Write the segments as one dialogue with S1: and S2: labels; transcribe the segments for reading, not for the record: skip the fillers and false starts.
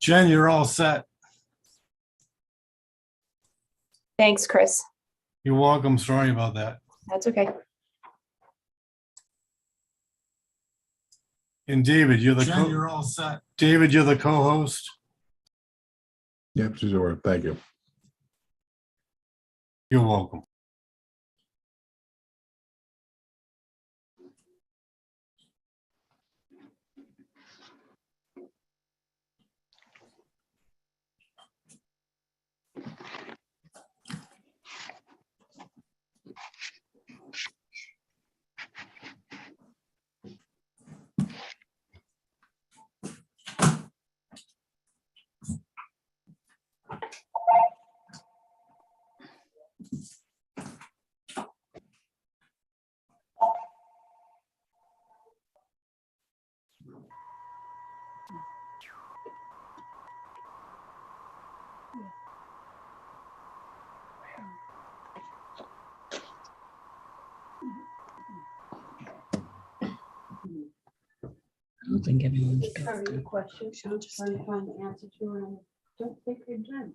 S1: Jen, you're all set.
S2: Thanks, Chris.
S1: You're welcome. Sorry about that.
S2: That's okay.
S1: And David, you're the
S3: Jen, you're all set.
S1: David, you're the co-host.
S3: Yep, sure. Thank you.
S1: You're welcome.
S4: I don't think everyone's got
S5: Sorry,
S4: that.
S5: question, I'm just trying to find the answer to, and I don't think you're done.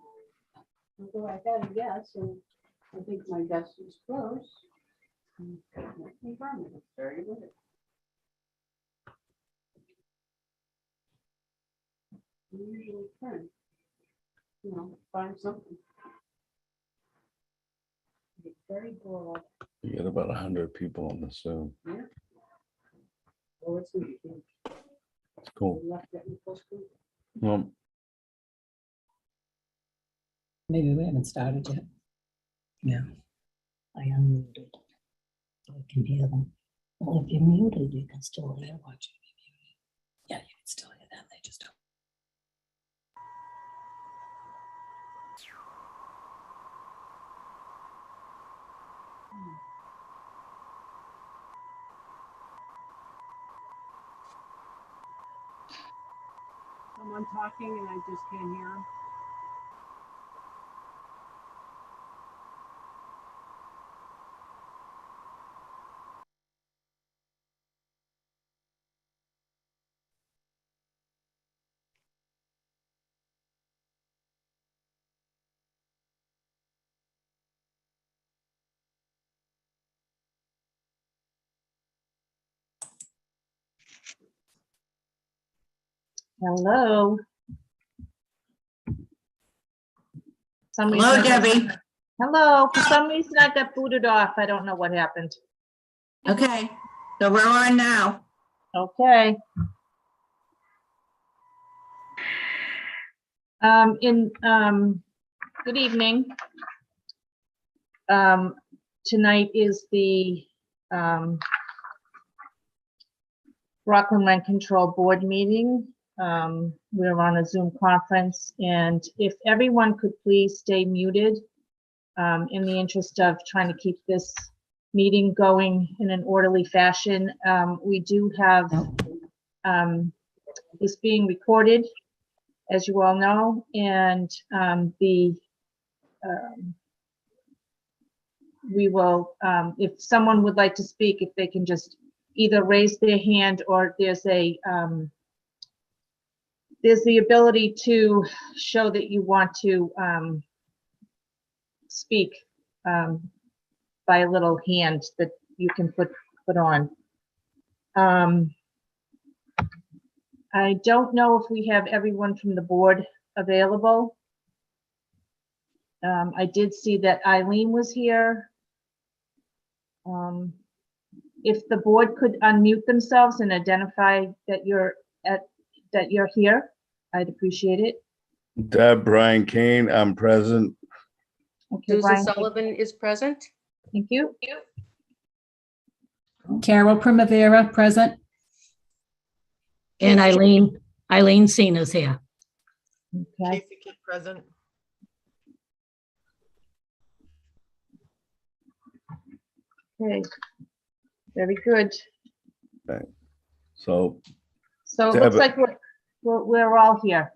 S5: Although I had a guess, and I think my guess is close. Let me confirm it. It's very good. I usually can, find something. It's very broad.
S6: You get about 100 people on the Zoom.
S5: Yeah. Oh, it's gonna be good.
S6: It's cool.
S5: We left that in the first group.
S6: Well,
S4: Maybe we haven't started yet. Yeah. I unmuted. So I can hear them. Well, if you're muted, you can still hear what you muted. Yeah, you can still hear them. They just don't.
S5: Someone talking and I just can't hear them.
S2: Hello.
S7: Hello, Debbie.
S2: Hello. For some reason, I got booted off. I don't know what happened.
S7: Okay, so we're on now.
S2: Okay. Good evening. Tonight is the Rockland Land Control Board meeting. We're on a Zoom conference, and if everyone could please stay muted in the interest of trying to keep this meeting going in an orderly fashion. We do have this being recorded, as you all know, and we will, if someone would like to speak, if they can just either raise their hand, or there's the ability to show that you want to speak by a little hand that you can put on. I don't know if we have everyone from the board available. I did see that Eileen was here. If the board could unmute themselves and identify that you're here, I'd appreciate it.
S6: Deb, Brian Kane, I'm present.
S2: Okay,
S8: Susan
S2: Brian,
S8: Sullivan is present.
S2: thank you.
S9: Carol Primavera, present.
S4: And Eileen Cena's here.
S2: Okay,
S8: Casey Kidd present.
S2: okay, very good.
S6: So
S2: So it
S6: Deb-
S2: looks like we're all here.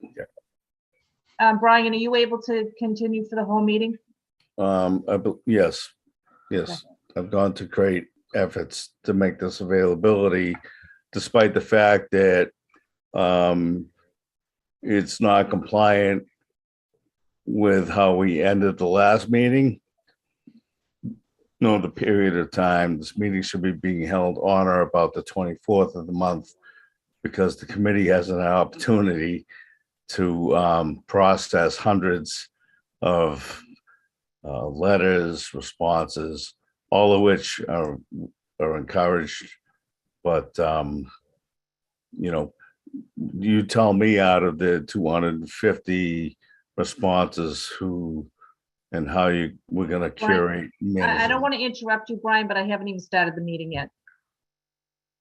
S6: Yeah.
S2: Brian, are you able to continue for the whole meeting?
S6: yes, I've gone to great efforts to make this availability, despite the fact that it's not compliant with how we ended the last meeting. No, the period of time, this meeting should be being held on or about the 24th of the month, because the committee has an opportunity to process hundreds of letters, responses, all of which are encouraged. But, you tell me, out of the 250 responses, who and how we're going to curate.
S2: I don't want to interrupt you, Brian, but I haven't even started the meeting yet.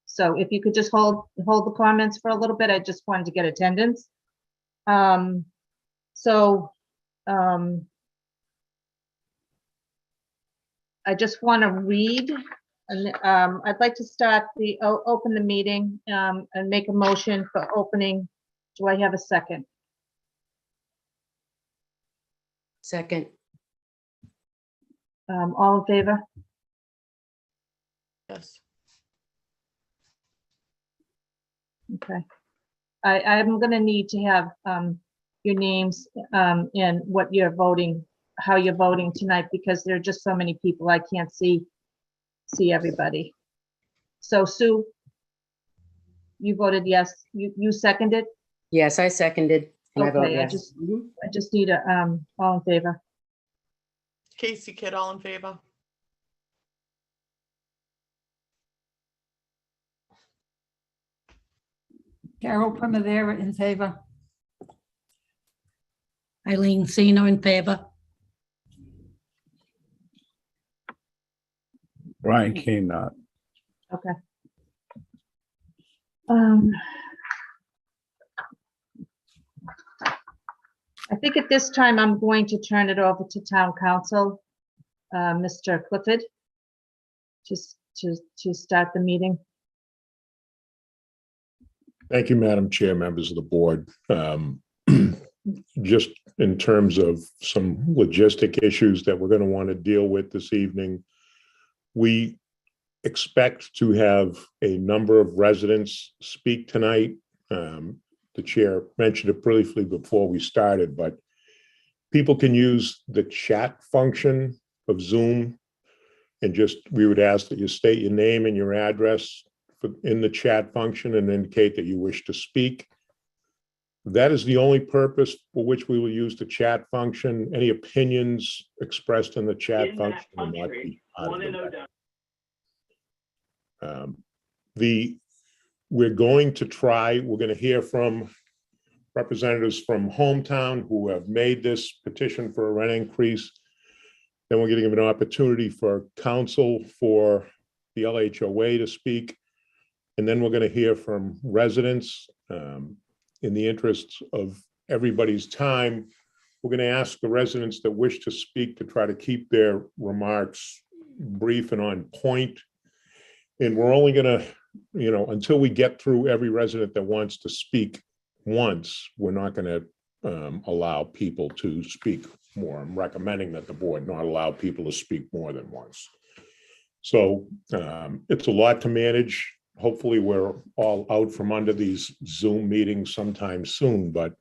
S2: So if you could just hold the comments for a little bit, I just wanted to get attendance. I just want to read, and I'd like to open the meeting and make a motion for opening. Do I have a second?
S8: Second.
S2: All in favor?
S8: Yes.
S2: Okay. I'm gonna need to have your names and what you're voting, how you're voting tonight, because there are just so many people, I can't see everybody. So Sue, you voted yes. You seconded?
S8: Yes, I seconded. And I vote
S2: Okay,
S8: yes.
S2: I just need a all in favor.
S10: Casey Kidd, all in favor.
S9: Carol Primavera in favor.
S4: Eileen Sino in favor.
S6: Brian Kane, not.
S2: Okay. I think at this time, I'm going to turn it over to Town Council, Mr. Clifford, just to start the meeting.
S3: Thank you, Madam Chair, members of the board. Just in terms of some logistic issues that we're going to want to deal with this evening, we expect to have a number of residents speak tonight. The chair mentioned it briefly before we started, but people can use the chat function of Zoom, and we would ask that you state your name and your address in the chat function and indicate that you wish to speak. That is the only purpose for which we will use the chat function. Any opinions expressed in the chat function will not be part of the we're going to hear from representatives from Hometown who have made this petition for a rent increase. Then we're going to give an opportunity for counsel for the LHOA to speak. And then we're going to hear from residents. In the interests of everybody's time, we're going to ask the residents that wish to speak to try to keep their remarks brief and on point. And we're only going to, until we get through every resident that wants to speak once, we're not going to allow people to speak more. I'm recommending that the board not allow people to speak more than once. So it's a lot to manage. Hopefully we're all out from under these Zoom meetings sometime soon, but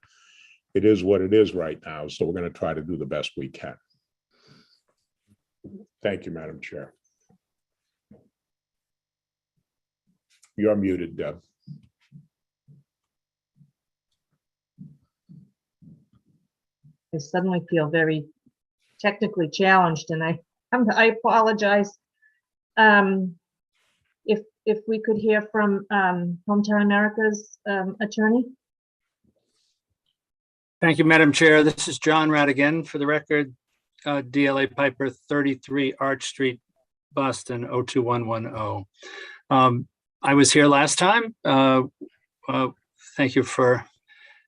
S3: it is what it is right now. So we're going to try to do the best we can. Thank you, Madam Chair. You're muted, Deb.
S2: I suddenly feel very technically challenged, and I apologize. If we could hear from Hometown America's attorney.
S11: Thank you, Madam Chair. This is John Radigan, for the record, DLA Piper, 33 Arch Street, Boston, 02110. I was here last time. Thank you for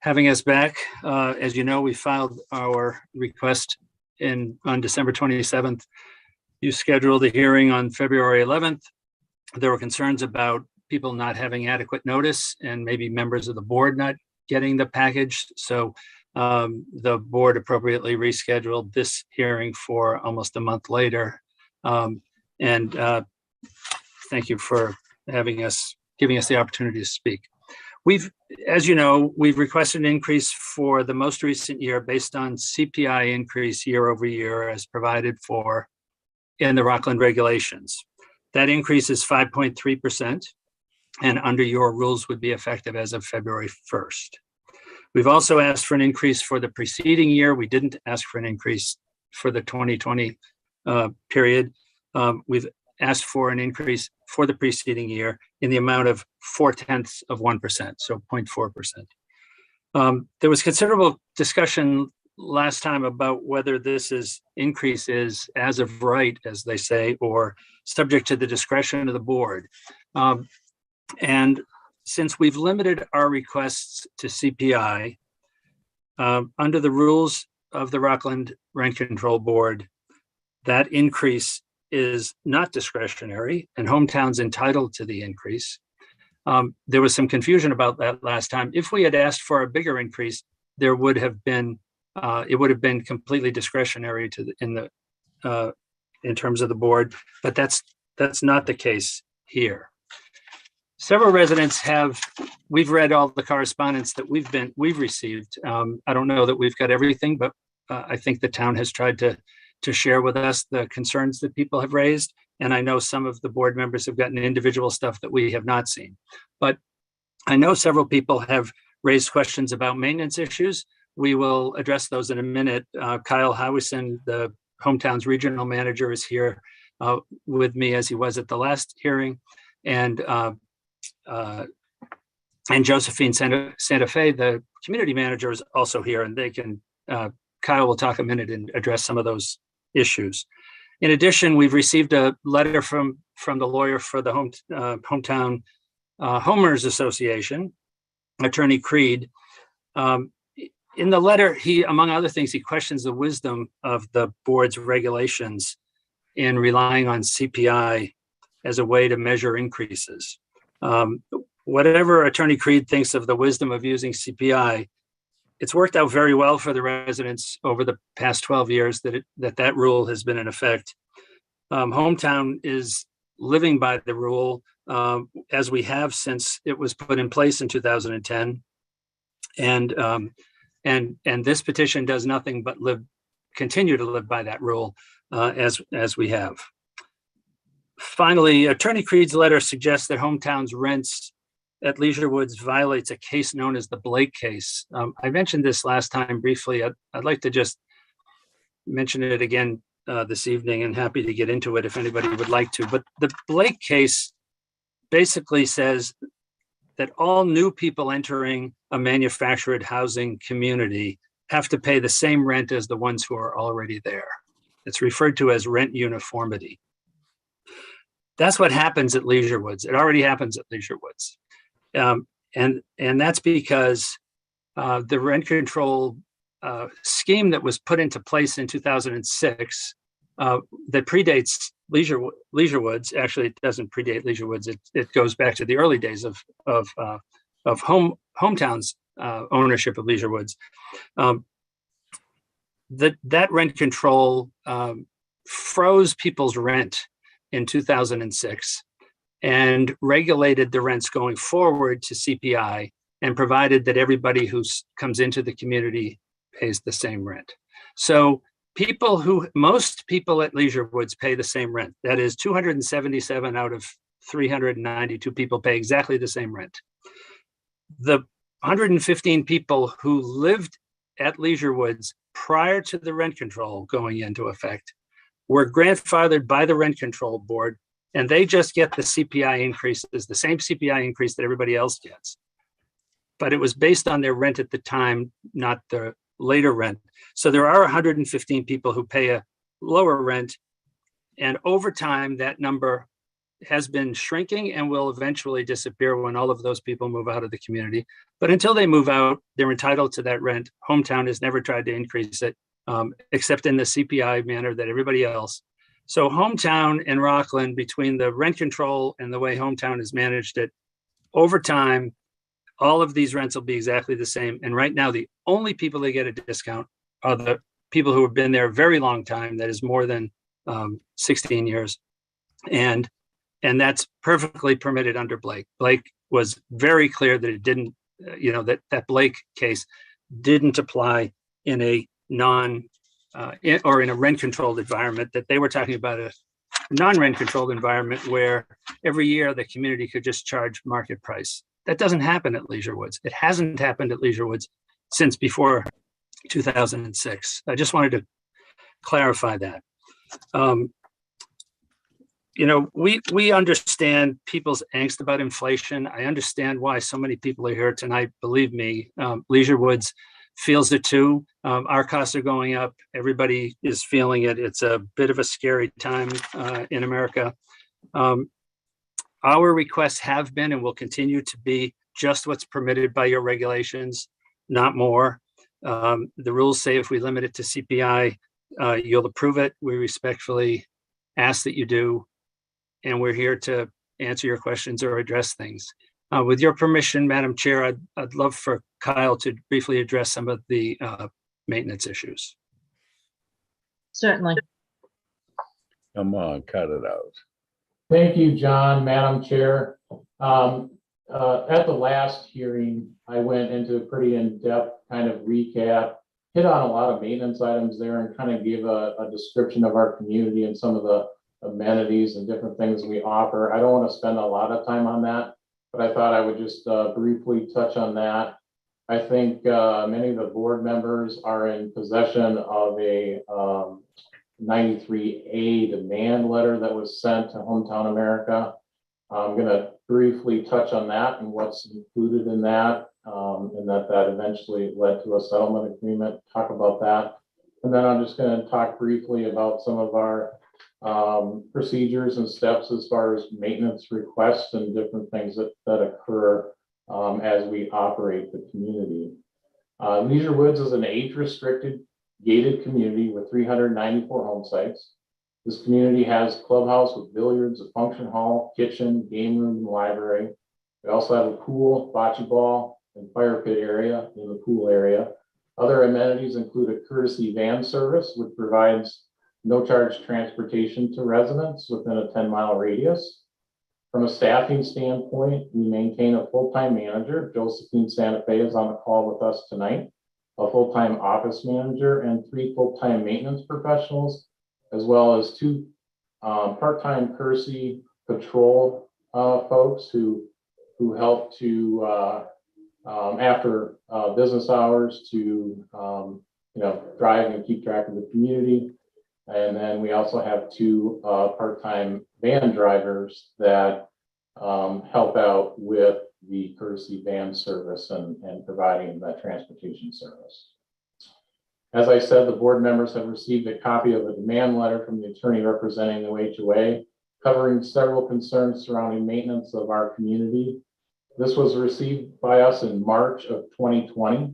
S11: having us back. As you know, we filed our request on December 27th. You scheduled a hearing on February 11th. There were concerns about people not having adequate notice and maybe members of the board not getting the package. So the board appropriately rescheduled this hearing for almost a month later. Thank you for giving us the opportunity to speak. as you know, we've requested an increase for the most recent year based on CPI increase year over year as provided for in the Rockland regulations. That increase is 5.3%, and under your rules would be effective as of February 1st. We've also asked for an increase for the preceding year. We didn't ask for an increase for the 2020 period. We've asked for an increase for the preceding year in the amount of 0.4%, so 0.4%. There was considerable discussion last time about whether this increase is as of right, as they say, or subject to the discretion of the board. And since we've limited our requests to CPI, under the rules of the Rockland Rent Control Board, that increase is not discretionary and hometown's entitled to the increase. There was some confusion about that last time. If we had asked for a bigger increase, there would have been, it would have been completely discretionary in terms of the board, but that's not the case here. Several residents we've read all the correspondence that we've received. I don't know that we've got everything, but I think the town has tried to share with us the concerns that people have raised. And I know some of the board members have gotten individual stuff that we have not seen. But I know several people have raised questions about maintenance issues. We will address those in a minute. Kyle Howison, the hometown's regional manager, is here with me as he was at the last hearing. And Josephine Santa Fe, the community manager, is also here, and they can, Kyle will talk a minute and address some of those issues. In addition, we've received a letter from the lawyer for the Hometown Homeowners Association, Attorney Creed. In the letter, he, among other things, he questions the wisdom of the board's regulations in relying on CPI as a way to measure increases. Whatever Attorney Creed thinks of the wisdom of using CPI, it's worked out very well for the residents over the past 12 years that rule has been in effect. Hometown is living by the rule as we have since it was put in place in 2010. And this petition does nothing but continue to live by that rule as we have. Finally, Attorney Creed's letter suggests that Hometown's rents at Leisure Woods violates a case known as the Blake case. I mentioned this last time briefly. I'd like to just mention it again this evening, and happy to get into it if anybody would like to. But the Blake case basically says that all new people entering a manufactured housing community have to pay the same rent as the ones who are already there. It's referred to as rent uniformity. That's what happens at Leisure Woods. It already happens at Leisure Woods. And that's because the rent control scheme that was put into place in 2006 that predates Leisure Woods. Actually, it doesn't predate Leisure Woods. It goes back to the early days of Hometown's ownership of Leisure Woods. That rent control froze people's rent in 2006 and regulated the rents going forward to CPI and provided that everybody who comes into the community pays the same rent. So most people at Leisure Woods pay the same rent. That is 277 out of 392 people pay exactly the same rent. The 115 people who lived at Leisure Woods prior to the rent control going into effect were grandfathered by the rent control board, and they just get the CPI increases, the same CPI increase that everybody else gets. But it was based on their rent at the time, not the later rent. So there are 115 people who pay a lower rent, and over time that number has been shrinking and will eventually disappear when all of those people move out of the community. But until they move out, they're entitled to that rent. Hometown has never tried to increase it, except in the CPI manner that everybody else. So Hometown and Rockland, between the rent control and the way Hometown has managed it, over time, all of these rents will be exactly the same. And right now, the only people that get a discount are the people who have been there a very long time, that is more than 16 years. And that's perfectly permitted under Blake. Blake was very clear that it didn't that Blake case didn't apply in a or in a rent controlled environment, that they were talking about a non-rent controlled environment where every year the community could just charge market price. That doesn't happen at Leisure Woods. It hasn't happened at Leisure Woods since before 2006. I just wanted to clarify that. We understand people's angst about inflation. I understand why so many people are here tonight. Believe me, Leisure Woods feels it too. Our costs are going up. Everybody is feeling it. It's a bit of a scary time in America. Our requests have been and will continue to be just what's permitted by your regulations, not more. The rules say if we limit it to CPI, you'll approve it. We respectfully ask that you do. And we're here to answer your questions or address things. With your permission, Madam Chair, I'd love for Kyle to briefly address some of the maintenance issues.
S2: Certainly.
S6: Come on, cut it out.
S12: Thank you, John, Madam Chair. At the last hearing, I went into a pretty in-depth kind of recap, hit on a lot of maintenance items there, and kind of gave a description of our community and some of the amenities and different things we offer. I don't want to spend a lot of time on that, but I thought I would just briefly touch on that. I think many of the board members are in possession of a 93A demand letter that was sent to Hometown America. I'm going to briefly touch on that and what's included in that, and that eventually led to a settlement agreement, talk about that. And then I'm just going to talk briefly about some of our procedures and steps as far as maintenance requests and different things that occur as we operate the community. Leisure Woods is an age-restricted gated community with 394 home sites. This community has clubhouse with billiards, a function hall, kitchen, game room, and library. We also have a pool, bocce ball, and fire pit area in the pool area. Other amenities include a courtesy van service, which provides no charge transportation to residents within a 10-mile radius. From a staffing standpoint, we maintain a full-time manager. Josephine Santa Fe is on the call with us tonight, a full-time office manager, and 3 full-time maintenance professionals, as well as 2 part-time courtesy patrol folks who help to after business hours to drive and keep track of the community. And then we also have 2 part-time van drivers that help out with the courtesy van service and providing that transportation service. As I said, the board members have received a copy of a demand letter from the attorney representing the HOA, covering several concerns surrounding maintenance of our community. This was received by us in March of 2020.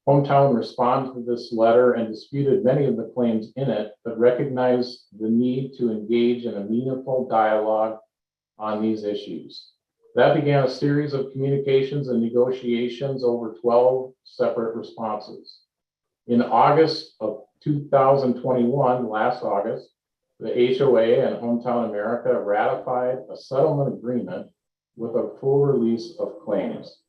S12: Hometown responded to this letter and disputed many of the claims in it, but recognized the need to engage in a meaningful dialogue on these issues. That began a series of communications and negotiations over 12 separate responses. In August of 2021, last August, the HOA and Hometown America ratified a settlement agreement with a full release of claims.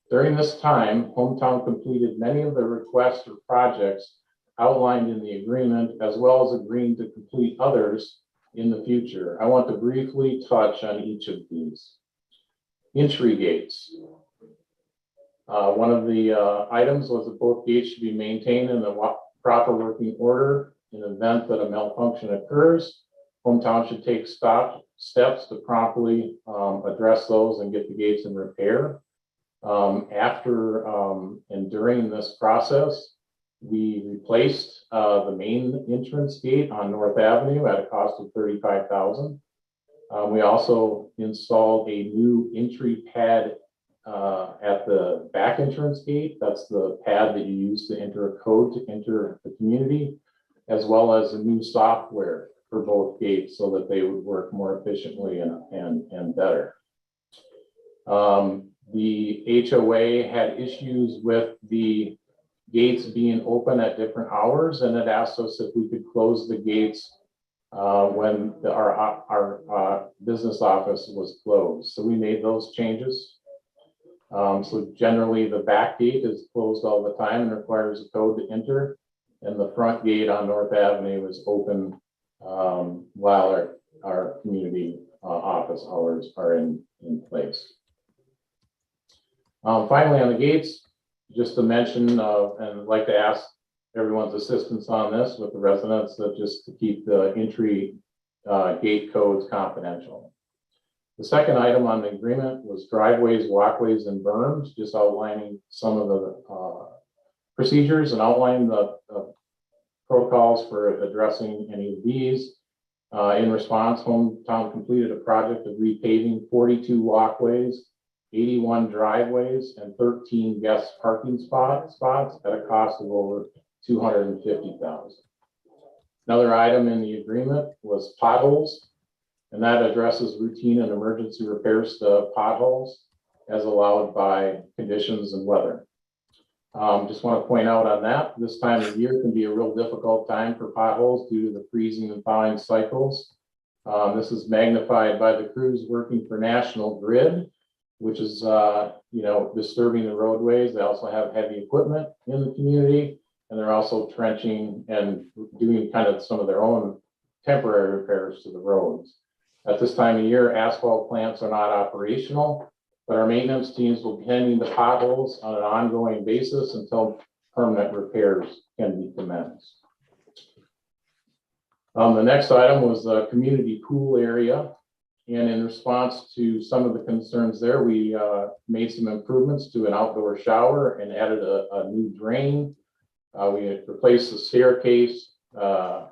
S12: During this time, Hometown completed many of the requests or projects outlined in the agreement, as well as agreeing to complete others in the future. I want to briefly touch on each of these. Entry gates. One of the items was that both gates should be maintained in a proper working order. In the event that a malfunction occurs, Hometown should take steps to promptly address those and get the gates in repair. After and during this process, we replaced the main entrance gate on North Avenue at a cost of $35,000. We also installed a new entry pad at the back entrance gate. That's the pad that you use to enter a code to enter the community, as well as a new software for both gates so that they would work more efficiently and better. The HOA had issues with the gates being open at different hours, and it asked us if we could close the gates when our business office was closed. So we made those changes. So generally the back gate is closed all the time and requires a code to enter. And the front gate on North Avenue is open while our community office hours are in place. Finally, on the gates, just to mention, and I'd like to ask everyone's assistance on this with the residents, that just to keep the entry gate codes confidential. The second item on the agreement was driveways, walkways, and berms, just outlining some of the procedures and outlining the protocols for addressing any of these. In response, Hometown completed a project of repaving 42 walkways, 81 driveways, and 13 guest parking spots at a cost of over $250,000. Another item in the agreement was potholes, and that addresses routine and emergency repairs to potholes as allowed by conditions and weather. Just want to point out on that, this time of year can be a real difficult time for potholes due to the freezing and thawing cycles. This is magnified by the crews working for National Grid, which is, disturbing the roadways. They also have heavy equipment in the community, and they're also trenching and doing kind of some of their own temporary repairs to the roads. At this time of year, asphalt plants are not operational, but our maintenance teams will be tending the potholes on an ongoing basis until permanent repairs can be commenced. The next item was the community pool area. And in response to some of the concerns there, we made some improvements to an outdoor shower and added a new drain. We had replaced the staircase to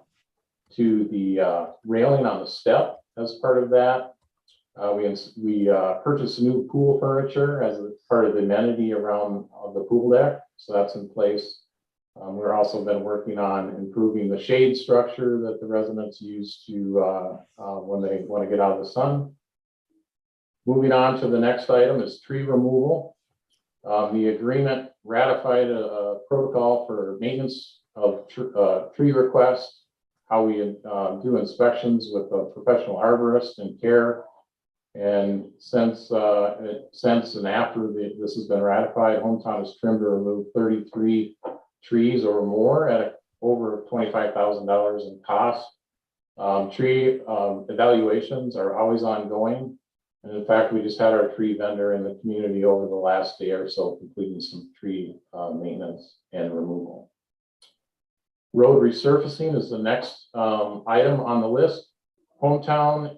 S12: the railing on the step as part of that. We purchased new pool furniture as a part of the amenity around the pool deck, so that's in place. We're also been working on improving the shade structure that the residents use to when they want to get out of the sun. Moving on to the next item is tree removal. The agreement ratified a protocol for maintenance of tree requests, how we do inspections with a professional arborist and care. And since and after this has been ratified, Hometown has trimmed or removed 33 trees or more at over $25,000 in cost. Tree evaluations are always ongoing. And in fact, we just had our tree vendor in the community over the last day or so completing some tree maintenance and removal. Road resurfacing is the next item on the list. Hometown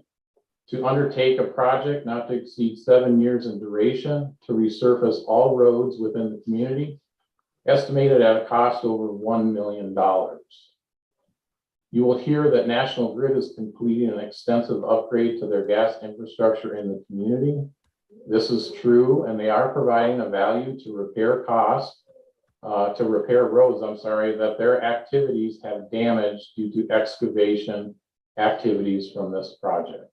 S12: to undertake a project not to exceed 7 years in duration to resurface all roads within the community, estimated at a cost over $1 million. You will hear that National Grid is completing an extensive upgrade to their gas infrastructure in the community. This is true, and they are providing a value to repair roads, that their activities have damaged due to excavation activities from this project.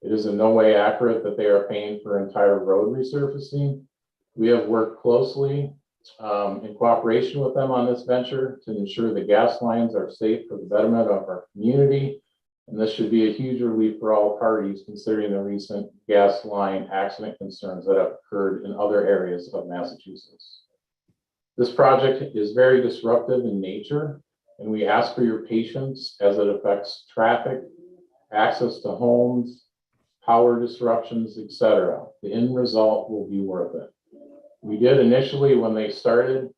S12: It is in no way accurate that they are paying for entire road resurfacing. We have worked closely in cooperation with them on this venture to ensure the gas lines are safe for the betterment of our community. And this should be a huge relief for all parties, considering the recent gas line accident concerns that have occurred in other areas of Massachusetts. This project is very disruptive in nature, and we ask for your patience as it affects traffic, access to homes, power disruptions, etc. The end result will be worth it. We did initially, when they started,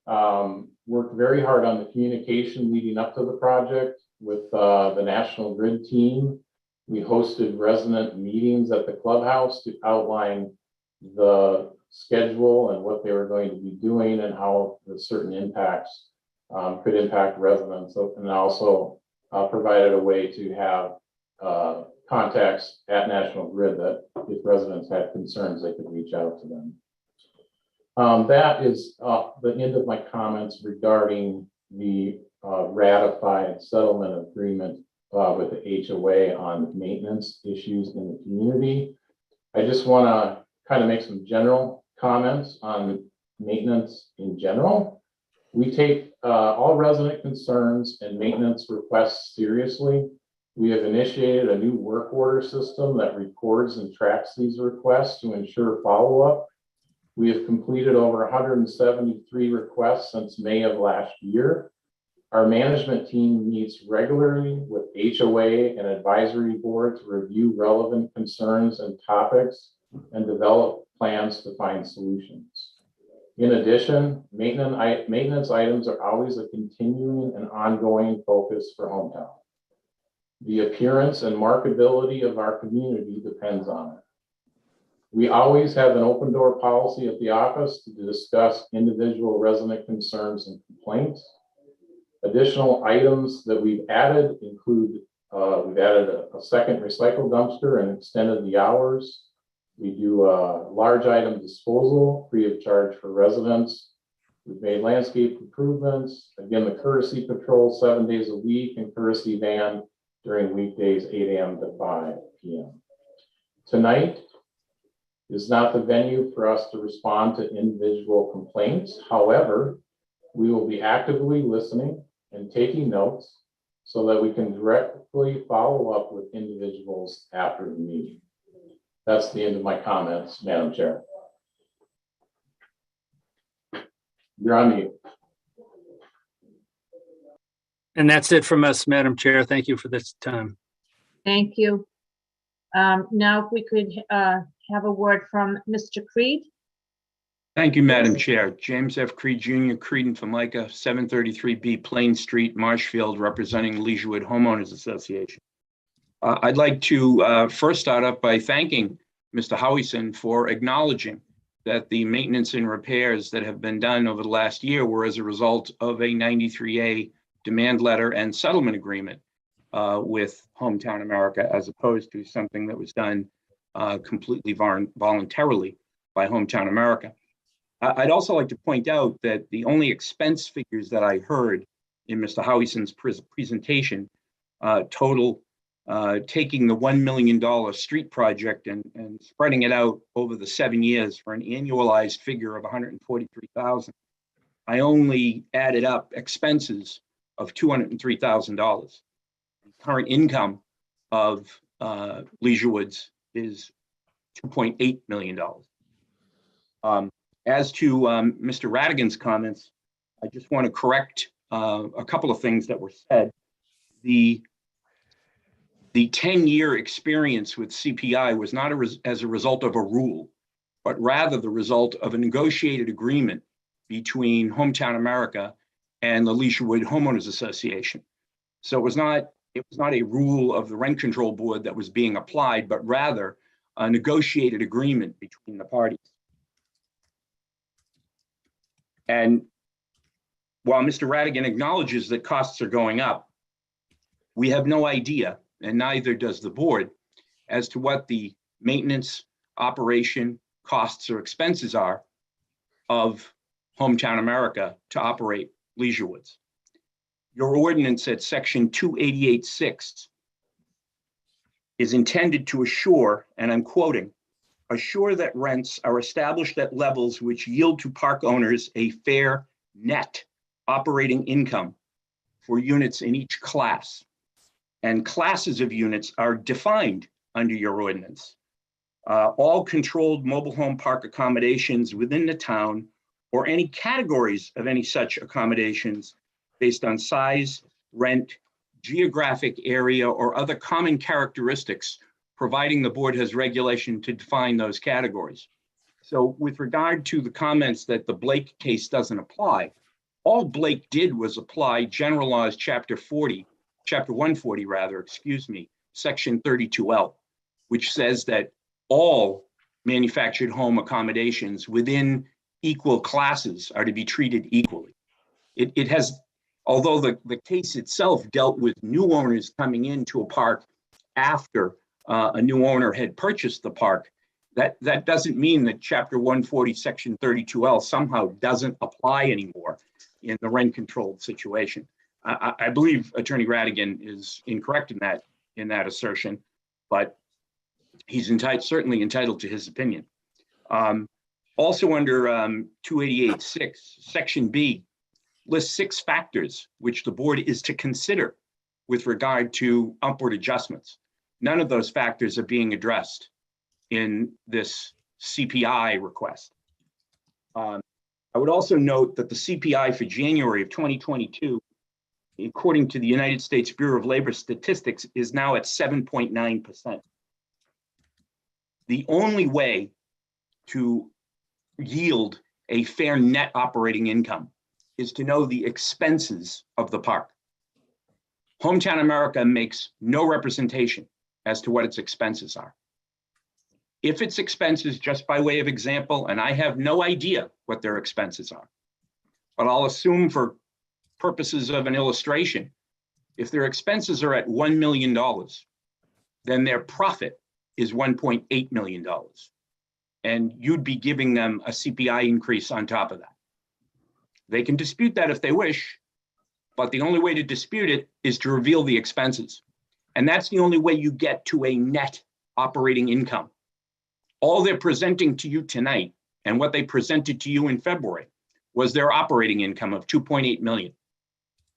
S12: work very hard on the communication leading up to the project with the National Grid team. We hosted resident meetings at the Clubhouse to outline the schedule and what they were going to be doing and how the certain impacts could impact residents, and also provided a way to have contacts at National Grid that if residents had concerns, they could reach out to them. That is the end of my comments regarding the ratified settlement agreement with the HOA on maintenance issues in the community. I just want to kind of make some general comments on maintenance in general. We take all resident concerns and maintenance requests seriously. We have initiated a new work order system that records and tracks these requests to ensure follow-up. We have completed over 173 requests since May of last year. Our management team meets regularly with HOA and advisory board to review relevant concerns and topics and develop plans to find solutions. In addition, maintenance items are always a continuing and ongoing focus for Hometown. The appearance and marketability of our community depends on it. We always have an open door policy at the office to discuss individual resident concerns and complaints. Additional items that we've added include, we've added a second recycle dumpster and extended the hours. We do large item disposal free of charge for residents. We've made landscape improvements. Again, the courtesy patrol 7 days a week and courtesy van during weekdays 8 a.m. to 5 p.m. Tonight is not the venue for us to respond to individual complaints. However, we will be actively listening and taking notes so that we can directly follow up with individuals after the meeting. That's the end of my comments, Madam Chair. You're on mute.
S11: And that's it from us, Madam Chair. Thank you for this time.
S2: Thank you. Now if we could have a word from Mr. Creed.
S13: Thank you, Madam Chair. James F. Creed Jr., Creed and Formica, 733B Plain Street, Marshfield, representing Leisurewood Homeowners Association. I'd like to first start up by thanking Mr. Howison for acknowledging that the maintenance and repairs that have been done over the last year were as a result of a 93A demand letter and settlement agreement with Hometown America, as opposed to something that was done completely voluntarily by Hometown America. I'd also like to point out that the only expense figures that I heard in Mr. Howison's presentation total taking the $1 million street project and spreading it out over the 7 years for an annualized figure of $143,000. I only added up expenses of $203,000. Current income of Leisurewood's is $2.8 million. As to Mr. Radigan's comments, I just want to correct a couple of things that were said. The 10-year experience with CPI was not as a result of a rule, but rather the result of a negotiated agreement between Hometown America and the Leisurewood Homeowners Association. So it was not a rule of the rent control board that was being applied, but rather a negotiated agreement between the parties. And while Mr. Radigan acknowledges that costs are going up, we have no idea, and neither does the board, as to what the maintenance, operation, costs or expenses are of Hometown America to operate Leisurewood's. Your ordinance at section 288.6 is intended to assure, and I'm quoting, assure that rents are established at levels which yield to park owners a fair net operating income for units in each class. And classes of units are defined under your ordinance. All controlled mobile home park accommodations within the town or any categories of any such accommodations based on size, rent, geographic area, or other common characteristics, providing the board has regulation to define those categories. So with regard to the comments that the Blake case doesn't apply, all Blake did was apply general laws chapter 140 rather, section 32L, which says that all manufactured home accommodations within equal classes are to be treated equally. It has, although the case itself dealt with new owners coming into a park after a new owner had purchased the park, that doesn't mean that chapter 140 section 32L somehow doesn't apply anymore in the rent controlled situation. I believe Attorney Radigan is incorrect in that assertion, but he's certainly entitled to his opinion. Also under 288.6, section B lists 6 factors which the board is to consider with regard to upward adjustments. None of those factors are being addressed in this CPI request. I would also note that the CPI for January of 2022, according to the United States Bureau of Labor Statistics, is now at 7.9%. The only way to yield a fair net operating income is to know the expenses of the park. Hometown America makes no representation as to what its expenses are. If its expenses, just by way of example, and I have no idea what their expenses are, but I'll assume for purposes of an illustration, if their expenses are at $1 million, then their profit is $1.8 million. And you'd be giving them a CPI increase on top of that. They can dispute that if they wish, but the only way to dispute it is to reveal the expenses. And that's the only way you get to a net operating income. All they're presenting to you tonight and what they presented to you in February was their operating income of 2.8 million.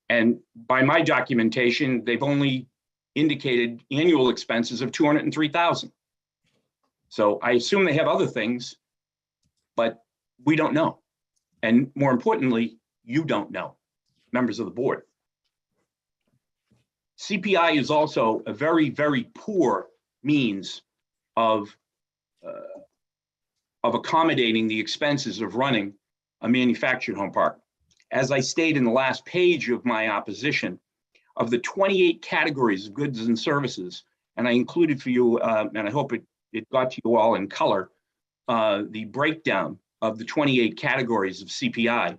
S13: And by my documentation, they've only indicated annual expenses of 203,000. So I assume they have other things, but we don't know. And more importantly, you don't know, members of the board. CPI is also a very, very poor means of accommodating the expenses of running a manufactured home park. As I stated in the last page of my opposition, of the 28 categories of goods and services, and I included for you, and I hope it got to you all in color, the breakdown of the 28 categories of CPI.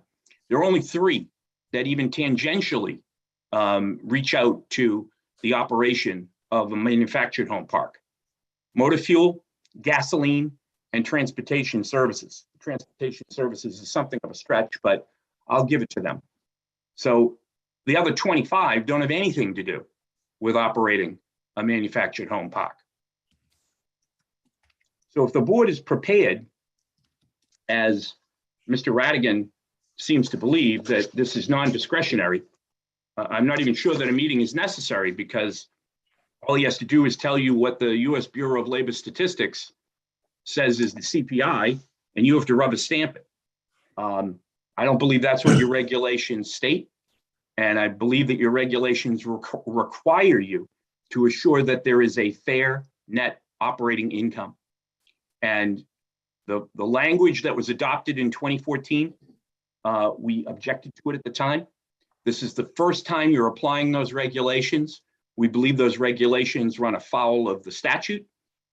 S13: There are only 3 that even tangentially reach out to the operation of a manufactured home park: motor fuel, gasoline, and transportation services. Transportation services is something of a stretch, but I'll give it to them. So the other 25 don't have anything to do with operating a manufactured home park. So if the board is prepared, as Mr. Radigan seems to believe, that this is non-discretionary, I'm not even sure that a meeting is necessary, because all he has to do is tell you what the US Bureau of Labor Statistics says is the CPI, and you have to rubber stamp it. I don't believe that's what your regulations state. And I believe that your regulations require you to assure that there is a fair net operating income. And the language that was adopted in 2014, we objected to it at the time. This is the first time you're applying those regulations. We believe those regulations run afoul of the statute.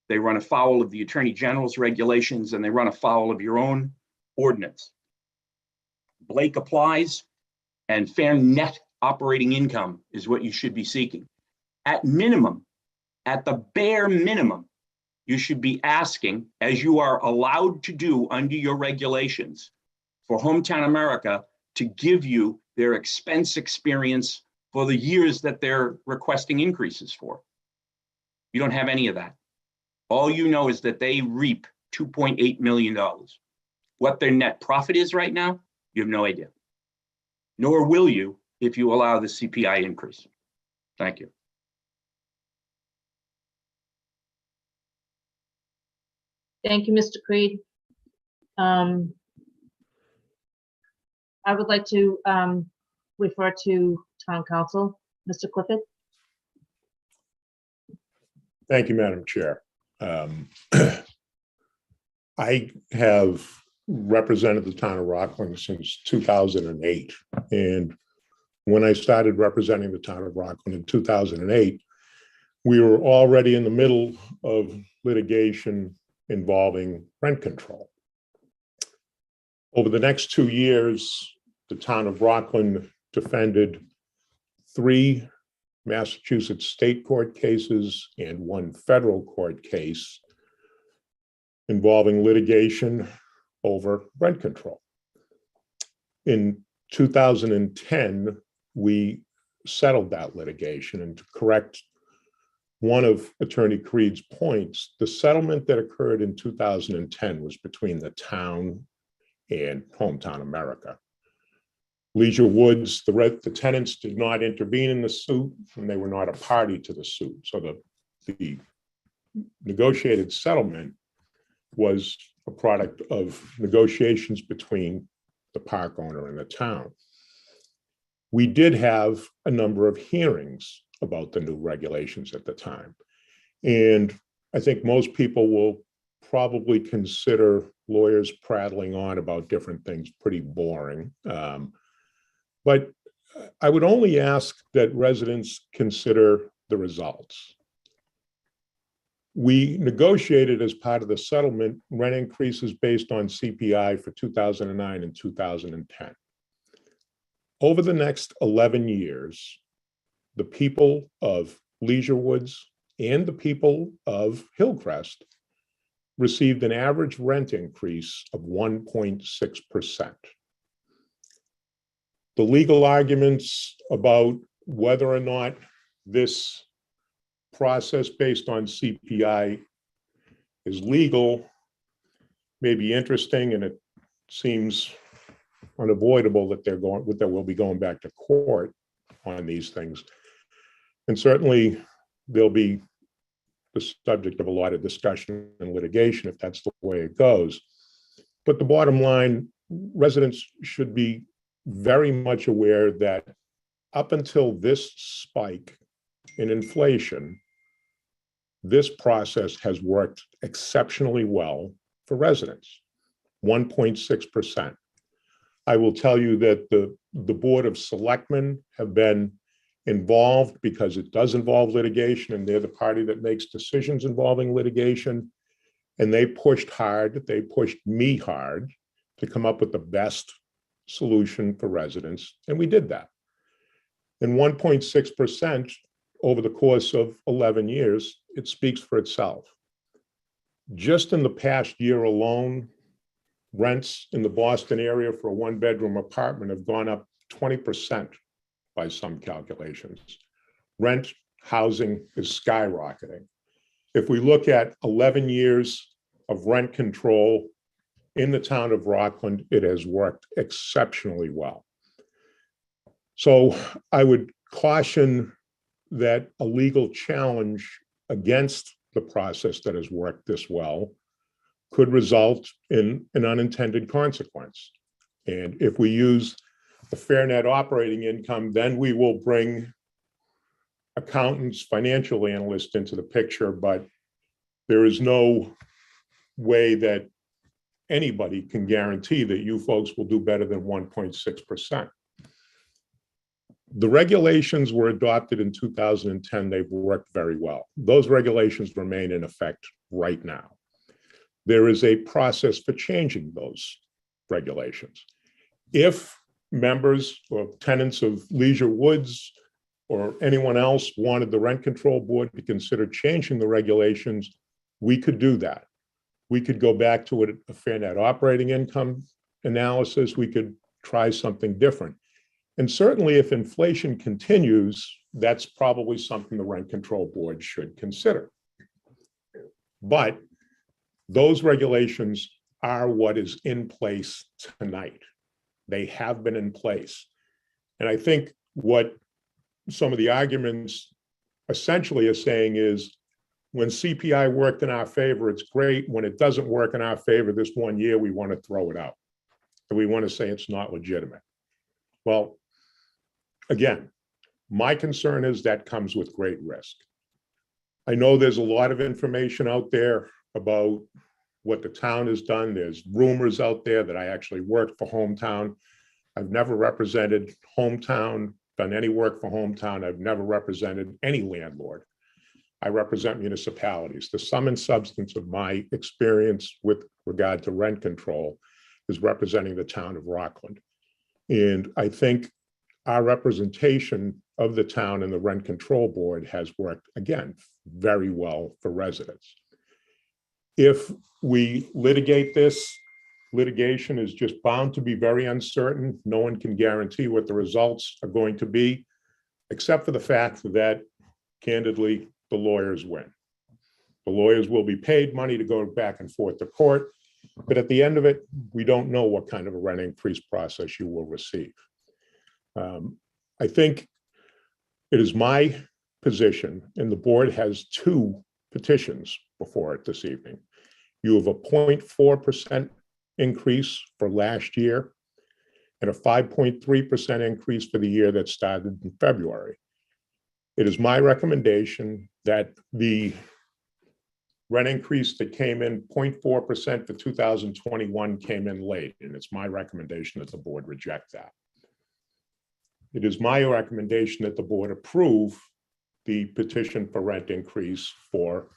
S13: They run afoul of the Attorney General's regulations, and they run afoul of your own ordinance. Blake applies, and fair net operating income is what you should be seeking. At minimum, at the bare minimum, you should be asking, as you are allowed to do under your regulations, for Hometown America to give you their expense experience for the years that they're requesting increases for. You don't have any of that. All you know is that they reap $2.8 million. What their net profit is right now, you have no idea. Nor will you if you allow the CPI increase. Thank you.
S2: Thank you, Mr. Creed. I would like to refer to Town Council, Mr. Clifford.
S3: Thank you, Madam Chair. I have represented the town of Rockland since 2008. And when I started representing the town of Rockland in 2008, we were already in the middle of litigation involving rent control. Over the next 2 years, the town of Rockland defended 3 Massachusetts state court cases and 1 federal court case involving litigation over rent control. In 2010, we settled that litigation, and to correct one of Attorney Creed's points, the settlement that occurred in 2010 was between the town and Hometown America. Leisure Woods, the tenants did not intervene in the suit, and they were not a party to the suit. So the negotiated settlement was a product of negotiations between the park owner and the town. We did have a number of hearings about the new regulations at the time. And I think most people will probably consider lawyers prattling on about different things pretty boring. But I would only ask that residents consider the results. We negotiated as part of the settlement rent increases based on CPI for 2009 and 2010. Over the next 11 years, the people of Leisure Woods and the people of Hillcrest received an average rent increase of 1.6%. The legal arguments about whether or not this process based on CPI is legal may be interesting, and it seems unavoidable that there will be going back to court on these things. And certainly they'll be the subject of a lot of discussion and litigation if that's the way it goes. But the bottom line, residents should be very much aware that up until this spike in inflation, this process has worked exceptionally well for residents, 1.6%. I will tell you that the Board of Selectmen have been involved because it does involve litigation, and they're the party that makes decisions involving litigation. And they pushed hard, they pushed me hard to come up with the best solution for residents, and we did that. And 1.6% over the course of 11 years, it speaks for itself. Just in the past year alone, rents in the Boston area for a one-bedroom apartment have gone up 20% by some calculations. Rent, housing is skyrocketing. If we look at 11 years of rent control in the town of Rockland, it has worked exceptionally well. So I would caution that a legal challenge against the process that has worked this well could result in an unintended consequence. And if we use the fair net operating income, then we will bring accountants, financial analysts into the picture, but there is no way that anybody can guarantee that you folks will do better than 1.6%. The regulations were adopted in 2010. They've worked very well. Those regulations remain in effect right now. There is a process for changing those regulations. If members or tenants of Leisure Woods or anyone else wanted the Rent Control Board to consider changing the regulations, we could do that. We could go back to a fair net operating income analysis. We could try something different. And certainly if inflation continues, that's probably something the Rent Control Board should consider. But those regulations are what is in place tonight. They have been in place. And I think what some of the arguments essentially are saying is, when CPI worked in our favor, it's great. When it doesn't work in our favor this one year, we want to throw it out. And we want to say it's not legitimate. Well, again, my concern is that comes with great risk. I know there's a lot of information out there about what the town has done. There's rumors out there that I actually worked for Hometown. I've never represented Hometown, done any work for Hometown. I've never represented any landlord. I represent municipalities. The sum and substance of my experience with regard to rent control is representing the town of Rockland. And I think our representation of the town and the Rent Control Board has worked, again, very well for residents. If we litigate this, litigation is just bound to be very uncertain. No one can guarantee what the results are going to be, except for the fact that, candidly, the lawyers win. The lawyers will be paid money to go back and forth to court, but at the end of it, we don't know what kind of a rent increase process you will receive. I think it is my position, and the board has two petitions before it this evening. You have a 0.4% increase for last year and a 5.3% increase for the year that started in February. It is my recommendation that the rent increase that came in 0.4% for 2021 came in late, and it's my recommendation that the board reject that. It is my recommendation that the board approve the petition for rent increase for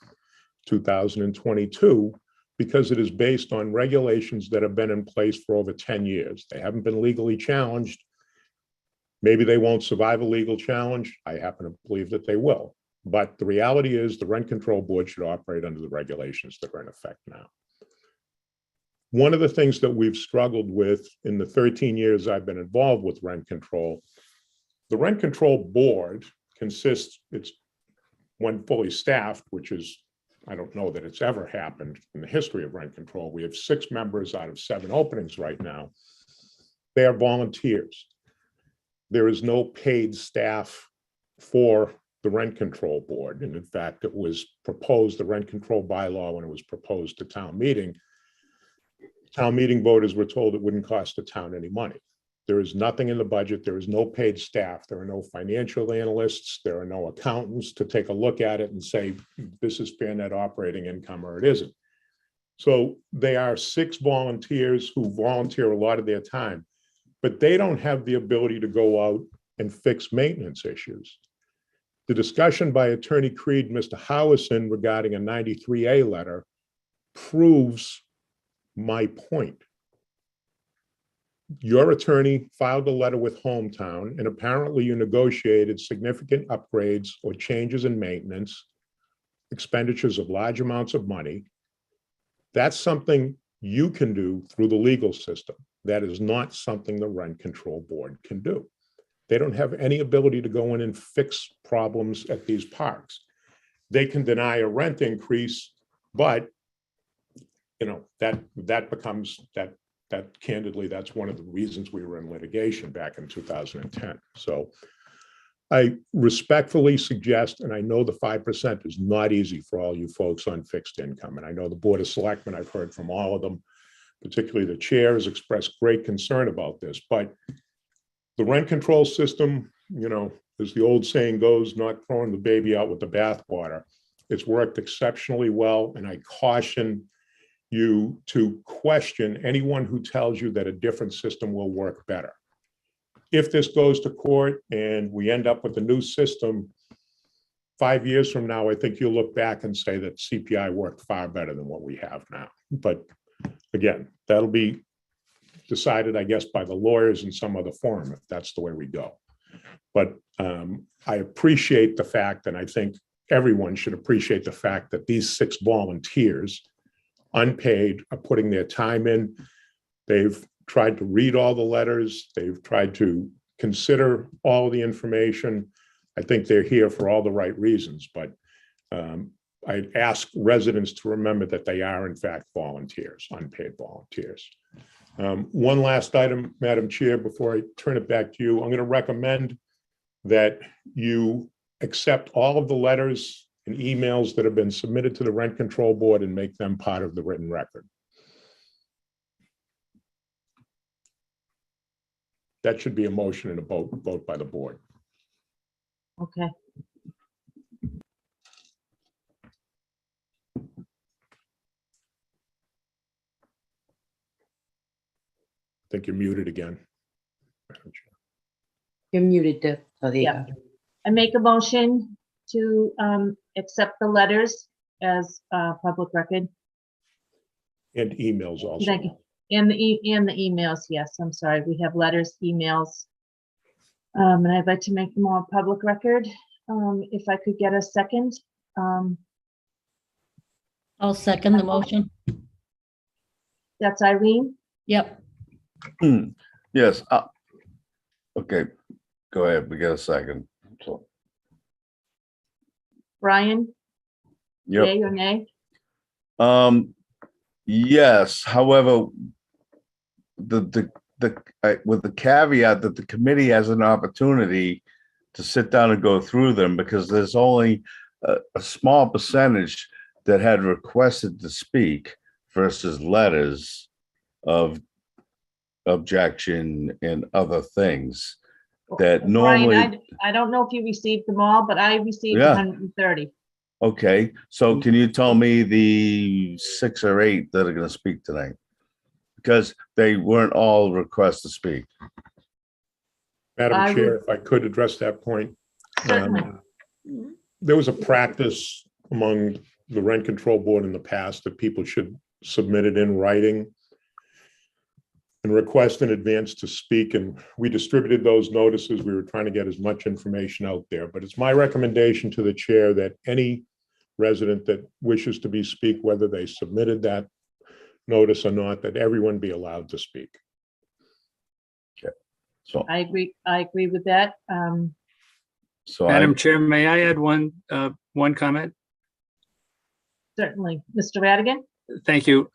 S3: 2022 because it is based on regulations that have been in place for over 10 years. They haven't been legally challenged. Maybe they won't survive a legal challenge. I happen to believe that they will. But the reality is the Rent Control Board should operate under the regulations that are in effect now. One of the things that we've struggled with in the 13 years I've been involved with rent control, the Rent Control Board consists, it's when fully staffed, which is, I don't know that it's ever happened in the history of rent control. We have 6 members out of 7 openings right now. They are volunteers. There is no paid staff for the Rent Control Board. And in fact, it was proposed, the rent control bylaw, when it was proposed to town meeting voters were told it wouldn't cost the town any money. There is nothing in the budget. There is no paid staff. There are no financial analysts. There are no accountants to take a look at it and say, this is fair net operating income or it isn't. So they are 6 volunteers who volunteer a lot of their time, but they don't have the ability to go out and fix maintenance issues. The discussion by Attorney Creed, Mr. Howison, regarding a 93A letter proves my point. Your attorney filed a letter with Hometown, and apparently you negotiated significant upgrades or changes in maintenance, expenditures of large amounts of money. That's something you can do through the legal system. That is not something the Rent Control Board can do. They don't have any ability to go in and fix problems at these parks. They can deny a rent increase, but that becomes that candidly, that's one of the reasons we were in litigation back in 2010. So I respectfully suggest, and I know the 5% is not easy for all you folks on fixed income. And I know the Board of Selectmen, I've heard from all of them, particularly the chair, has expressed great concern about this. But the rent control system, as the old saying goes, not throwing the baby out with the bathwater. It's worked exceptionally well, and I caution you to question anyone who tells you that a different system will work better. If this goes to court and we end up with a new system, 5 years from now, I think you'll look back and say that CPI worked far better than what we have now. But again, that'll be decided, I guess, by the lawyers in some other forum, if that's the way we go. But I appreciate the fact, and I think everyone should appreciate the fact that these 6 volunteers, unpaid, are putting their time in. They've tried to read all the letters. They've tried to consider all the information. I think they're here for all the right reasons, but I ask residents to remember that they are in fact volunteers, unpaid volunteers. One last item, Madam Chair, before I turn it back to you. I'm going to recommend that you accept all of the letters and emails that have been submitted to the Rent Control Board and make them part of the written record. That should be a motion and a vote by the board.
S2: Okay.
S3: I think you're muted again.
S8: You're muted, Deb. Oh, there you
S2: Yeah.
S8: go.
S2: I make a motion to accept the letters as public record.
S3: And emails also.
S2: Thank you. And the emails, yes, I'm sorry. We have letters, emails. And I'd like to make them all public record. If I could get a second.
S9: I'll second the motion.
S2: That's Irene.
S9: Yep.
S6: Yes. Okay, go ahead. We got a second. So,
S2: Brian,
S6: yep.
S2: yay or nay?
S6: Yes, however, with the caveat that the committee has an opportunity to sit down and go through them, because there's only a small percentage that had requested to speak. versus letters of objection and other things that
S2: Brian,
S6: normally,
S2: I don't know if you received them all, but I received
S6: Yeah.
S2: 130.
S6: okay, so can you tell me the 6 or 8 that are gonna speak tonight? Because they weren't all requests to speak.
S3: Madam
S2: I
S3: Chair,
S2: would-
S3: if I could address that point.
S2: Certainly.
S3: There was a practice among the rent control board in the past that people should submit it in writing and request in advance to speak, and we distributed those notices. We were trying to get as much information out there, but it's my recommendation to the chair that any resident that wishes to speak, whether they submitted that notice or not, that everyone be allowed to speak.
S6: So,
S2: I agree with that.
S6: so
S11: Madam
S6: I,
S11: Chair, may I add one comment?
S2: Certainly. Mr. Radigan?
S11: Thank you.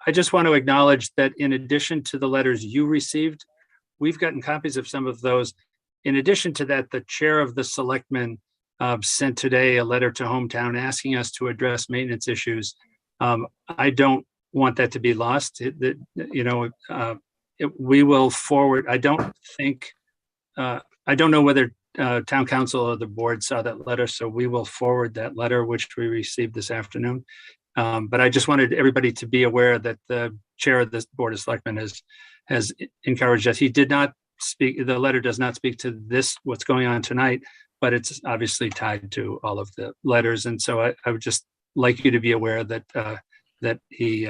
S11: I just want to acknowledge that in addition to the letters you received, we've gotten copies of some of those. In addition to that, the chair of the selectmen sent today a letter to Hometown asking us to address maintenance issues. I don't want that to be lost. We will forward. I don't know whether town council or the board saw that letter, so we will forward that letter, which we received this afternoon. But I just wanted everybody to be aware that the chair of the Board of Selectmen has encouraged us. He did not speak, the letter does not speak to this, what's going on tonight, but it's obviously tied to all of the letters. And so I would just like you to be aware that that he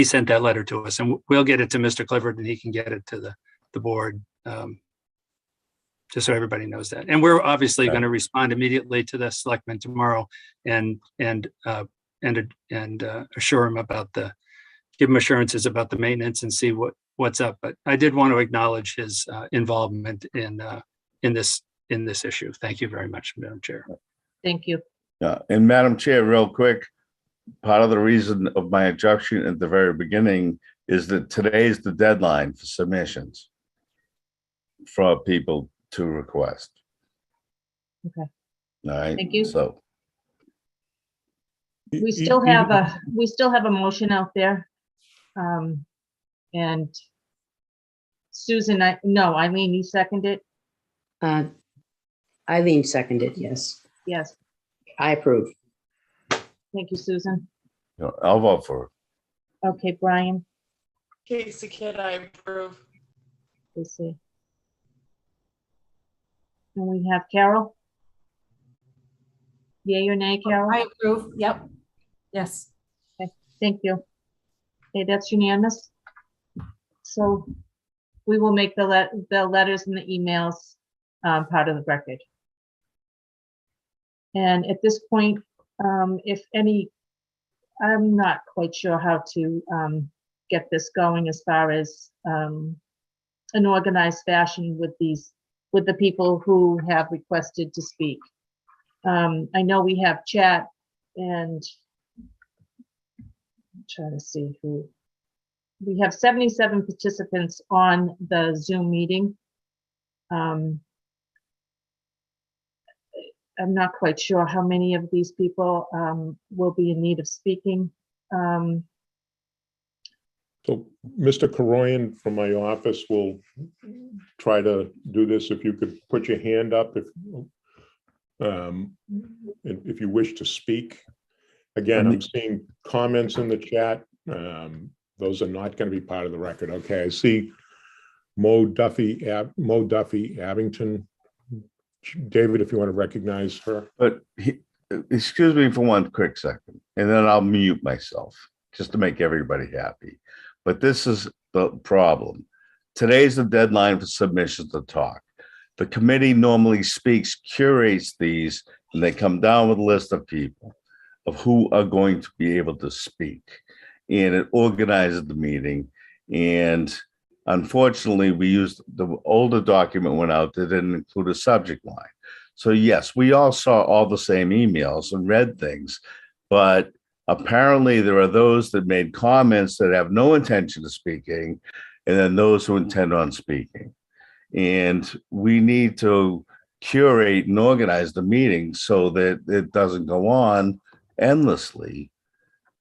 S11: sent that letter to us, and we'll get it to Mr. Clifford and he can get it to the board. Just so everybody knows that. And we're obviously going to respond immediately to the selectmen tomorrow and assure him about give him assurances about the maintenance and see what's up. But I did want to acknowledge his involvement in this issue. Thank you very much, Madam Chair.
S2: Thank you.
S6: yeah, and Madam Chair, real quick, part of the reason of my objection at the very beginning is that today is the deadline for submissions for people to request.
S2: Okay.
S6: All right.
S2: Thank you.
S6: So,
S2: We still have a motion out there. And Susan, Eileen, you seconded?
S8: Eileen seconded, yes.
S2: Yes.
S8: I approve.
S2: Thank you, Susan.
S6: I'll vote for it.
S2: Okay, Brian.
S10: Casey Kidd, I approve.
S2: Let's see. And we have Carol? Yay or nay, Carol?
S5: I approve. Yep. Yes.
S2: Okay, thank you. Okay, that's unanimous. So we will make the letters and the emails part of the record. And at this point, if any, I'm not quite sure how to get this going as far as an organized fashion with the people who have requested to speak. I know we have chat, and I'm trying to see who. We have 77 participants on the Zoom meeting. I'm not quite sure how many of these people will be in need of speaking.
S3: So Mr. Karoyan from my office will try to do this. If you could put your hand up if you wish to speak. Again, I'm seeing comments in the chat. Those are not going to be part of the record. Okay, I see Mo Duffy Abington. David, if you want to recognize her.
S6: But excuse me for one quick second, and then I'll mute myself just to make everybody happy. But this is the problem. Today's the deadline for submissions to talk. The committee normally curates these, and they come down with a list of people of who are going to be able to speak. And it organizes the meeting. And unfortunately, we used the older document went out that didn't include a subject line. So yes, we all saw all the same emails and read things, but apparently there are those that made comments that have no intention of speaking, and then those who intend on speaking. And we need to curate and organize the meeting so that it doesn't go on endlessly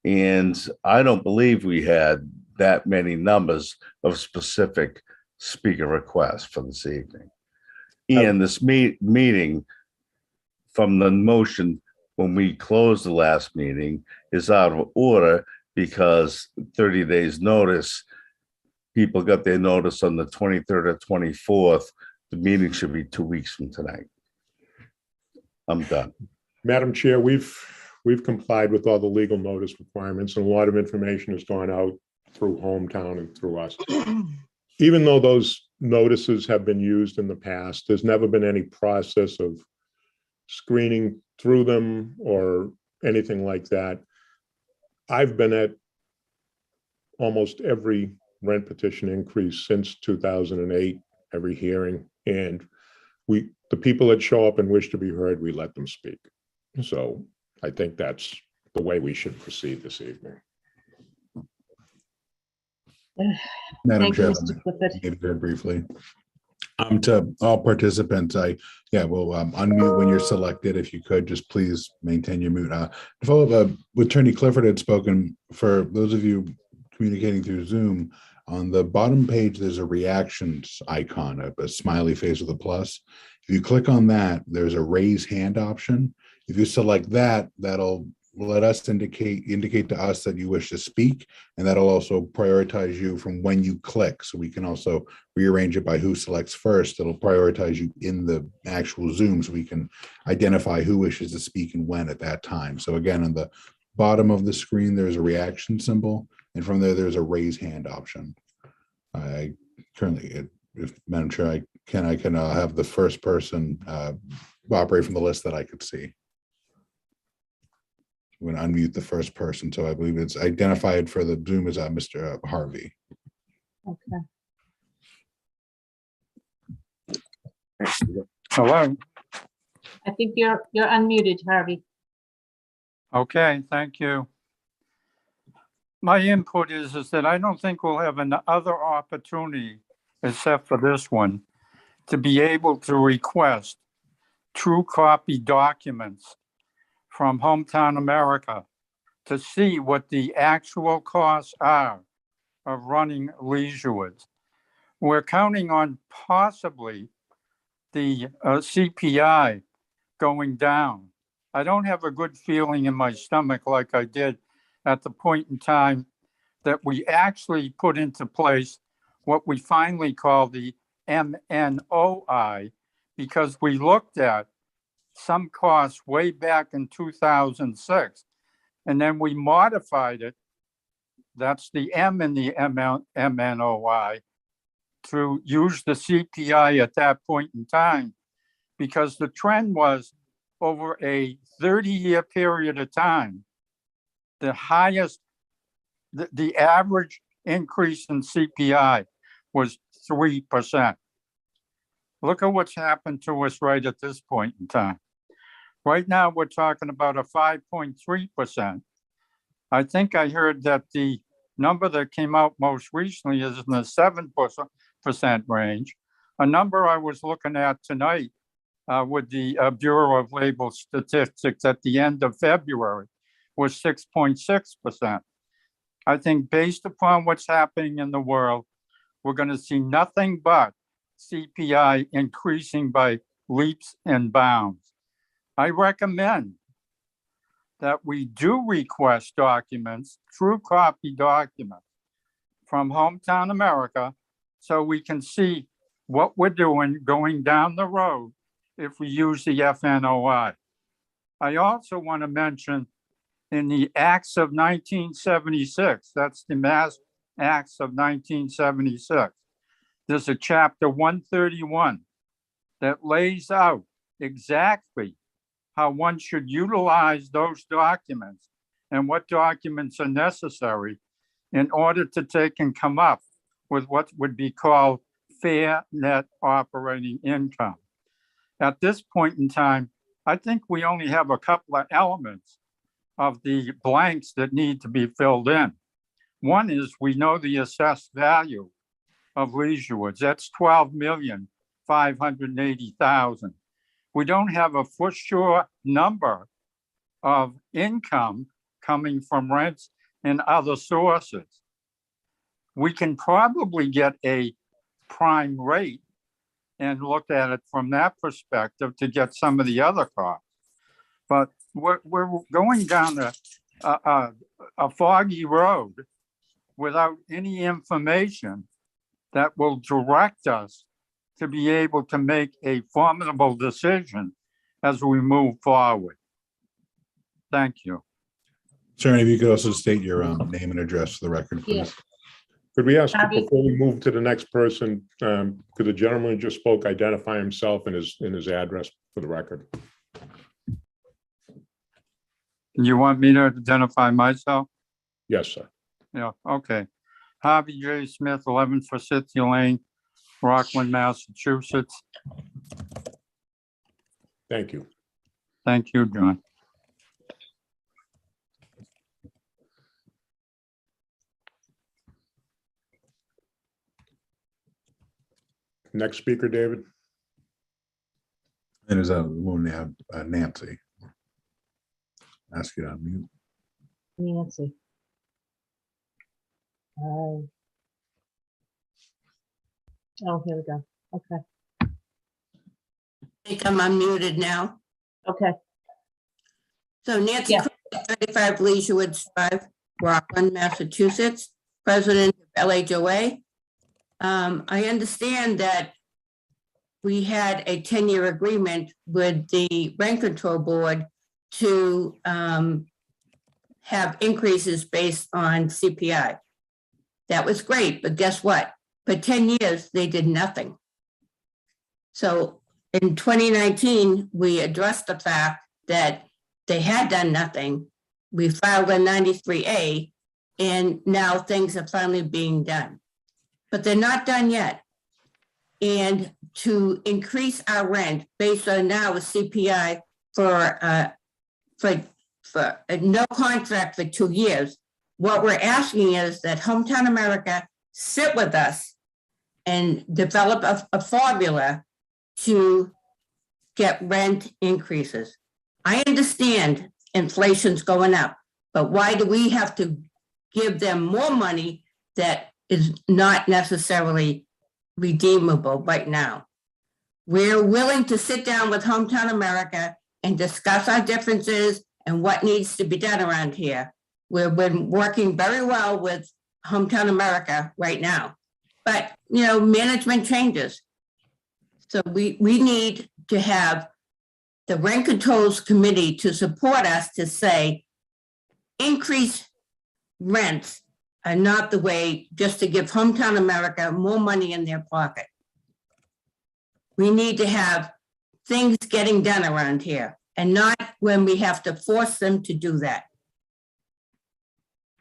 S6: And I don't believe we had that many numbers of specific speaker requests for this evening. And this meeting from the motion when we closed the last meeting is out of order because 30 days notice, people got their notice on the 23rd or 24th. The meeting should be 2 weeks from tonight. I'm done.
S3: Madam Chair, we've complied with all the legal notice requirements, and a lot of information has gone out through Hometown and through us. Even though those notices have been used in the past, there's never been any process of screening through them or anything like that. I've been at almost every rent petition increase since 2008, every hearing, and the people that show up and wish to be heard, we let them speak. So I think that's the way we should proceed this evening.
S14: Madam
S2: Thank you,
S14: Chair,
S2: Mr. Clifford.
S14: maybe very briefly. To all participants, will unmute when you're selected. If you could, just please maintain your mute. To follow up, with Attorney Clifford had spoken, for those of you communicating through Zoom, on the bottom page, there's a reactions icon, a smiley face with a plus. If you click on that, there's a raise hand option. If you select that, that'll let us indicate to us that you wish to speak, and that'll also prioritize you from when you click. So we can also rearrange it by who selects first. It'll prioritize you in the actual Zoom, so we can identify who wishes to speak and when at that time. So again, on the bottom of the screen, there's a reaction symbol, and from there's a raise hand option. I currently, if Madam Chair, I can have the first person operate from the list that I could see. I'm going to unmute the first person. So I believe it's identified for the Zoom as Mr. Harvey.
S2: Okay.
S15: Hello.
S2: I think you're unmuted, Harvey.
S15: Okay, thank you. My input is that I don't think we'll have another opportunity, except for this one, to be able to request true copy documents from Hometown America to see what the actual costs are of running Leisurewood. We're counting on possibly the CPI going down. I don't have a good feeling in my stomach like I did at the point in time that we actually put into place what we finally call the MNOI, because we looked at some costs way back in 2006, and then we modified it. That's the M in the MNOI to use the CPI at that point in time, because the trend was over a 30-year period of time, the highest, the average increase in CPI was 3%. Look at what's happened to us right at this point in time. Right now, we're talking about a 5.3%. I think I heard that the number that came out most recently is in the 7% range. A number I was looking at tonight with the Bureau of Labor Statistics at the end of February was 6.6%. I think based upon what's happening in the world, we're going to see nothing but CPI increasing by leaps and bounds. I recommend that we do request documents, true copy documents from Hometown America, so we can see what we're doing going down the road if we use the FNOI. I also want to mention in the Acts of 1976, that's the Mass Acts of 1976, there's a chapter 131 that lays out exactly how one should utilize those documents and what documents are necessary in order to take and come up with what would be called fair net operating income. At this point in time, I think we only have a couple of elements of the blanks that need to be filled in. One is we know the assessed value of Leisurewood. That's $12,580,000. We don't have a for sure number of income coming from rents and other sources. We can probably get a prime rate and look at it from that perspective to get some of the other costs. But we're going down a foggy road without any information that will direct us to be able to make a formidable decision as we move forward. Thank you.
S14: Sir, if you could also state your name and address for the record, please.
S2: Yes.
S3: Could we ask,
S2: Abby?
S3: before we move to the next person, could the gentleman who just spoke identify himself and his address for the record?
S15: You want me to identify myself?
S3: Yes, sir.
S15: Yeah, okay. Harvey J. Smith, 11 Forsythia Lane, Rockland, Massachusetts.
S3: Thank you.
S15: Thank you, John.
S3: Next speaker, David.
S14: And there's a woman named Nancy. Ask you to unmute.
S2: Nancy. Oh, here we go. Okay.
S7: I think I'm unmuted now.
S2: Okay.
S7: So Nancy,
S2: Yeah.
S7: 35 Leisure Woods Drive, Rockland, Massachusetts, president of LHOA. I understand that we had a 10-year agreement with the rent control board to have increases based on CPI. That was great, but guess what? For 10 years, they did nothing. So in 2019, we addressed the fact that they had done nothing. We filed a 93A, and now things are finally being done. But they're not done yet. And to increase our rent based on now a CPI for no contract for 2 years, what we're asking is that Hometown America sit with us and develop a formula to get rent increases. I understand inflation's going up, but why do we have to give them more money that is not necessarily redeemable right now? We're willing to sit down with Hometown America and discuss our differences and what needs to be done around here. We've been working very well with Hometown America right now, but management changes. So we need to have the rent controls committee to support us to say, increase rents are not the way just to give Hometown America more money in their pocket. We need to have things getting done around here and not when we have to force them to do that.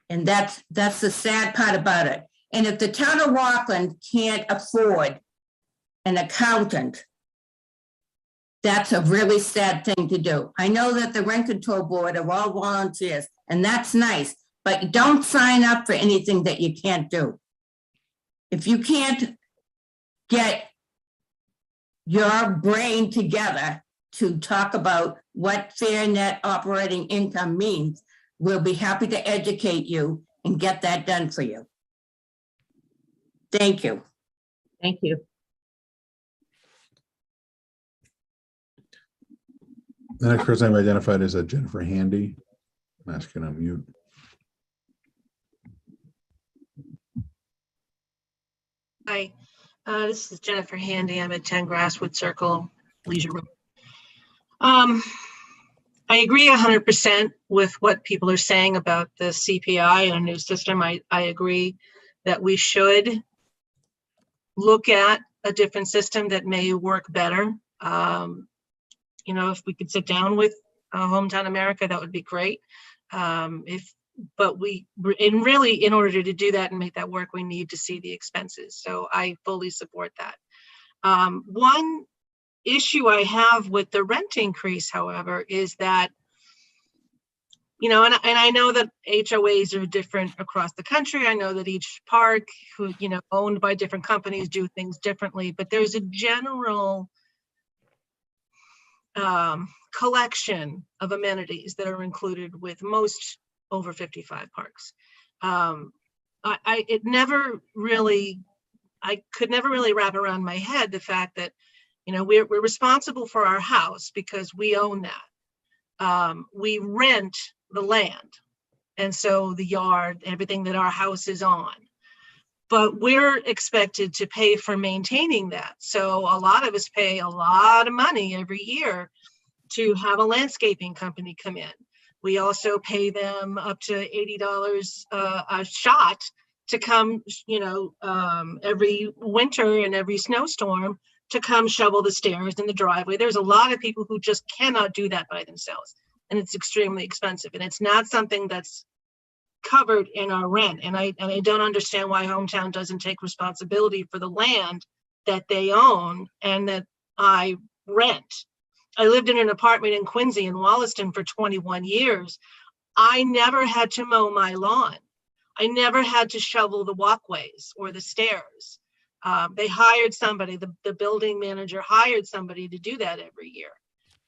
S7: And that's the sad part about it. And if the town of Rockland can't afford an accountant, that's a really sad thing to do. I know that the rent control board are all volunteers, and that's nice, but don't sign up for anything that you can't do. If you can't get your brain together to talk about what fair net operating income means, we'll be happy to educate you and get that done for you. Thank you.
S2: Thank you.
S14: The next person I've identified is Jennifer Handy. I'm asking to unmute.
S10: Hi, this is Jennifer Handy. I'm at 10 Grasswood Circle, Leisure Road. I agree 100% with what people are saying about the CPI and a new system. I agree that we should look at a different system that may work better. If we could sit down with Hometown America, that would be great. But in order to do that and make that work, we need to see the expenses. So I fully support that. One issue I have with the rent increase, however, is that, and I know that HOAs are different across the country. I know that each park, owned by different companies, do things differently, but there's a general collection of amenities that are included with most over 55 parks. It never really, I could never really wrap around my head the fact that, you know, we're responsible for our house because we own that. We rent the land, and so the yard, everything that our house is on. But we're expected to pay for maintaining that. So a lot of us pay a lot of money every year to have a landscaping company come in. We also pay them up to $80 a shot to come, you know, every winter and every snowstorm to come shovel the stairs and the driveway. There's a lot of people who just cannot do that by themselves, and it's extremely expensive. And it's not something that's covered in our rent. And I don't understand why Hometown doesn't take responsibility for the land that they own and that I rent. I lived in an apartment in Quincy and Wollaston for 21 years. I never had to mow my lawn. I never had to shovel the walkways or the stairs. They hired somebody, the building manager hired somebody to do that every year.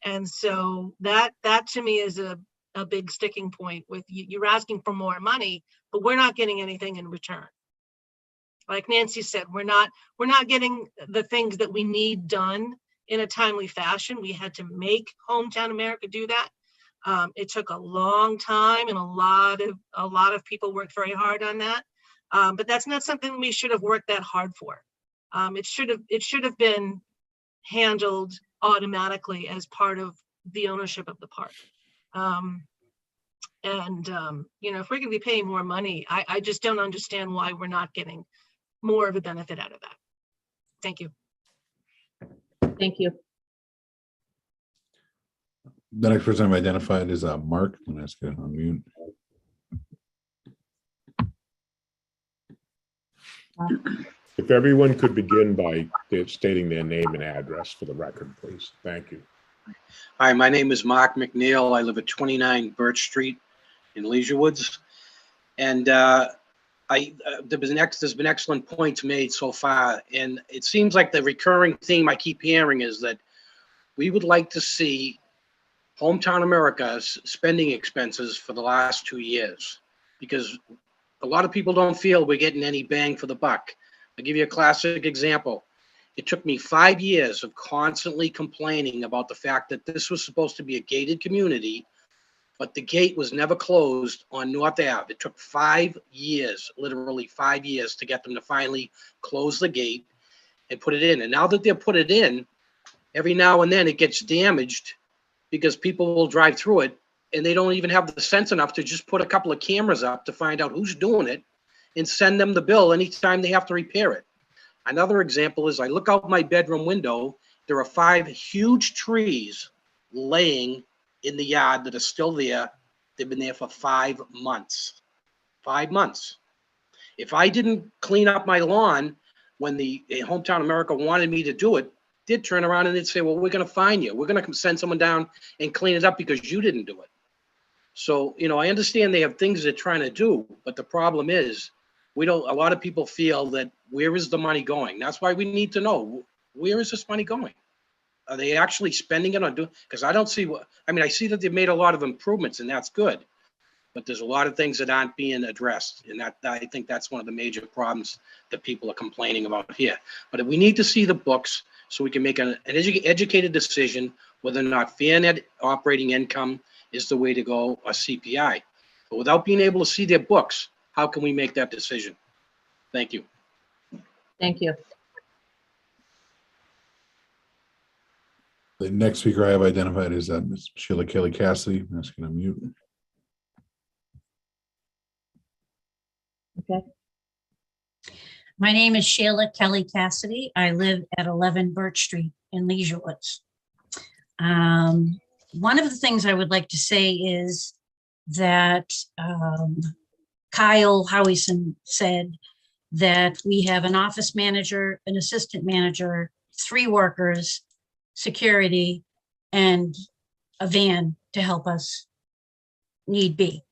S10: And so that to me is a big sticking point with you. You're asking for more money, but we're not getting anything in return. Like Nancy said, we're not getting the things that we need done in a timely fashion. We had to make Hometown America do that. It took a long time, and a lot of people worked very hard on that. But that's not something we should have worked that hard for. It should have been handled automatically as part of the ownership of the park. You know, if we're going to be paying more money, I just don't understand why we're not getting more of a benefit out of that. Thank you.
S2: Thank you.
S14: The next person I've identified is Mark. I'm going to ask you to unmute.
S3: If everyone could begin by stating their name and address for the record, please. Thank you.
S16: Hi, my name is Mark McNeil. I live at 29 Birch Street in Leisure Woods. And there's been excellent points made so far. And it seems like the recurring theme I keep hearing is that we would like to see Hometown America's spending expenses for the last 2 years, because a lot of people don't feel we're getting any bang for the buck. I'll give you a classic example. It took me 5 years of constantly complaining about the fact that this was supposed to be a gated community, but the gate was never closed on North Ave. It took 5 years, literally 5 years, to get them to finally close the gate and put it in. And now that they've put it in, every now and then it gets damaged because people will drive through it and they don't even have the sense enough to just put a couple of cameras up to find out who's doing it and send them the bill anytime they have to repair it. Another example is I look out my bedroom window, there are 5 huge trees laying in the yard that are still there. They've been there for 5 months. 5 months. If I didn't clean up my lawn when the Hometown America wanted me to do it, they'd turn around and they'd say, well, we're going to fine you. We're going to send someone down and clean it up because you didn't do it. So, you know, I understand they have things they're trying to do, but the problem is a lot of people feel that where is the money going? That's why we need to know, where is this money going? Are they actually spending it on doing? Because I don't see I see that they've made a lot of improvements and that's good, but there's a lot of things that aren't being addressed. And I think that's one of the major problems that people are complaining about here. But we need to see the books so we can make an educated decision whether or not fair net operating income is the way to go, or CPI. But without being able to see their books, how can we make that decision? Thank you.
S2: Thank you.
S14: The next speaker I have identified is Ms. Sheila Kelly Cassidy. I'm asking to mute.
S2: Okay.
S9: My name is Sheila Kelly Cassidy. I live at 11 Birch Street in Leisure Woods. One of the things I would like to say is that Kyle Howison said that we have an office manager, an assistant manager, 3 workers, security, and a van to help us need be.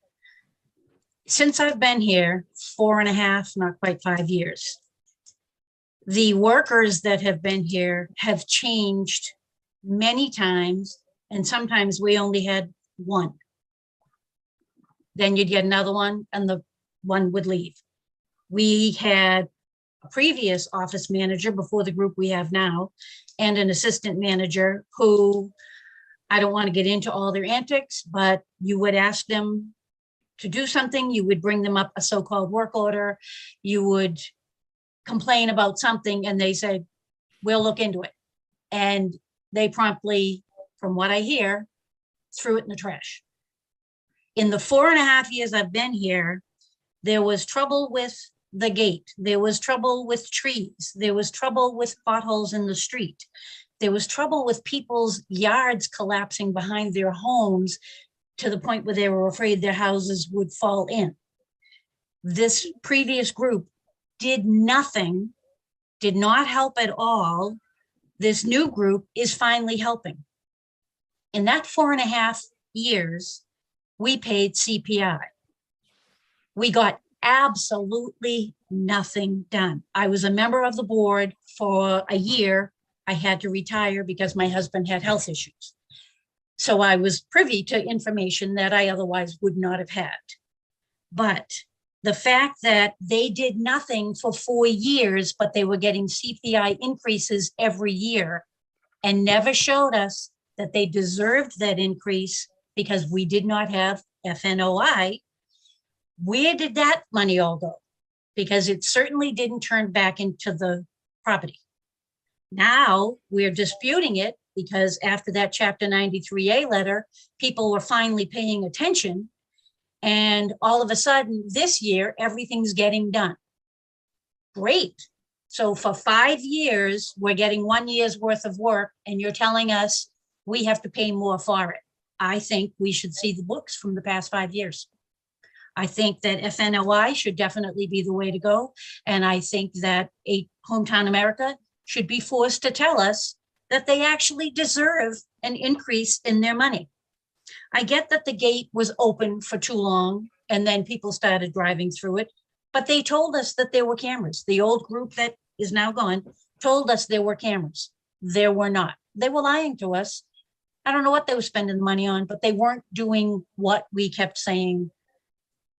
S9: Since I've been here 4.5, not quite 5 years, the workers that have been here have changed many times, and sometimes we only had one. then you'd get another one and the one would leave. We had a previous office manager before the group we have now and an assistant manager who, I don't want to get into all their antics, but you would ask them to do something, you would bring them up a so-called work order, you would complain about something and they said, we'll look into it. And they promptly, from what I hear, threw it in the trash. In the 4.5 years I've been here, there was trouble with the gate. There was trouble with trees. There was trouble with potholes in the street. There was trouble with people's yards collapsing behind their homes to the point where they were afraid their houses would fall in. This previous group did nothing, did not help at all. This new group is finally helping. In that 4.5 years, we paid CPI. We got absolutely nothing done. I was a member of the board for a year. I had to retire because my husband had health issues. So I was privy to information that I otherwise would not have had. But the fact that they did nothing for 4 years, but they were getting CPI increases every year and never showed us that they deserved that increase because we did not have FNOI, where did that money all go? Because it certainly didn't turn back into the property. Now we're disputing it because after that Chapter 93A letter, people were finally paying attention. And all of a sudden this year, everything's getting done. Great. So for 5 years, we're getting 1 year's worth of work and you're telling us we have to pay more for it. I think we should see the books from the past 5 years. I think that FNOI should definitely be the way to go. And I think that Hometown America should be forced to tell us that they actually deserve an increase in their money. I get that the gate was open for too long and then people started driving through it, but they told us that there were cameras. The old group that is now gone told us there were cameras. There were not. They were lying to us. I don't know what they were spending the money on, but they weren't doing what we kept saying.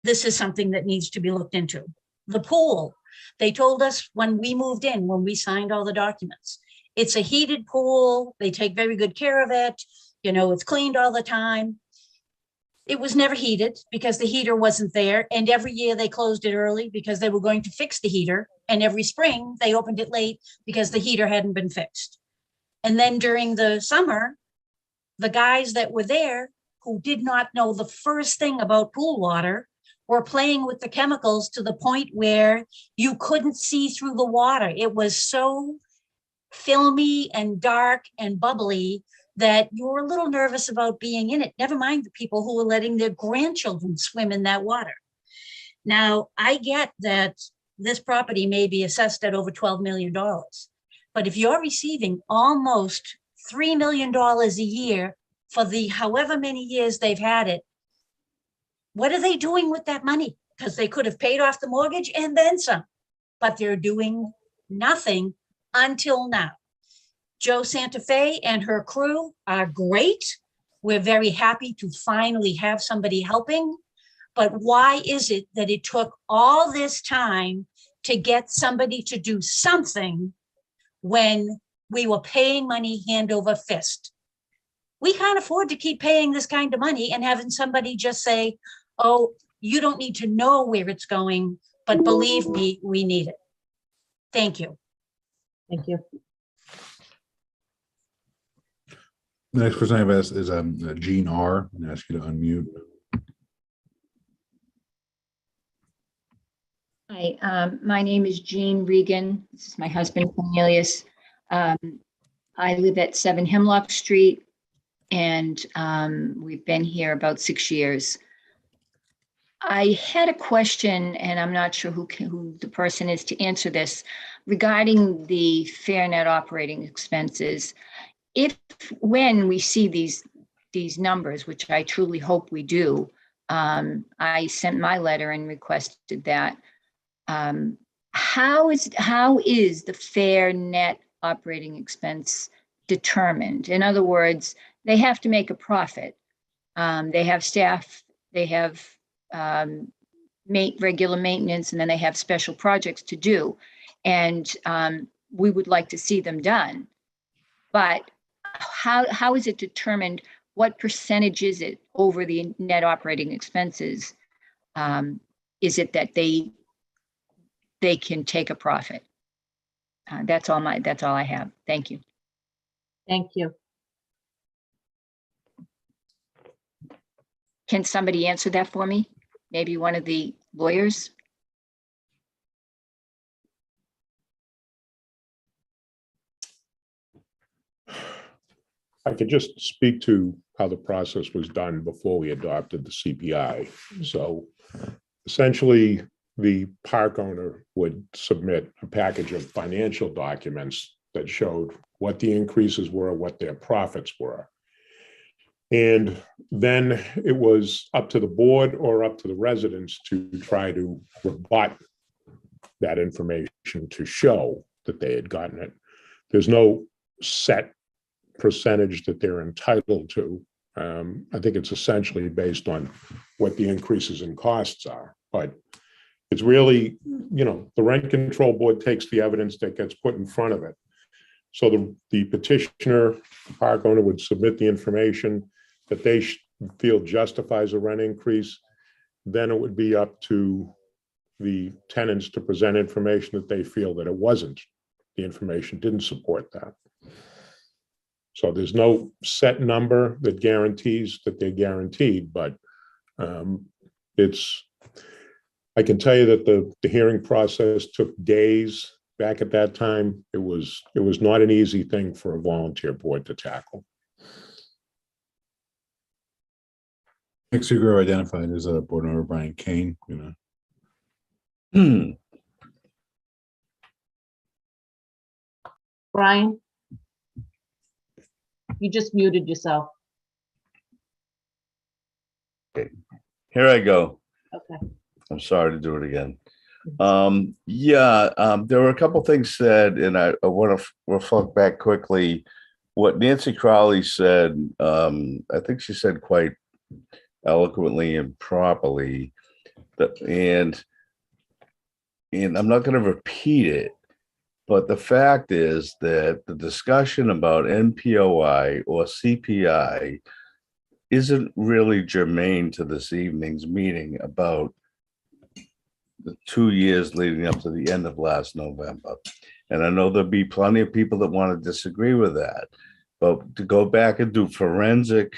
S9: This is something that needs to be looked into. The pool, they told us when we moved in, when we signed all the documents, it's a heated pool. They take very good care of it. You know, it's cleaned all the time. It was never heated because the heater wasn't there. And every year they closed it early because they were going to fix the heater. And every spring they opened it late because the heater hadn't been fixed. And then during the summer, the guys that were there who did not know the first thing about pool water were playing with the chemicals to the point where you couldn't see through the water. It was so filmy and dark and bubbly that you were a little nervous about being in it. Never mind the people who were letting their grandchildren swim in that water. Now, I get that this property may be assessed at over $12 million, but if you're receiving almost $3 million a year for the however many years they've had it, what are they doing with that money? Because they could have paid off the mortgage and then some, but they're doing nothing until now. Joe Santa Fe and her crew are great. We're very happy to finally have somebody helping. But why is it that it took all this time to get somebody to do something when we were paying money hand over fist? We can't afford to keep paying this kind of money and having somebody just say, oh, you don't need to know where it's going, but believe me, we need it. Thank you.
S2: Thank you.
S14: The next person I have asked is Jean R. I'm gonna ask you to unmute.
S17: Hi, my name is Jean Regan. This is my husband, Cornelius. I live at 7 Hemlock Street, and we've been here about 6 years. I had a question, and I'm not sure who the person is to answer this, regarding the fair net operating expenses. When we see these numbers, which I truly hope we do, I sent my letter and requested that. How is the fair net operating expense determined? In other words, they have to make a profit. They have staff, they have regular maintenance, and then they have special projects to do. And we would like to see them done. But how is it determined? What percentage is it over the net operating expenses? Is it that they can take a profit? That's all I have. Thank you.
S2: Thank you.
S17: Can somebody answer that for me? Maybe one of the lawyers?
S3: I could just speak to how the process was done before we adopted the CPI. So essentially, the park owner would submit a package of financial documents that showed what the increases were, what their profits were. And then it was up to the board or up to the residents to try to rebut that information to show that they had gotten it. There's no set percentage that they're entitled to. I think it's essentially based on what the increases in costs are, but it's really, the rent control board takes the evidence that gets put in front of it. So the petitioner, park owner, would submit the information that they feel justifies a rent increase. Then it would be up to the tenants to present information that they feel that it wasn't. The information didn't support that. So there's no set number that guarantees that they're guaranteed, but I can tell you that the hearing process took days. Back at that time, it was not an easy thing for a volunteer board to tackle.
S14: Next speaker identified as Board Member Brian Kane.
S2: Brian? You just muted yourself.
S6: Here I go.
S2: Okay.
S6: I'm sorry to do it again. There were a couple things said, and I want to reflect back quickly what Nancy Crowley said. I think she said quite eloquently and properly, and I'm not going to repeat it, but the fact is that the discussion about NPOI or CPI isn't really germane to this evening's meeting about the 2 years leading up to the end of last November. And I know there'll be plenty of people that want to disagree with that, but to go back and do forensic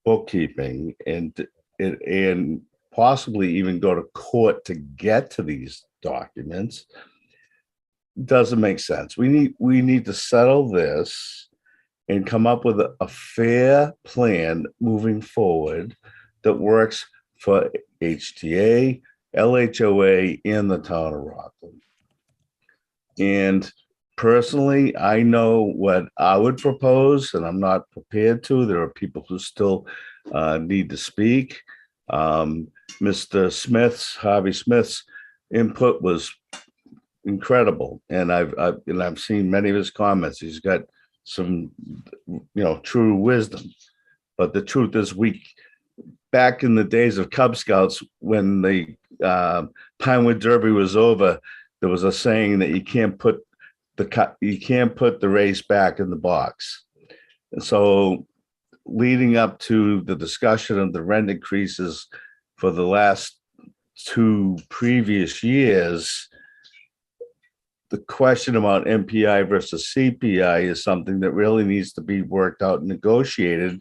S6: bookkeeping and possibly even go to court to get to these documents doesn't make sense. We need to settle this and come up with a fair plan moving forward that works for HTA, LHOA, and the town of Rockland. And personally, I know what I would propose, and I'm not prepared to. There are people who still need to speak. Mr. Harvey Smith's input was incredible, and I've seen many of his comments. He's got some, true wisdom. But the truth is, back in the days of Cub Scouts, when the Pinewood Derby was over, there was a saying that you can't put the race back in the box. And so, leading up to the discussion of the rent increases for the last 2 previous years, the question about MPI versus CPI is something that really needs to be worked out and negotiated.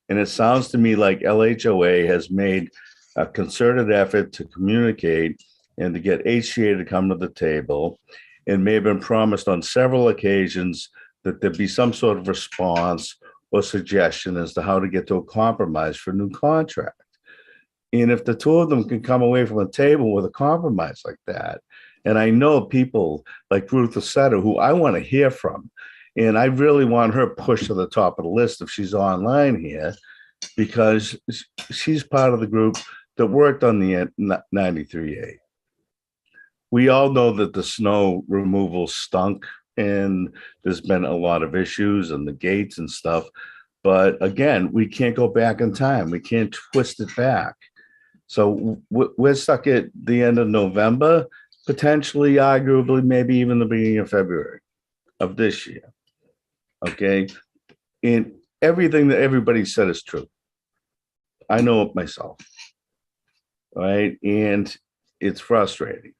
S6: And it sounds to me like LHOA has made a concerted effort to communicate and to get HCA to come to the table, and may have been promised on several occasions that there'd be some sort of response or suggestion as to how to get to a compromise for a new contract. And if the two of them can come away from a table with a compromise like that, and I know people like Ruth Aceta, who I want to hear from, and I really want her pushed to the top of the list if she's online here, because she's part of the group that worked on the 93A. We all know that the snow removal stunk, and there's been a lot of issues and the gates and stuff. But again, we can't go back in time. We can't twist it back. So we're stuck at the end of November, potentially, arguably, maybe even the beginning of February of this year. Okay. And everything that everybody said is true. I know it myself. Right. And it's frustrating,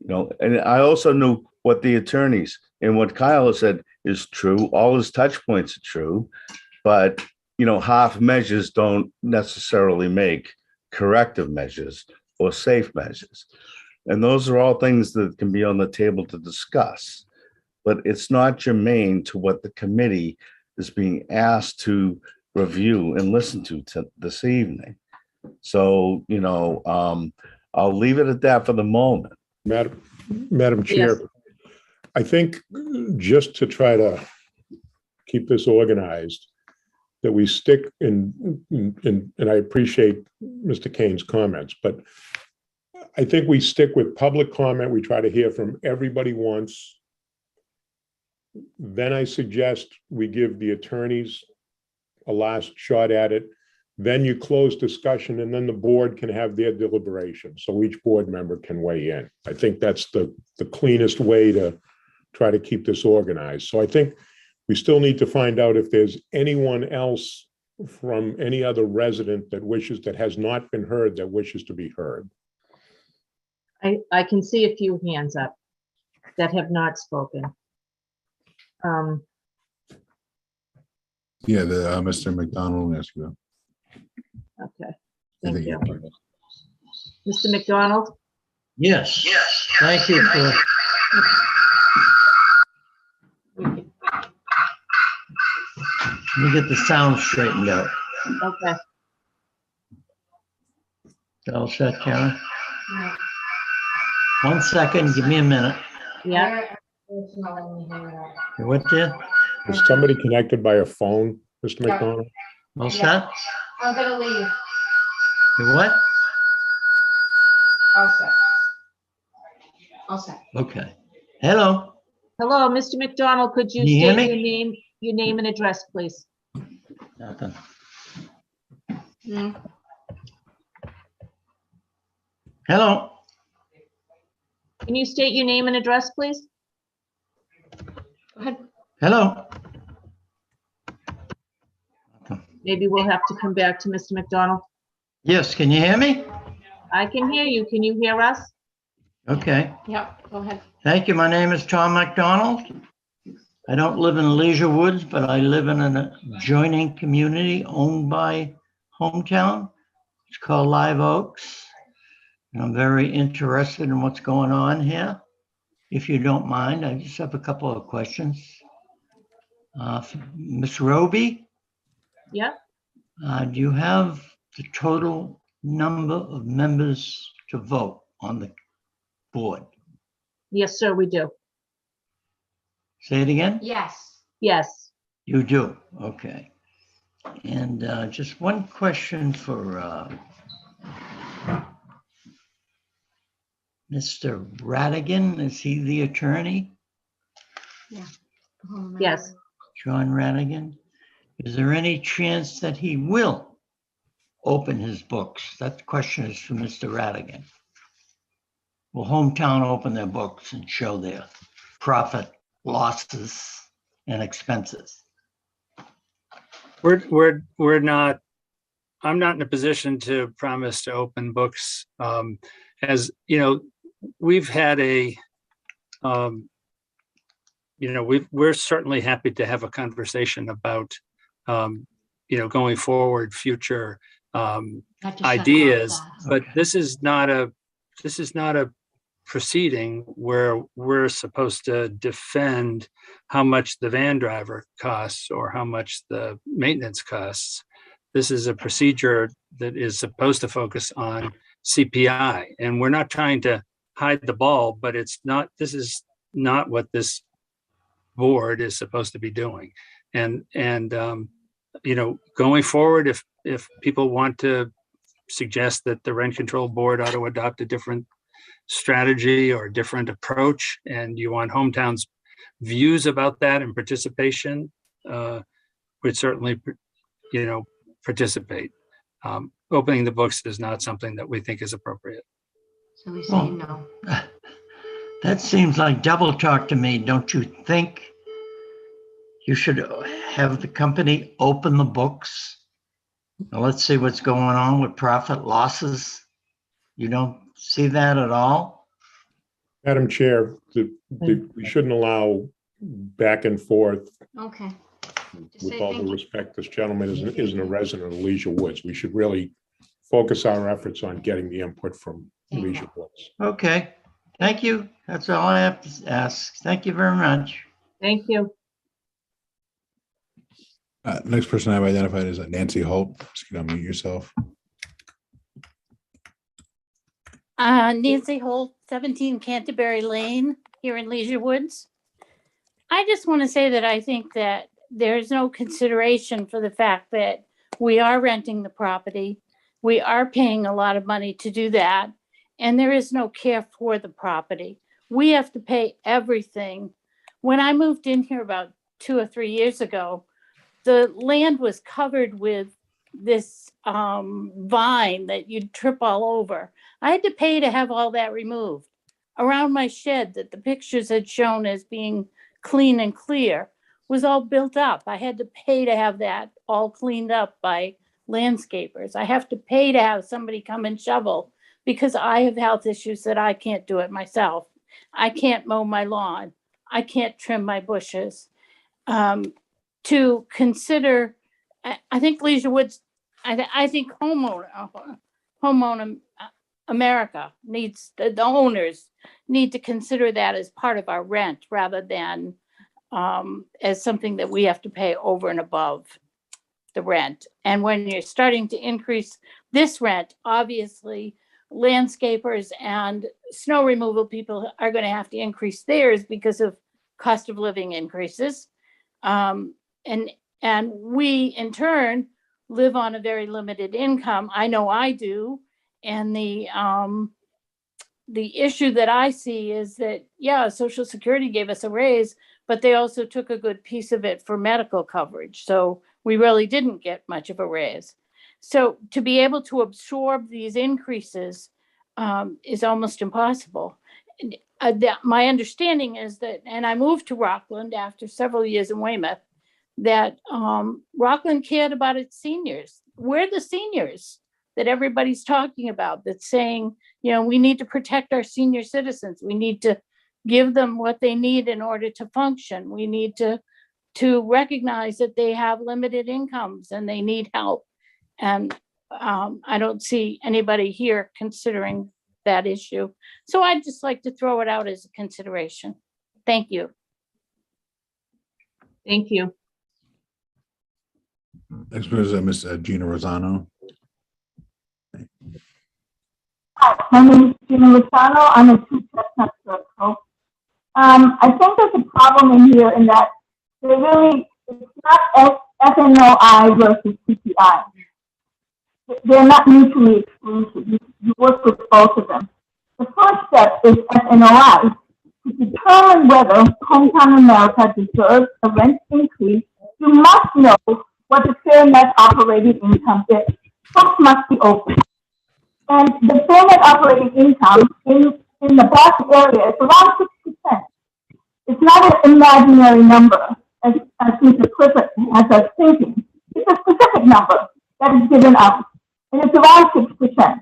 S6: you know, and I also knew what the attorneys and what Kyle said is true. All his touch points are true, but, you know, half measures don't necessarily make corrective measures or safe measures. And those are all things that can be on the table to discuss, but it's not germane to what the committee is being asked to review and listen to this evening. So, you know, I'll leave it at that for the moment.
S3: Madam Chair,
S2: Yes.
S3: I think just to try to keep this organized, that we stick in, and I appreciate Mr. Kane's comments, but I think we stick with public comment. We try to hear from everybody once. Then I suggest we give the attorneys a last shot at it. Then you close discussion, and then the board can have their deliberation. So each board member can weigh in. I think that's the cleanest way to try to keep this organized. So I think we still need to find out if there's anyone else from any other resident that has not been heard, that wishes to be heard.
S2: I can see a few hands up that have not spoken.
S14: Yeah, the Mr. McDonald asked you.
S2: Okay,
S14: I
S2: thank
S14: think
S2: you.
S14: you're-
S2: Mr. McDonald?
S18: Yes, thank you for. Let me get the sound straightened out.
S2: Okay.
S18: All set, Karen? 1 second, give me a minute.
S2: Yeah.
S18: You what there?
S3: Is somebody connected by a phone, Mr. McDonald?
S18: All set?
S5: I'm gonna leave.
S18: You what?
S5: All set. All set.
S18: Okay. Hello?
S2: Hello, Mr. McDonald, could you
S18: Can you hear
S2: state
S18: me?
S2: your name and address, please?
S18: Nothing. Hello?
S2: Can you state your name and address, please?
S5: Go ahead.
S18: Hello?
S2: Maybe we'll have to come back to Mr. McDonald.
S18: Yes, can you hear me?
S2: I can hear you. Can you hear us?
S18: Okay.
S5: Yep, go ahead.
S18: Thank you. My name is Tom McDonald. I don't live in Leisure Woods, but I live in an adjoining community owned by Hometown. It's called Live Oaks. And I'm very interested in what's going on here. If you don't mind, I just have a couple of questions. Ms. Roby,
S2: Yeah.
S18: do you have the total number of members to vote on the board?
S2: Yes, sir, we do.
S18: Say it again?
S5: Yes.
S2: Yes.
S18: You do, okay. And just one question for Mr. Radigan, is he the attorney?
S2: Yes.
S18: John Radigan? Is there any chance that he will open his books? That question is for Mr. Radigan. Will Hometown open their books and show their profit, losses, and expenses?
S11: We're not, I'm not in a position to promise to open books. As you know, we've had a, we're certainly happy to have a conversation about, going forward, future ideas, but this is not a proceeding where we're supposed to defend how much the van driver costs or how much the maintenance costs. This is a procedure that is supposed to focus on CPI, and we're not trying to hide the ball, but this is not what this board is supposed to be doing. And going forward, if people want to suggest that the rent control board ought to adopt a different strategy or a different approach, and you want Hometown's views about that and participation, we'd certainly participate. Opening the books is not something that we think is appropriate.
S5: So we say no.
S18: That seems like double talk to me. Don't you think you should have the company open the books? Now, let's see what's going on with profit losses. You don't see that at all?
S3: Madam Chair, we shouldn't allow back and forth.
S5: Okay.
S3: With all due respect, this gentleman isn't a resident of Leisure Woods. We should really focus our efforts on getting the input from Leisure Woods.
S18: Okay, thank you. That's all I have to ask. Thank you very much.
S2: Thank you.
S14: Next person I've identified is Nancy Holt. Just unmute yourself.
S19: Nancy Holt, 17 Canterbury Lane here in Leisure Woods. I just want to say that I think that there's no consideration for the fact that we are renting the property. We are paying a lot of money to do that, and there is no care for the property. We have to pay everything. When I moved in here about 2 or 3 years ago, the land was covered with this vine that you'd trip all over. I had to pay to have all that removed. Around my shed that the pictures had shown as being clean and clear was all built up. I had to pay to have that all cleaned up by landscapers. I have to pay to have somebody come and shovel because I have health issues that I can't do it myself. I can't mow my lawn. I can't trim my bushes. To consider, I think Leisure Woods, I think homeowner America needs, the owners need to consider that as part of our rent rather than as something that we have to pay over and above the rent. And when you're starting to increase this rent, obviously landscapers and snow removal people are going to have to increase theirs because of cost of living increases. And we in turn live on a very limited income. I know I do. And the issue that I see is that, yeah, Social Security gave us a raise, but they also took a good piece of it for medical coverage. So we really didn't get much of a raise. So to be able to absorb these increases is almost impossible. My understanding is that, and I moved to Rockland after several years in Weymouth, that Rockland cared about its seniors. We're the seniors that everybody's talking about, that's saying, we need to protect our senior citizens. We need to give them what they need in order to function. We need to recognize that they have limited incomes and they need help. And I don't see anybody here considering that issue. So I'd just like to throw it out as a consideration. Thank you.
S2: Thank you.
S14: Next person is Miss Gina Rosano.
S20: Hi, my name is Gina Lozano. I'm a 2 Chestnut Circle. I think there's a problem in here in that it's not FNOI versus CPI. They're not mutually exclusive. You work with both of them. The first step is FNOI. To determine whether Hometown America deserves a rent increase, you must know what the fair net operating income is. Books must be open. And the fair net operating income in the Boston area is around 6%. It's not an imaginary number, as Mr. Clifford has us thinking. It's a specific number that is given out, and it's around 6%.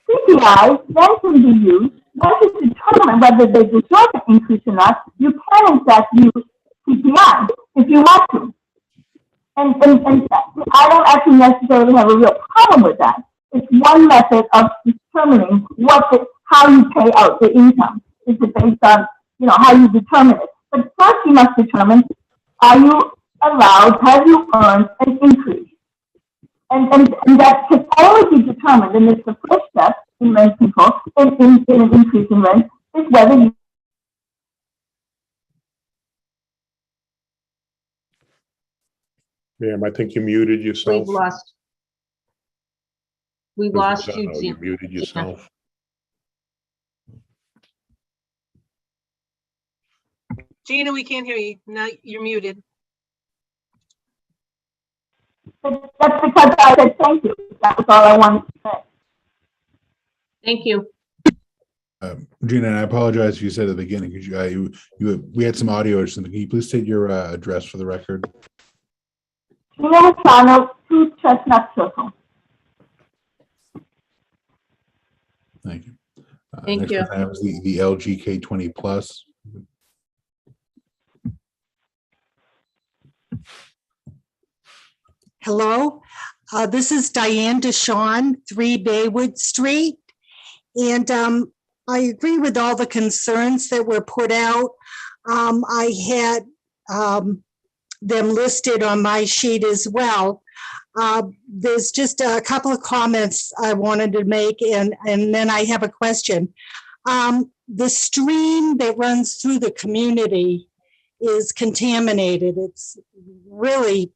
S20: CPI then can be used, once you determine whether they deserve an increase or not, you can in fact use CPI if you want to. And I don't actually necessarily have a real problem with that. It's one method of determining how you pay out the income. Is it based on, how you determine it? But first you must determine, are you allowed, have you earned an increase? And that can only be determined, and it's the first step in rent control, in an increase in rent, is whether you.
S3: Ma'am, I think you muted yourself.
S2: We lost you,
S3: You muted yourself.
S10: Gina, we can't hear you. Now you're muted.
S20: That's because I said thank you. That was all I wanted to say.
S2: Thank you.
S14: Gina, and I apologize if you said at the beginning, because we had some audio or something. Can you please state your address for the record?
S20: Gina Lozano, 2 Chestnut Circle.
S14: Thank you.
S2: Thank
S14: next
S2: you.
S14: one I have is the LG K20 Plus.
S21: Hello, this is Diane DeShawn, 3 Baywood Street. And I agree with all the concerns that were put out. I had them listed on my sheet as well. There's just a couple of comments I wanted to make, and then I have a question. The stream that runs through the community is contaminated. It's really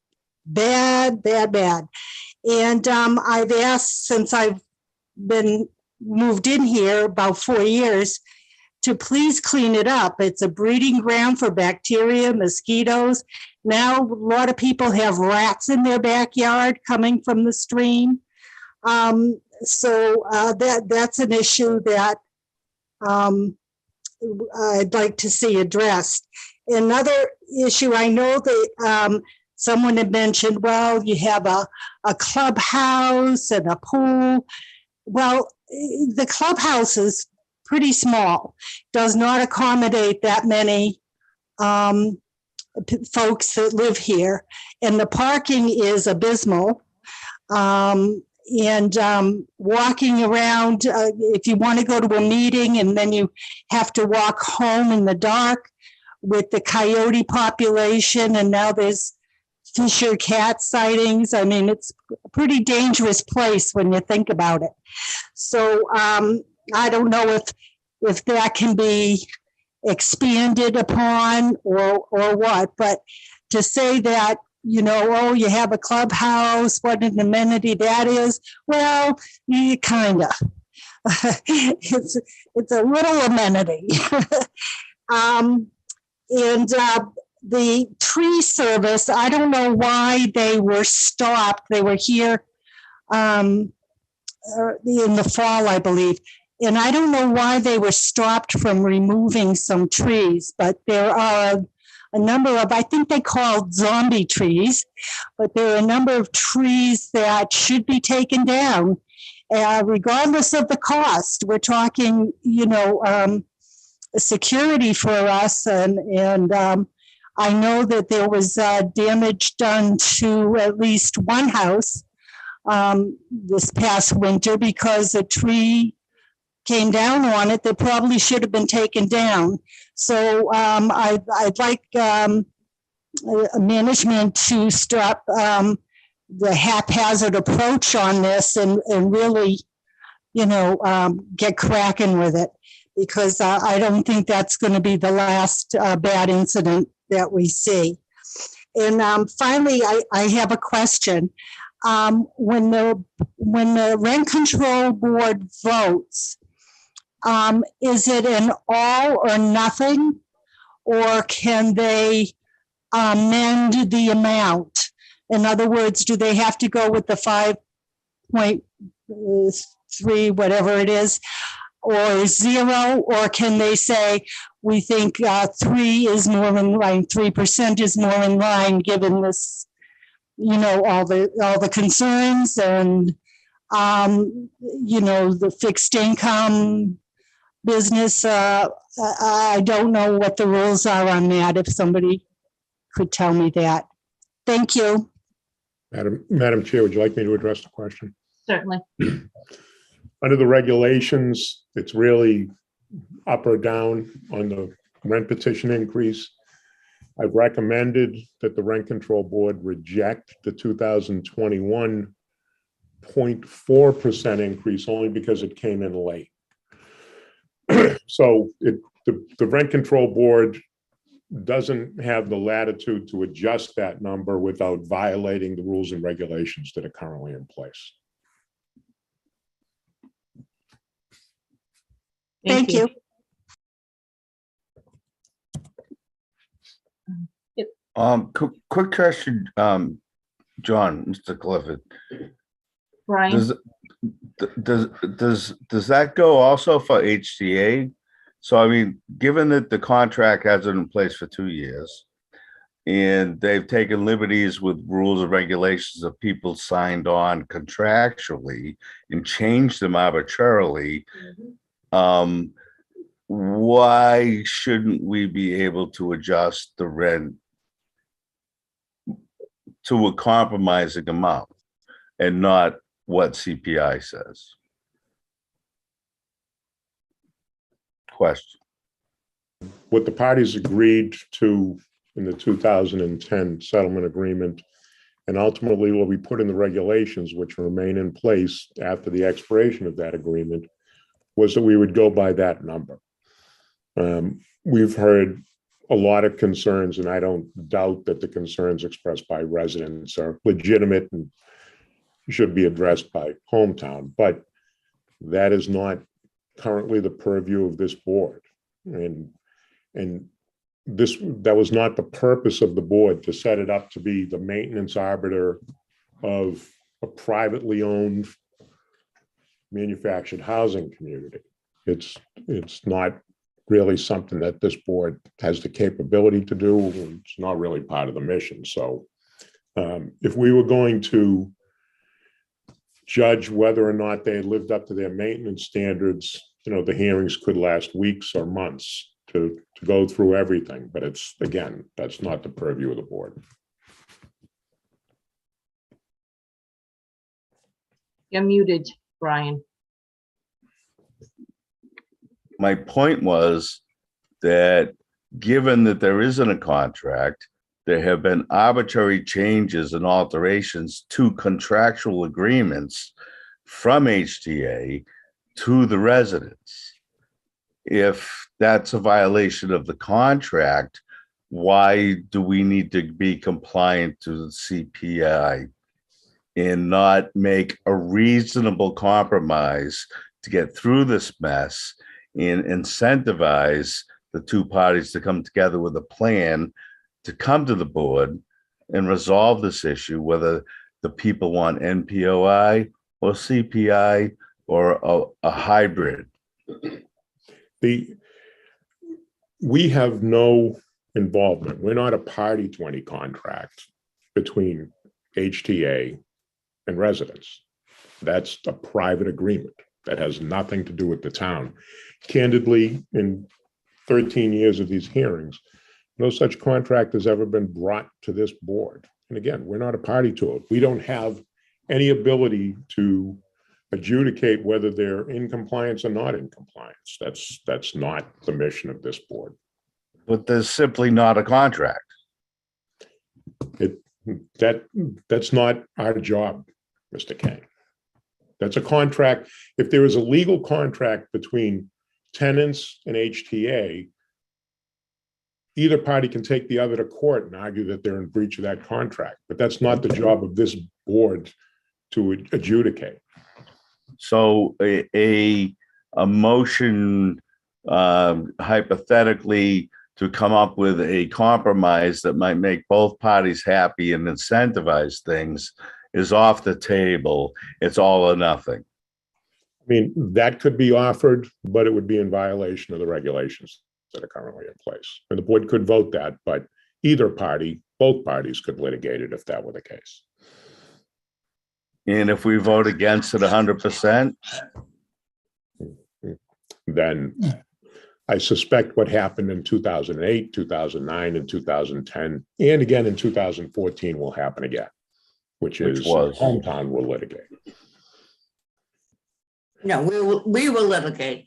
S21: bad, bad, bad. And I've asked, since I've been moved in here about 4 years, to please clean it up. It's a breeding ground for bacteria, mosquitoes. Now, a lot of people have rats in their backyard coming from the stream. So that's an issue that I'd like to see addressed. Another issue, I know that someone had mentioned, well, you have a clubhouse and a pool. Well, the clubhouse is pretty small, does not accommodate that many folks that live here. And the parking is abysmal. Walking around, if you want to go to a meeting and then you have to walk home in the dark with the coyote population, and now there's Fisher cat sightings. I mean, it's a pretty dangerous place when you think about it. So I don't know if that can be expanded upon or what, but to say that, you know, oh, you have a clubhouse, what an amenity that is, well, yeah, kind of. It's a little amenity. The tree service, I don't know why they were stopped. They were here in the fall, I believe. And I don't know why they were stopped from removing some trees, but there are a number of, I think they called zombie trees, but there are a number of trees that should be taken down, regardless of the cost. We're talking, you know, security for us. And I know that there was damage done to at least one house this past winter because a tree came down on it that probably should have been taken down. So I'd like management to stop the haphazard approach on this and really, you know, get cracking with it, because I don't think that's going to be the last bad incident that we see. And finally, I have a question. When the rent control board votes, is it an all or nothing, or can they amend the amount? In other words, do they have to go with the 5.3, whatever it is, or 0, or can they say, we think 3 is more in line, 3% is more in line, given this, you know, all the concerns and, you know, the fixed income business. I don't know what the rules are on that, if somebody could tell me that. Thank you.
S3: Madam Chair, would you like me to address the question?
S2: Certainly.
S3: Under the regulations, it's really up or down on the rent petition increase. I've recommended that the rent control board reject the 2021 0.4% increase only because it came in late. So the rent control board doesn't have the latitude to adjust that number without violating the rules and regulations that are currently in place.
S21: Thank you.
S6: Quick question, John, Mr. Clifford,
S2: Brian?
S6: does that go also for HTA? So I mean, given that the contract has been in place for 2 years and they've taken liberties with rules and regulations of people signed on contractually and changed them arbitrarily, why shouldn't we be able to adjust the rent to a compromising amount and not what CPI says? Question.
S3: What the parties agreed to in the 2010 settlement agreement, and ultimately what we put in the regulations, which remain in place after the expiration of that agreement, was that we would go by that number. We've heard a lot of concerns, and I don't doubt that the concerns expressed by residents are legitimate and should be addressed by Hometown, but that is not currently the purview of this board. And that was not the purpose of the board, to set it up to be the maintenance arbiter of a privately owned manufactured housing community. It's not really something that this board has the capability to do. It's not really part of the mission. So if we were going to judge whether or not they lived up to their maintenance standards, the hearings could last weeks or months to go through everything. But again, that's not the purview of the board.
S2: You're muted, Brian.
S6: My point was that given that there isn't a contract, there have been arbitrary changes and alterations to contractual agreements from HTA to the residents. If that's a violation of the contract, why do we need to be compliant to the CPI and not make a reasonable compromise to get through this mess and incentivize the two parties to come together with a plan to come to the board and resolve this issue, whether the people want NPOI or CPI or a hybrid?
S3: We have no involvement. We're not a party to any contract between HTA and residents. That's a private agreement that has nothing to do with the town. Candidly, in 13 years of these hearings, no such contract has ever been brought to this board. And again, we're not a party to it. We don't have any ability to adjudicate whether they're in compliance or not in compliance. That's not the mission of this board.
S6: But there's simply not a contract.
S3: That's not our job, Mr. Kane. That's a contract. If there is a legal contract between tenants and HTA, either party can take the other to court and argue that they're in breach of that contract. But that's not the job of this board to adjudicate.
S6: So a motion hypothetically to come up with a compromise that might make both parties happy and incentivize things is off the table. It's all or nothing.
S3: I mean, that could be offered, but it would be in violation of the regulations that are currently in place. And the board could vote that, but either party, both parties could litigate it if that were the case.
S6: And if we vote against it 100%?
S3: Then I suspect what happened in 2008, 2009, and 2010, and again in 2014 will happen again, which is Hometown will litigate.
S7: No, we will litigate.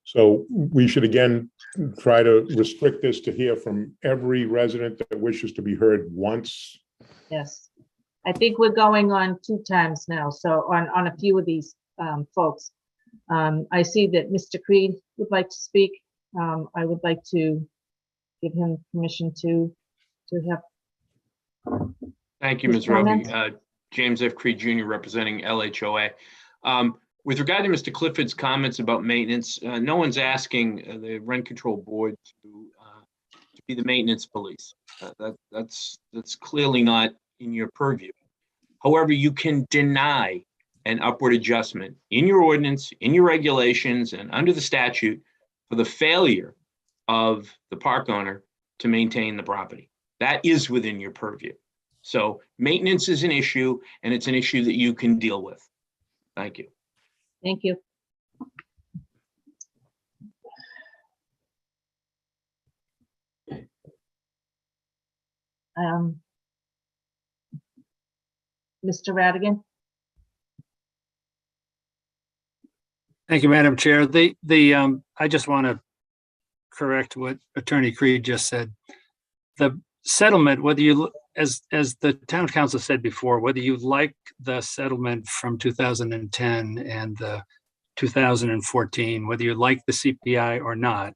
S3: So we should again try to restrict this to hear from every resident that wishes to be heard once.
S2: Yes. I think we're going on 2 times now. So on a few of these folks. I see that Mr. Creed would like to speak. I would like to give him permission to have.
S1: Thank you, Ms. Roby. James F. Creed Jr. representing LHOA. With regard to Mr. Clifford's comments about maintenance, no one's asking the rent control board to to be the maintenance police. That's clearly not in your purview. However, you can deny an upward adjustment in your ordinance, in your regulations, and under the statute for the failure of the park owner to maintain the property. That is within your purview. So maintenance is an issue, and it's an issue that you can deal with. Thank you.
S2: Thank you. Mr. Radigan?
S11: Thank you, Madam Chair. I just want to correct what Attorney Creed just said. The settlement, whether you, as the town council said before, whether you like the settlement from 2010 and the 2014, whether you like the CPI or not,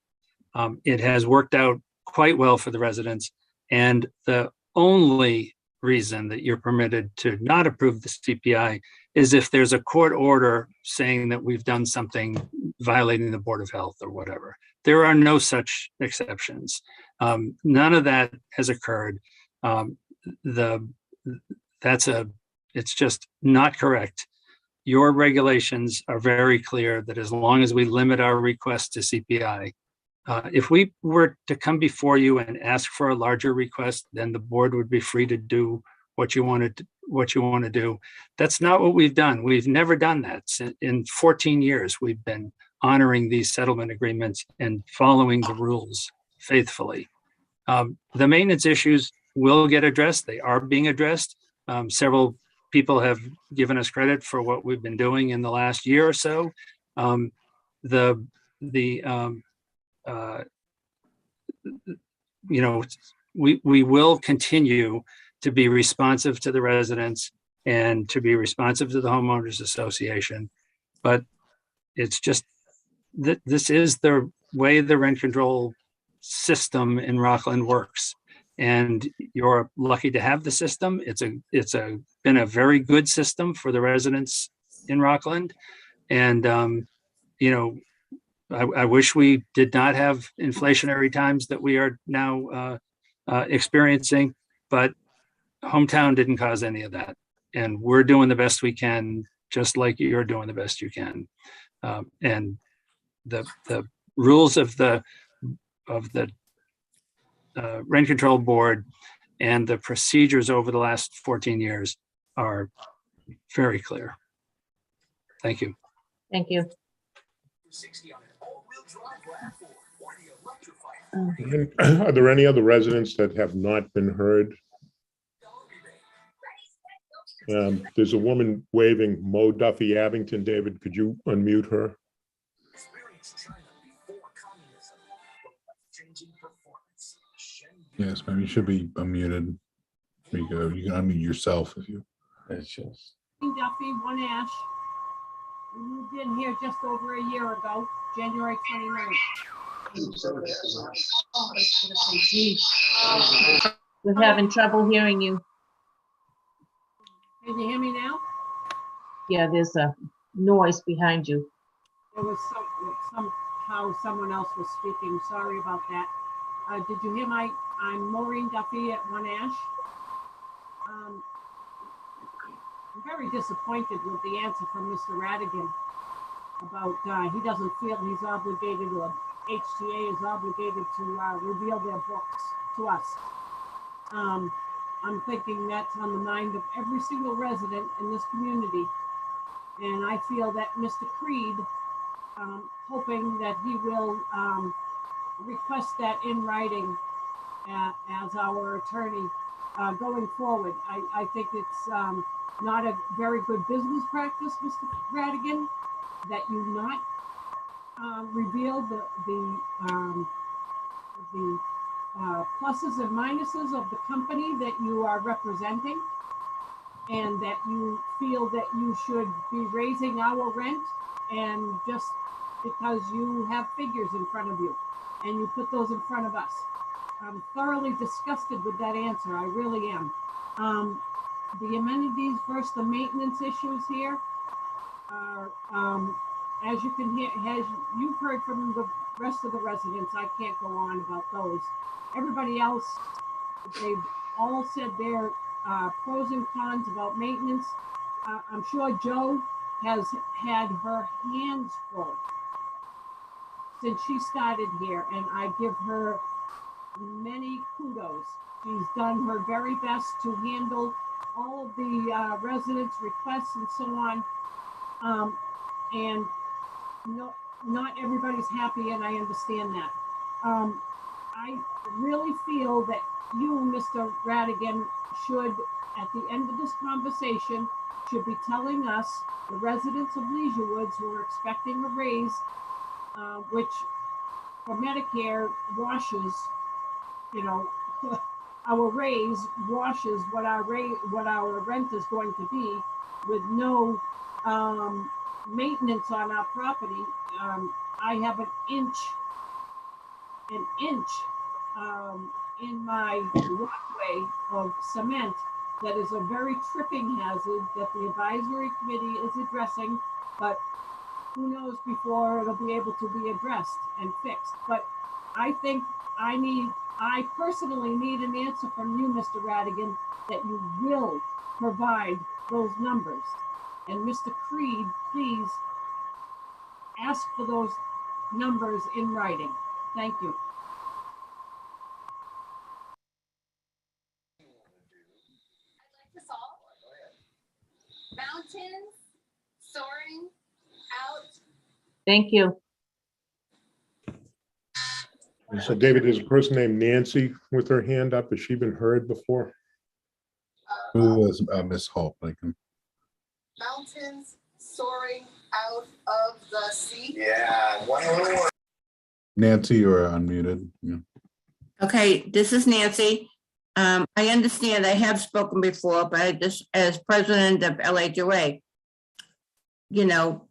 S11: it has worked out quite well for the residents. And the only reason that you're permitted to not approve the CPI is if there's a court order saying that we've done something violating the Board of Health or whatever. There are no such exceptions. None of that has occurred. It's just not correct. Your regulations are very clear that as long as we limit our request to CPI, if we were to come before you and ask for a larger request, then the board would be free to do what you want to do. That's not what we've done. We've never done that. In 14 years, we've been honoring these settlement agreements and following the rules faithfully. The maintenance issues will get addressed. They are being addressed. Several people have given us credit for what we've been doing in the last year or so. We will continue to be responsive to the residents and to be responsive to the homeowners association. But it's just that this is the way the rent control system in Rockland works. And you're lucky to have the system. It's been a very good system for the residents in Rockland. And, I wish we did not have inflationary times that we are now experiencing, but hometown didn't cause any of that. And we're doing the best we can, just like you're doing the best you can. And the rules of the rent control board and the procedures over the last 14 years are very clear. Thank you.
S2: Thank you.
S3: Are there any other residents that have not been heard? There's a woman waving, Mo Duffy Abington. David, could you unmute her?
S14: Yes, maybe you should be unmuted. There you go. You can unmute yourself if you.
S6: It's just.
S5: Duffy, 1 Ash. We moved in here just over a year ago, January 29th.
S2: We're having trouble hearing you.
S5: Can you hear me now?
S2: Yeah, there's a noise behind you.
S5: There was somehow someone else was speaking. Sorry about that. Did you hear I'm Maureen Duffy at 1 Ash. I'm very disappointed with the answer from Mr. Radigan about he doesn't feel he's obligated, or HTA is obligated to reveal their books to us. I'm thinking that's on the mind of every single resident in this community. And I feel that Mr. Creed, hoping that he will request that in writing as our attorney going forward. I think it's not a very good business practice, Mr. Radigan, that you not reveal the pluses and minuses of the company that you are representing, and that you feel that you should be raising our rent, and just because you have figures in front of you and you put those in front of us. I'm thoroughly disgusted with that answer. I really am. The amenities versus the maintenance issues here are as you can hear, as you've heard from the rest of the residents, I can't go on about those. Everybody else, they've all said their pros and cons about maintenance. I'm sure Joe has had her hands full since she started here, and I give her many kudos. She's done her very best to handle all of the residents' requests and so on. And no, not everybody's happy, and I understand that. I really feel that you, Mr. Radigan, should, at the end of this conversation, should be telling us, the residents of Leisure Woods who are expecting a raise, which for Medicare washes, you know, our raise washes what our rent is going to be, with no maintenance on our property. I have an inch in my walkway of cement that is a very tripping hazard that the advisory committee is addressing, but who knows before it'll be able to be addressed and fixed. But I think I personally need an answer from you, Mr. Radigan, that you will provide those numbers. And Mr. Creed, please ask for those numbers in writing. Thank you.
S4: Mountains soaring out.
S2: Thank you.
S3: So David, there's a person named Nancy with her hand up. Has she been heard before?
S14: Who was Miss Holt?
S4: Mountains soaring out of the sea.
S6: Yeah, one little word.
S14: Nancy, you are unmuted. Yeah.
S7: Okay, this is Nancy. I understand I have spoken before, but I just, as president of LHOA, you know,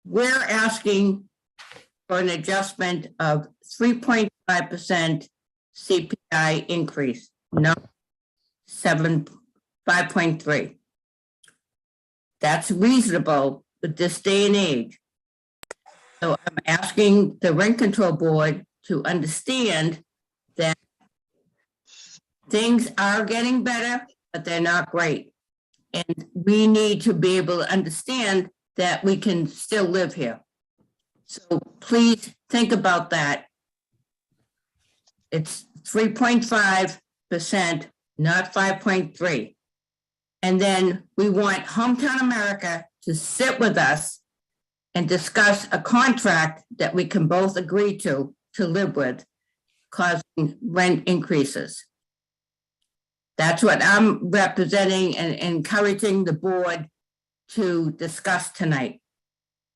S7: we're asking for an adjustment of 3.5% CPI increase, not 5.3. That's reasonable with this day and age. So I'm asking the rent control board to understand that things are getting better, but they're not great. And we need to be able to understand that we can still live here. So please think about that. It's 3.5%, not 5.3. And then we want Hometown America to sit with us and discuss a contract that we can both agree to live with, causing rent increases. That's what I'm representing and encouraging the board to discuss tonight.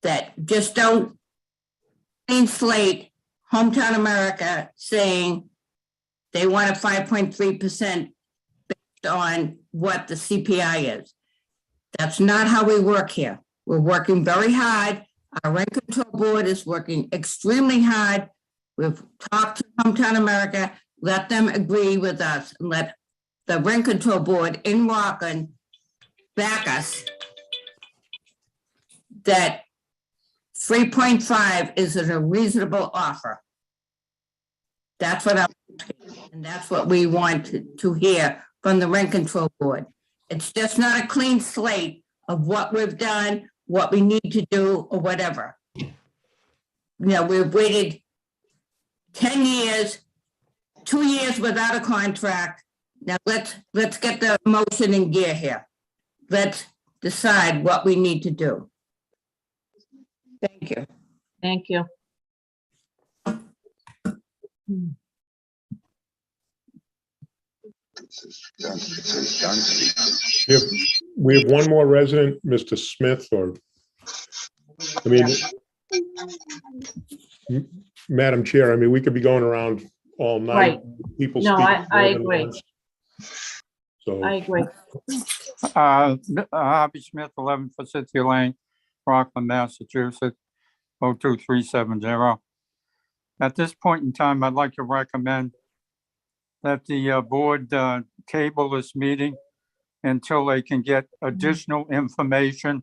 S7: That just don't clean slate Hometown America saying they want a 5.3% based on what the CPI is. That's not how we work here. We're working very hard. Our rent control board is working extremely hard. We've talked to Hometown America, let them agree with us, and let the rent control board in Rockland back us that 3.5 is a reasonable offer. That's what and that's what we want to hear from the rent control board. It's just not a clean slate of what we've done, what we need to do, or whatever. You know, we've waited 10 years, 2 years without a contract. Now let's get the motion in gear here. Let's decide what we need to do. Thank you.
S2: Thank you.
S3: We have one more resident, Mr. Smith, or, I mean, Madam Chair, I mean, we could be going around all night.
S2: Right.
S3: People
S2: No,
S3: speak
S2: I
S3: more than
S2: agree.
S3: once. So.
S2: I agree.
S15: Harvey Smith, 11 Forsythia Lane, Rockland, Massachusetts, 02370. At this point in time, I'd like to recommend that the board table this meeting until they can get additional information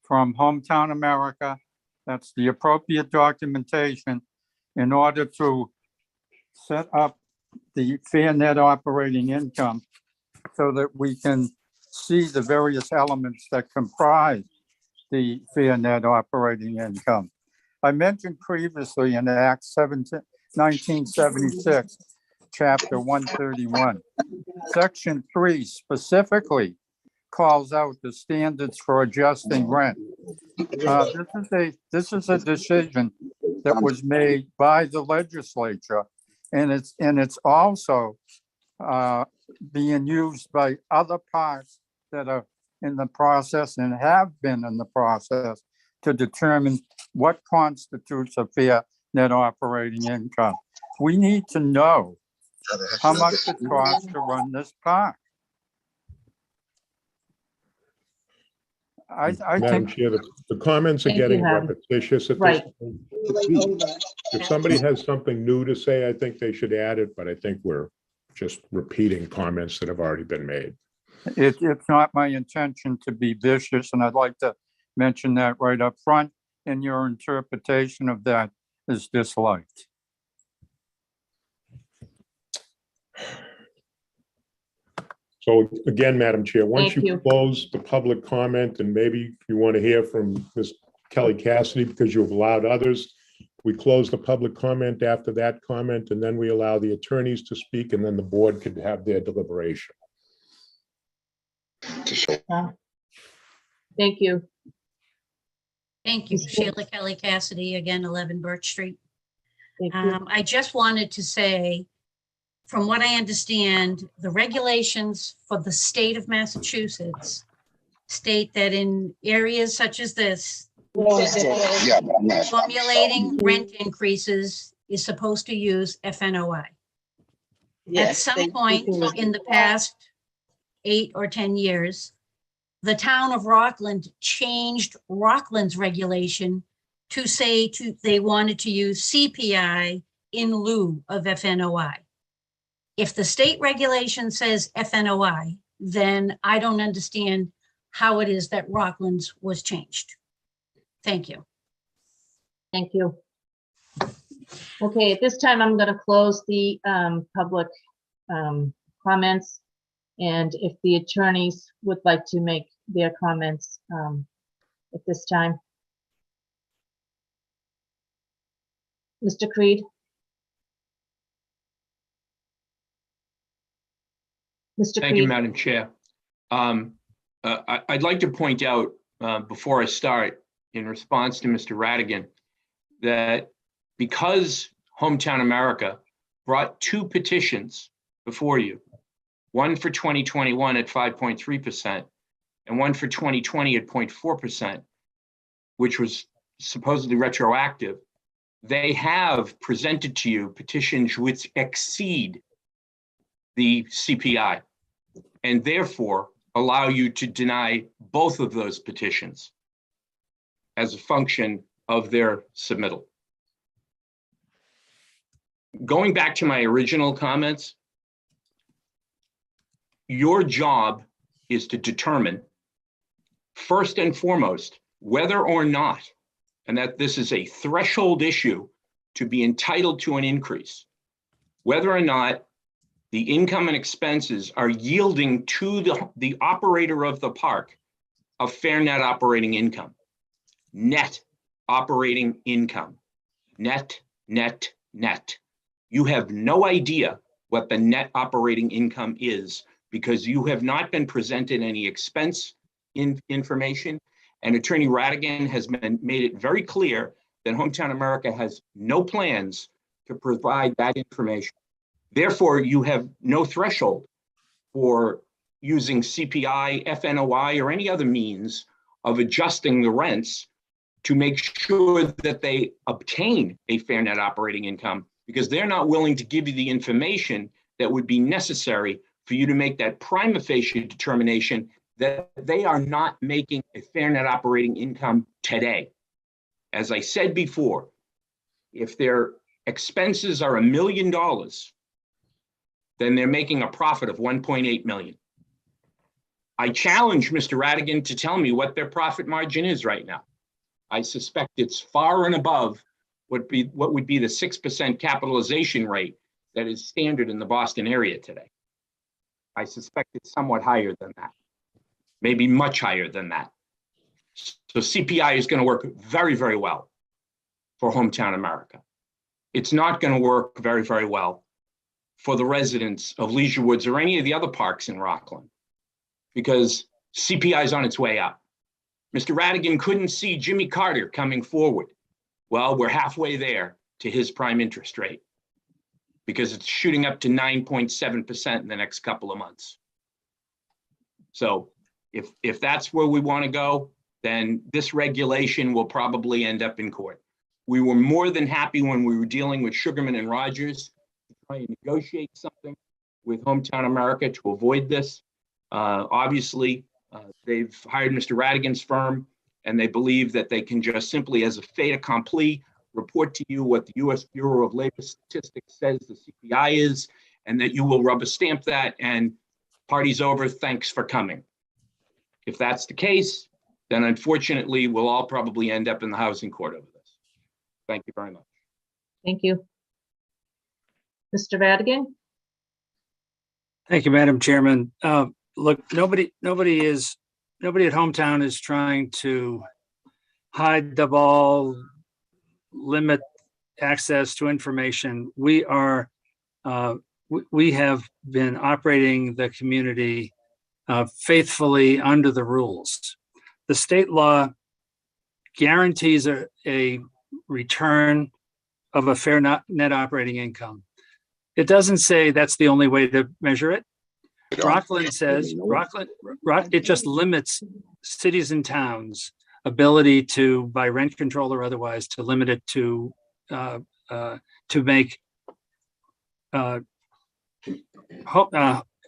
S15: from Hometown America. That's the appropriate documentation in order to set up the fair net operating income so that we can see the various elements that comprise the fair net operating income. I mentioned previously in Act 1976, Chapter 131. Section 3 specifically calls out the standards for adjusting rent. This is a decision that was made by the legislature, and it's also being used by other parts that are in the process and have been in the process to determine what constitutes a fair net operating income. We need to know how much it costs to run this park. I
S3: Madam
S15: think
S3: Chair, the comments are
S2: Thank you,
S3: getting
S2: Madam.
S3: repetitious at this
S2: Right.
S3: point. If somebody has something new to say, I think they should add it, but I think we're just repeating comments that have already been made.
S15: it's not my intention to be vicious, and I'd like to mention that right up front, and your interpretation of that is disliked.
S3: So again, Madam Chair, once
S2: Thank
S3: you
S2: you.
S3: close the public comment, and maybe you want to hear from Ms. Kelly Cassidy because you've allowed others, we close the public comment after that comment, and then we allow the attorneys to speak, and then the board could have their deliberation.
S2: Thank you.
S9: Thank you. Sheila Kelly Cassidy, again, 11 Birch Street.
S2: Thank you.
S9: I just wanted to say, from what I understand, the regulations for the state of Massachusetts state that in areas such as this, formulating rent increases is supposed to use FNOI. At some point in the past 8 or 10 years, the town of Rockland changed Rockland's regulation to say they wanted to use CPI in lieu of FNOI. If the state regulation says FNOI, then I don't understand how it is that Rockland's was changed. Thank you.
S2: Thank you. Okay, at this time, I'm going to close the public comments. And if the attorneys would like to make their comments at this time. Mr. Creed? Mr.
S1: Thank you,
S2: Creed?
S1: Madam Chair. I'd like to point out before I start, in response to Mr. Radigan, that because Hometown America brought 2 petitions before you, one for 2021 at 5.3% and one for 2020 at 0.4%, which was supposedly retroactive, they have presented to you petitions which exceed the CPI and therefore allow you to deny both of those petitions as a function of their submittal. Going back to my original comments, your job is to determine, first and foremost, whether or not, and that this is a threshold issue to be entitled to an increase, whether or not the income and expenses are yielding to the operator of the park a fair net operating income. Net operating income. Net, net, net. You have no idea what the net operating income is because you have not been presented any expense information, and Attorney Radigan has made it very clear that Hometown America has no plans to provide that information. Therefore, you have no threshold for using CPI, FNOI, or any other means of adjusting the rents to make sure that they obtain a fair net operating income, because they're not willing to give you the information that would be necessary for you to make that prima facie determination that they are not making a fair net operating income today. As I said before, if their expenses are $1 million, then they're making a profit of 1.8 million. I challenge Mr. Radigan to tell me what their profit margin is right now. I suspect it's far and above what would be the 6% capitalization rate that is standard in the Boston area today. I suspect it's somewhat higher than that, maybe much higher than that. So CPI is going to work very, very well for Hometown America. It's not going to work very, very well for the residents of Leisure Woods or any of the other parks in Rockland, because CPI is on its way up. Mr. Radigan couldn't see Jimmy Carter coming forward. Well, we're halfway there to his prime interest rate because it's shooting up to 9.7% in the next couple of months. So if that's where we want to go, then this regulation will probably end up in court. We were more than happy when we were dealing with Sugarman and Rogers to try and negotiate something with Hometown America to avoid this. Obviously, they've hired Mr. Radigan's firm, and they believe that they can just simply, as a fait accompli, report to you what the U.S. Bureau of Labor Statistics says the CPI is, and that you will rubber stamp that, and party's over, thanks for coming. If that's the case, then unfortunately, we'll all probably end up in the housing court over this. Thank you very much.
S2: Thank you. Mr. Radigan?
S11: Thank you, Madam Chairman. Look, nobody at Hometown is trying to hide the ball, limit access to information. We have been operating the community faithfully under the rules. The state law guarantees a return of a fair net operating income. It doesn't say that's the only way to measure it. Rockland says, it just limits cities and towns' ability to, by rent control or otherwise, to limit it to make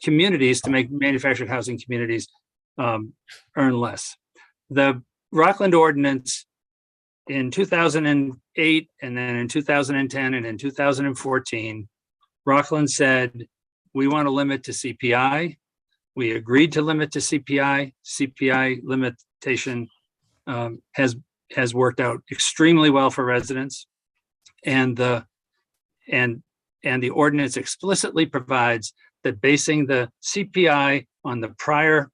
S11: communities, to make manufactured housing communities earn less. The Rockland ordinance in 2008, and then in 2010, and in 2014, Rockland said, we want to limit to CPI. We agreed to limit to CPI. CPI limitation has worked out extremely well for residents, and the ordinance explicitly provides that basing the CPI on the prior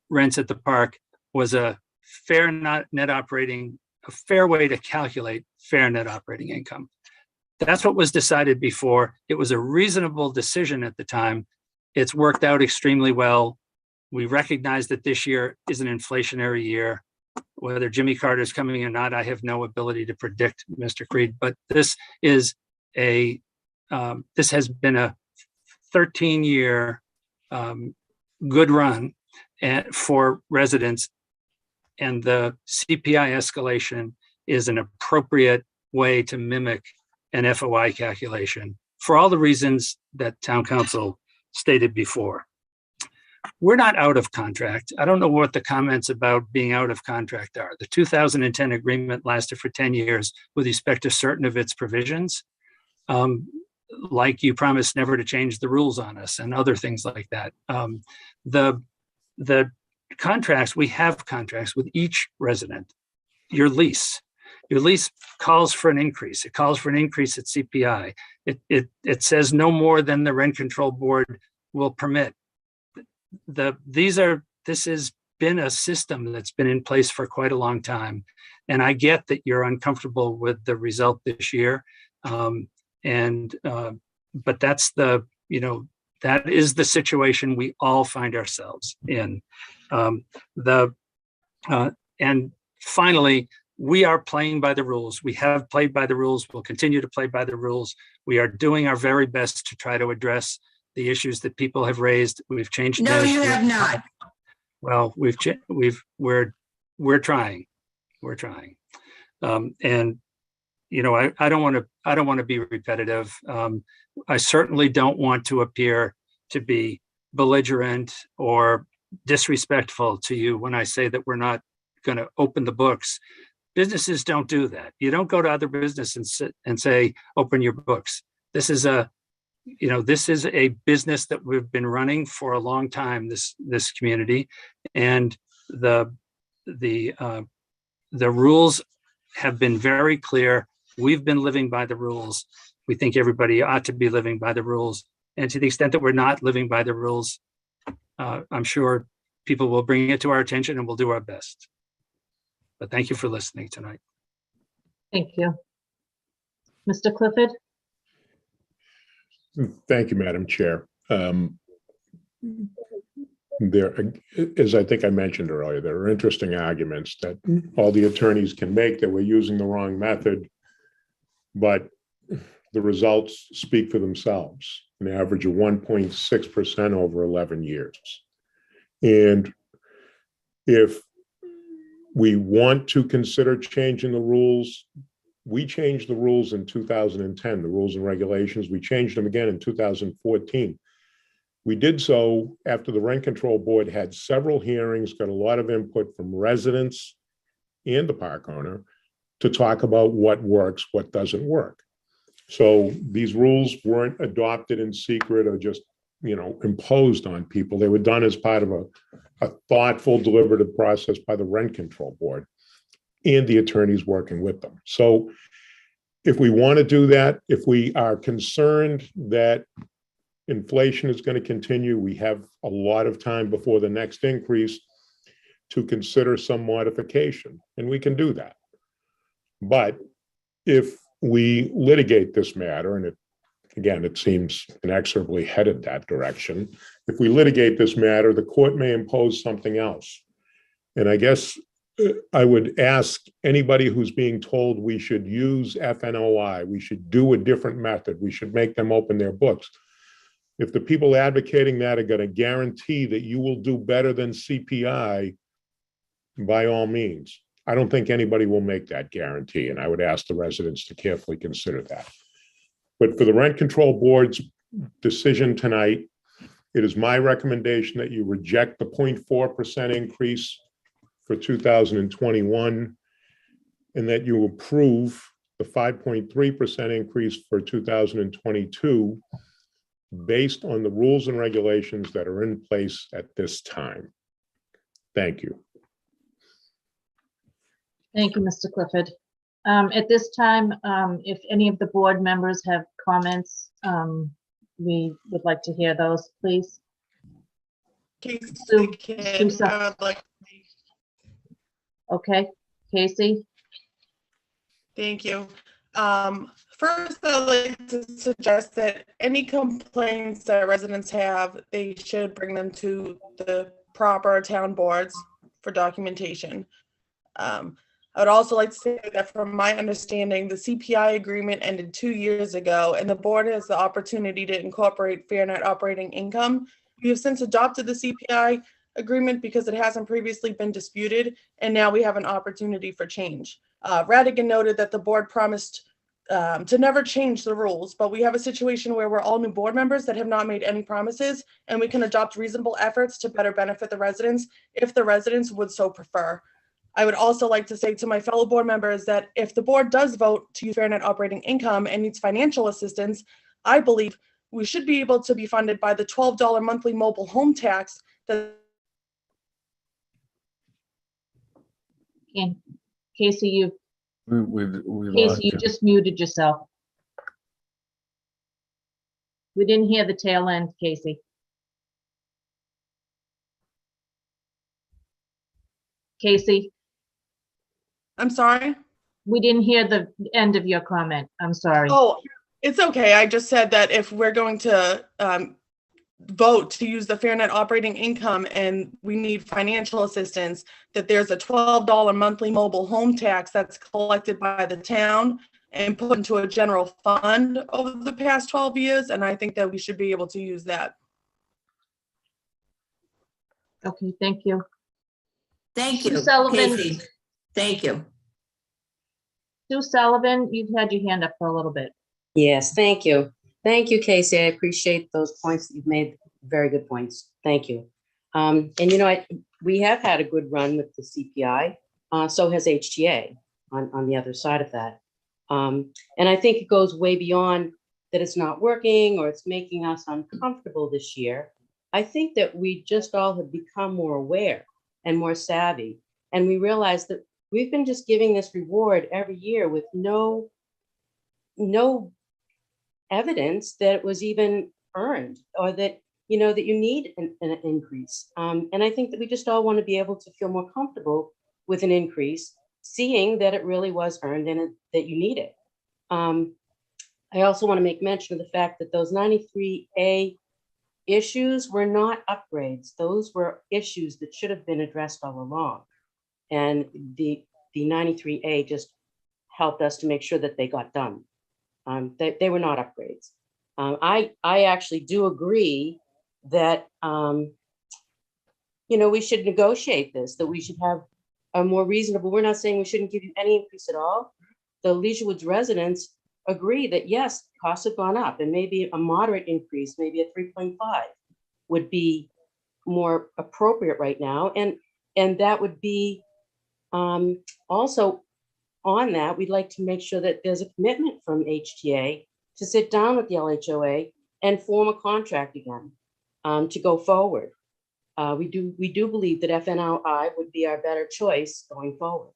S11: rents at the park was a fair net operating, a fair way to calculate fair net operating income. That's what was decided before. It was a reasonable decision at the time. It's worked out extremely well. We recognize that this year is an inflationary year. Whether Jimmy Carter is coming or not, I have no ability to predict, Mr. Creed, but this has been a 13-year good run for residents, and the CPI escalation is an appropriate way to mimic an FOI calculation for all the reasons that Town Council stated before. We're not out of contract. I don't know what the comments about being out of contract are. The 2010 agreement lasted for 10 years with respect to certain of its provisions, like you promised never to change the rules on us and other things like that. The contracts, we have contracts with each resident. Your lease calls for an increase. It calls for an increase at CPI. It says no more than the rent control board will permit. This has been a system that's been in place for quite a long time. And I get that you're uncomfortable with the result this year. But that's that is the situation we all find ourselves in. And finally, we are playing by the rules. We have played by the rules. We'll continue to play by the rules. We are doing our very best to try to address the issues that people have raised. We've changed.
S7: No, you have not.
S11: Well, we're trying. We're trying. And I don't want to be repetitive. I certainly don't want to appear to be belligerent or disrespectful to you when I say that we're not going to open the books. Businesses don't do that. You don't go to other business and say, open your books. This is a you know, this is a business that we've been running for a long time, this community, and the rules have been very clear. We've been living by the rules. We think everybody ought to be living by the rules. And to the extent that we're not living by the rules, I'm sure people will bring it to our attention and we'll do our best. But thank you for listening tonight.
S2: Thank you. Mr. Clifford?
S3: Thank you, Madam Chair. There, as I think I mentioned earlier, there are interesting arguments that all the attorneys can make that we're using the wrong method, but the results speak for themselves, an average of 1.6% over 11 years. And if we want to consider changing the rules, we changed the rules in 2010, the rules and regulations. We changed them again in 2014. We did so after the Rent Control Board had several hearings, got a lot of input from residents and the park owner to talk about what works, what doesn't work. So these rules weren't adopted in secret or just, imposed on people. They were done as part of a thoughtful, deliberative process by the Rent Control Board and the attorneys working with them. So if we want to do that, if we are concerned that inflation is going to continue, we have a lot of time before the next increase to consider some modification, and we can do that. But if we litigate this matter, and it seems inexorably headed that direction, if we litigate this matter, the court may impose something else. And I guess I would ask anybody who's being told we should use FNOI, we should do a different method, we should make them open their books. If the people advocating that are going to guarantee that you will do better than CPI, by all means. I don't think anybody will make that guarantee, and I would ask the residents to carefully consider that. But for the Rent Control Board's decision tonight, it is my recommendation that you reject the 0.4% increase for 2021, and that you approve the 5.3% increase for 2022 based on the rules and regulations that are in place at this time. Thank you.
S2: Thank you, Mr. Clifford. At this time, if any of the board members have comments, we would like to hear those, please. Sue, okay, Casey?
S12: Thank you. First, I'd like to suggest that any complaints that residents have, they should bring them to the proper town boards for documentation. I would also like to say that from my understanding, the CPI agreement ended 2 years ago, and the board has the opportunity to incorporate fair net operating income. We have since adopted the CPI agreement because it hasn't previously been disputed, and now we have an opportunity for change. Radigan noted that the board promised to never change the rules, but we have a situation where we're all new board members that have not made any promises, and we can adopt reasonable efforts to better benefit the residents if the residents would so prefer. I would also like to say to my fellow board members that if the board does vote to use fair net operating income and needs financial assistance, I believe we should be able to be funded by the $12 monthly mobile home tax that.
S2: And Casey, you just muted yourself. We didn't hear the tail end, Casey. Casey?
S12: I'm sorry?
S2: We didn't hear the end of your comment. I'm sorry.
S12: Oh, it's okay. I just said that if we're going to vote to use the fair net operating income and we need financial assistance, that there's a $12 monthly mobile home tax that's collected by the town and put into a general fund over the past 12 years. And I think that we should be able to use that.
S2: Okay, thank you.
S7: Thank you,
S2: Sue Sullivan.
S7: Casey. Thank you.
S2: Sue Sullivan, you've had your hand up for a little bit.
S8: Yes, thank you. Thank you, Casey. I appreciate those points that you've made. Very good points. Thank you. And we have had a good run with the CPI. So has HTA on the other side of that. And I think it goes way beyond that it's not working or it's making us uncomfortable this year. I think that we just all have become more aware and more savvy. And we realize that we've been just giving this reward every year with no evidence that it was even earned or that, you know, that you need an increase. And I think that we just all want to be able to feel more comfortable with an increase, seeing that it really was earned and that you need it. I also want to make mention of the fact that those 93A issues were not upgrades. Those were issues that should have been addressed all along. And the 93A just helped us to make sure that they got done. They were not upgrades. I actually do agree that, you know, we should negotiate this, that we should have a more reasonable, we're not saying we shouldn't give you any increase at all. The Leisure Woods residents agree that yes, costs have gone up and maybe a moderate increase, maybe a 3.5 would be more appropriate right now. And that would be also on that, we'd like to make sure that there's a commitment from HTA to sit down with the LHOA and form a contract again to go forward. We do believe that FNLI would be our better choice going forward.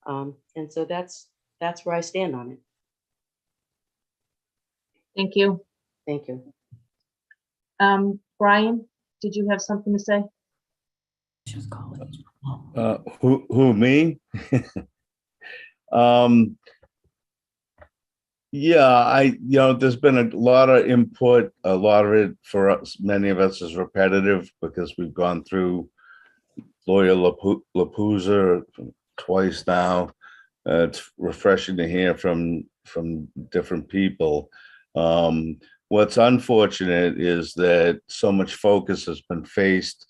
S8: And so that's where I stand on it.
S2: Thank you.
S8: Thank you.
S2: Brian, did you have something to say?
S6: Who, me? Yeah, there's been a lot of input. A lot of it for us, many of us, is repetitive because we've gone through Lawyer Lapuza twice now. It's refreshing to hear from different people. What's unfortunate is that so much focus has been faced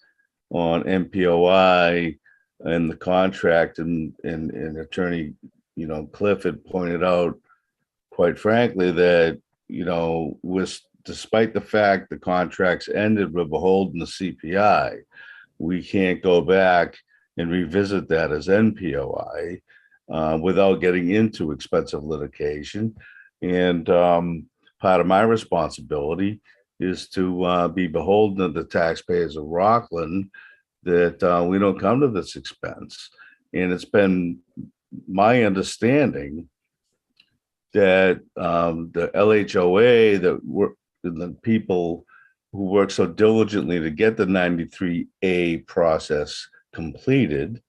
S6: on MPOI and the contract, and Attorney, Clifford pointed out, quite frankly, that, despite the fact the contracts ended, we're beholden to CPI. We can't go back and revisit that as NPOI without getting into expensive litigation. And part of my responsibility is to be beholden to the taxpayers of Rockland, that we don't come to this expense. And it's been my understanding that the LHOA, the people who work so diligently to get the 93A process completed,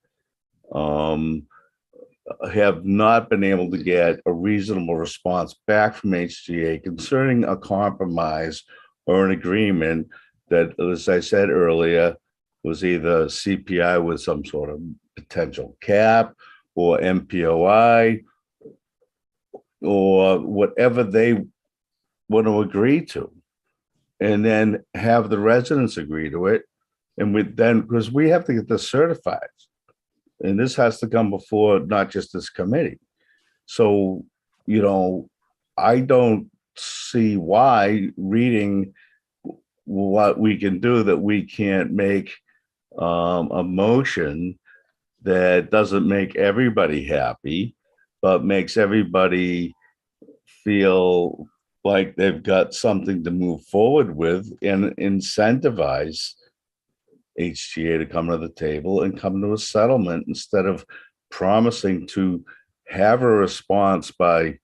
S6: have not been able to get a reasonable response back from HTA concerning a compromise or an agreement that, as I said earlier, was either CPI with some sort of potential cap or MPOI or whatever they want to agree to, and then have the residents agree to it. And because we have to get this certified, and this has to come before not just this committee. So, I don't see why, reading what we can do, that we can't make a motion that doesn't make everybody happy, but makes everybody feel like they've got something to move forward with, and incentivize HTA to come to the table and come to a settlement, instead of promising to have a response by,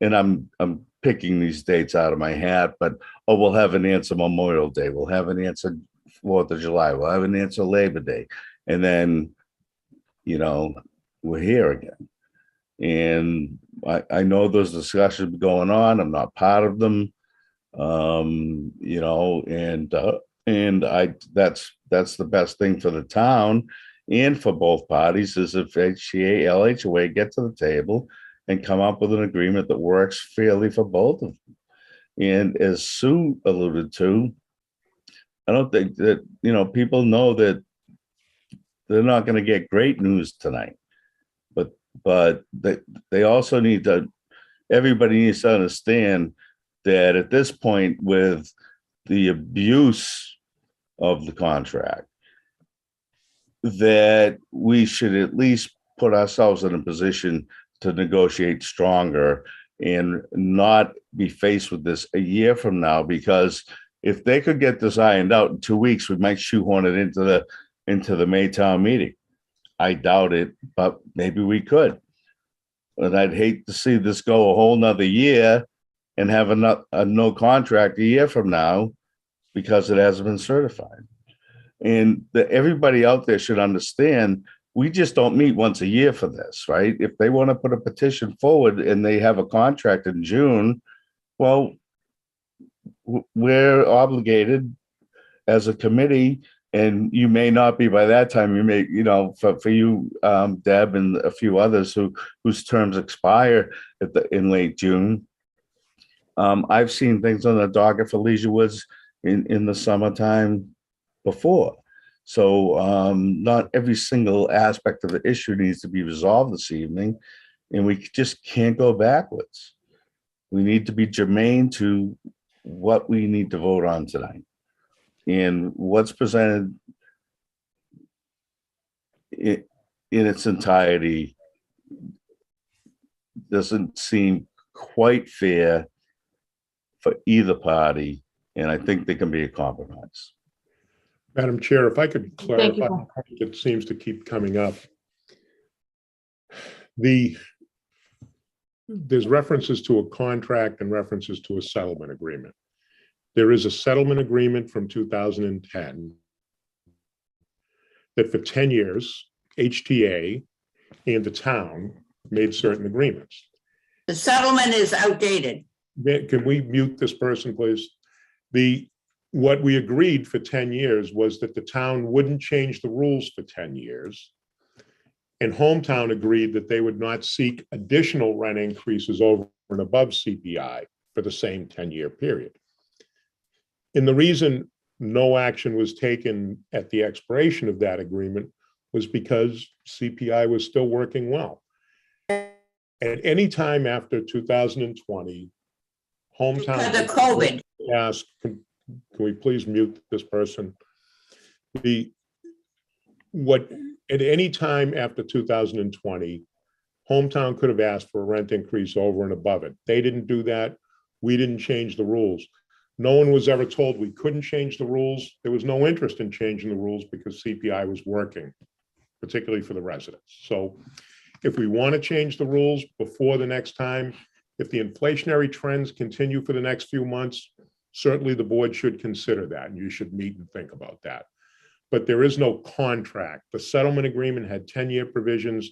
S6: and I'm picking these dates out of my hat, but we'll have an answer Memorial Day, we'll have an answer 4th of July, we'll have an answer Labor Day, and then we're here again. And I know those discussions going on. I'm not part of them, and that's the best thing for the town and for both parties, is if HTA, LHOA get to the table and come up with an agreement that works fairly for both of them. And as Sue alluded to, I don't think that, people know that they're not going to get great news tonight, but they also need to, everybody needs to understand that at this point, with the abuse of the contract, that we should at least put ourselves in a position to negotiate stronger and not be faced with this a year from now, because if they could get this ironed out in 2 weeks, we might shoehorn it into the May town meeting. I doubt it, but maybe we could. And I'd hate to see this go a whole nother year and have a no contract a year from now because it hasn't been certified. And everybody out there should understand, we just don't meet once a year for this, right? If they want to put a petition forward and they have a contract in June, well, we're obligated as a committee, and you may not be by that time. You may, for you, Deb, and a few others whose terms expire in late June. I've seen things on the docket for Leisure Woods in the summertime before. So not every single aspect of the issue needs to be resolved this evening, and we just can't go backwards. We need to be germane to what we need to vote on tonight. And what's presented in its entirety doesn't seem quite fair for either party, and I think there can be a compromise.
S3: Madam Chair, if I could
S2: Thank you,
S3: clarify,
S2: Paul.
S3: it seems to keep coming up. There's references to a contract and references to a settlement agreement. There is a settlement agreement from 2010 that for 10 years, HTA and the town made certain agreements.
S7: The settlement is outdated.
S3: Can we mute this person, please? What we agreed for 10 years was that the town wouldn't change the rules for 10 years. And Hometown agreed that they would not seek additional rent increases over and above CPI for the same 10-year period. And the reason no action was taken at the expiration of that agreement was because CPI was still working well. At any time after 2020, Hometown.
S7: Because of COVID.
S3: Asked, can we please mute this person? At any time after 2020, Hometown could have asked for a rent increase over and above it. They didn't do that. We didn't change the rules. No one was ever told we couldn't change the rules. There was no interest in changing the rules because CPI was working, particularly for the residents. So if we want to change the rules before the next time, if the inflationary trends continue for the next few months, certainly the board should consider that, and you should meet and think about that. But there is no contract. The settlement agreement had 10-year provisions.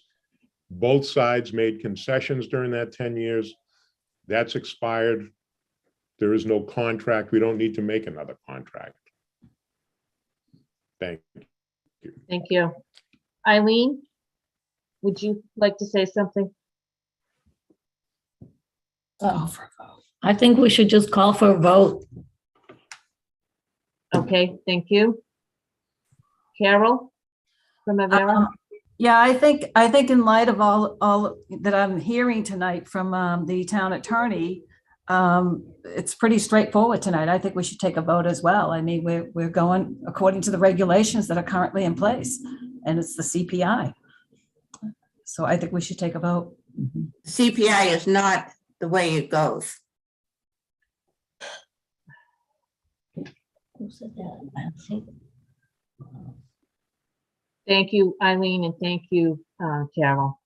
S3: Both sides made concessions during that 10 years. That's expired. There is no contract. We don't need to make another contract. Thank you.
S2: Thank you. Eileen, would you like to say something?
S13: I think we should just call for a vote.
S2: Okay, thank you. Carol from Avera?
S22: Yeah, I think in light of all that I'm hearing tonight from the town attorney, it's pretty straightforward tonight. I think we should take a vote as well. I mean, we're going according to the regulations that are currently in place, and it's the CPI. So I think we should take a vote.
S7: CPI is not the way it goes.
S13: Who said that?
S2: Thank you, Eileen, and thank you, Carol.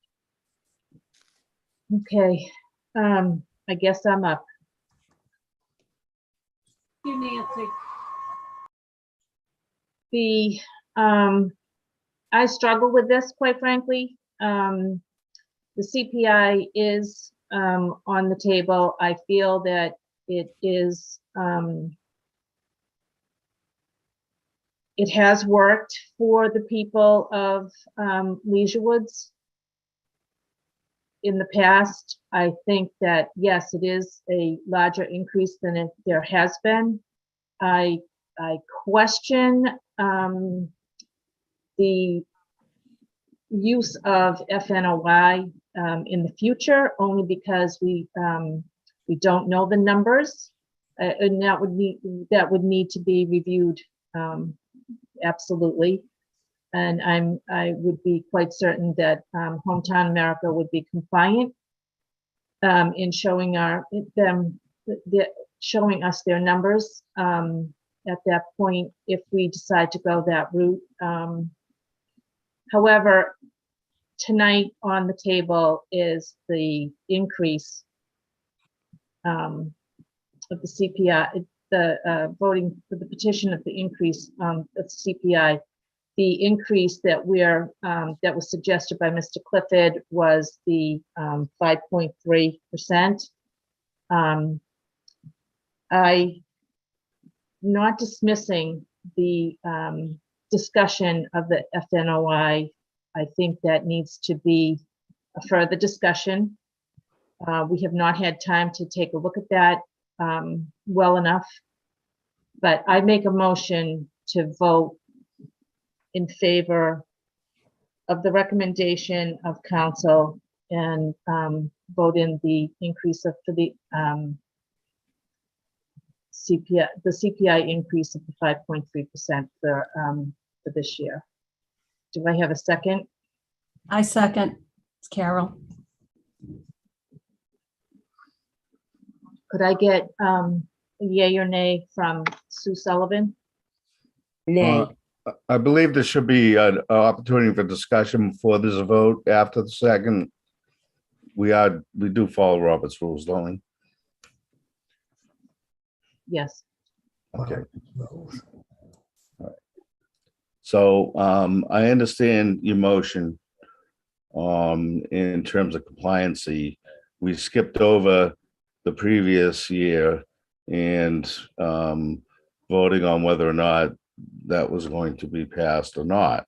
S2: Okay, I guess I'm up.
S5: You, Nancy.
S2: I struggle with this, quite frankly. The CPI is on the table. I feel that it is, it has worked for the people of Leisure Woods in the past. I think that, yes, it is a larger increase than there has been. I question the use of FNOI in the future, only because we don't know the numbers, and that would need to be reviewed absolutely. And I would be quite certain that Hometown America would be compliant in showing showing us their numbers at that point if we decide to go that route. However, tonight on the table is the increase of the CPI, the voting for the petition of the increase of CPI. The increase that that was suggested by Mr. Clifford was the 5.3%. Not dismissing the discussion of the FNOI. I think that needs to be a further discussion. We have not had time to take a look at that well enough, but I make a motion to vote in favor of the recommendation of council and vote in the increase for the CPI increase of the 5.3% for this year. Do I have a second?
S22: I second. It's Carol.
S2: Could I get a yay or nay from Sue Sullivan?
S8: Nay.
S6: I believe there should be an opportunity for discussion before there's a vote. After the second, we do follow Robert's rules, don't we?
S2: Yes.
S6: Okay. All right. So I understand your motion in terms of compliancy. We skipped over the previous year and voting on whether or not that was going to be passed or not.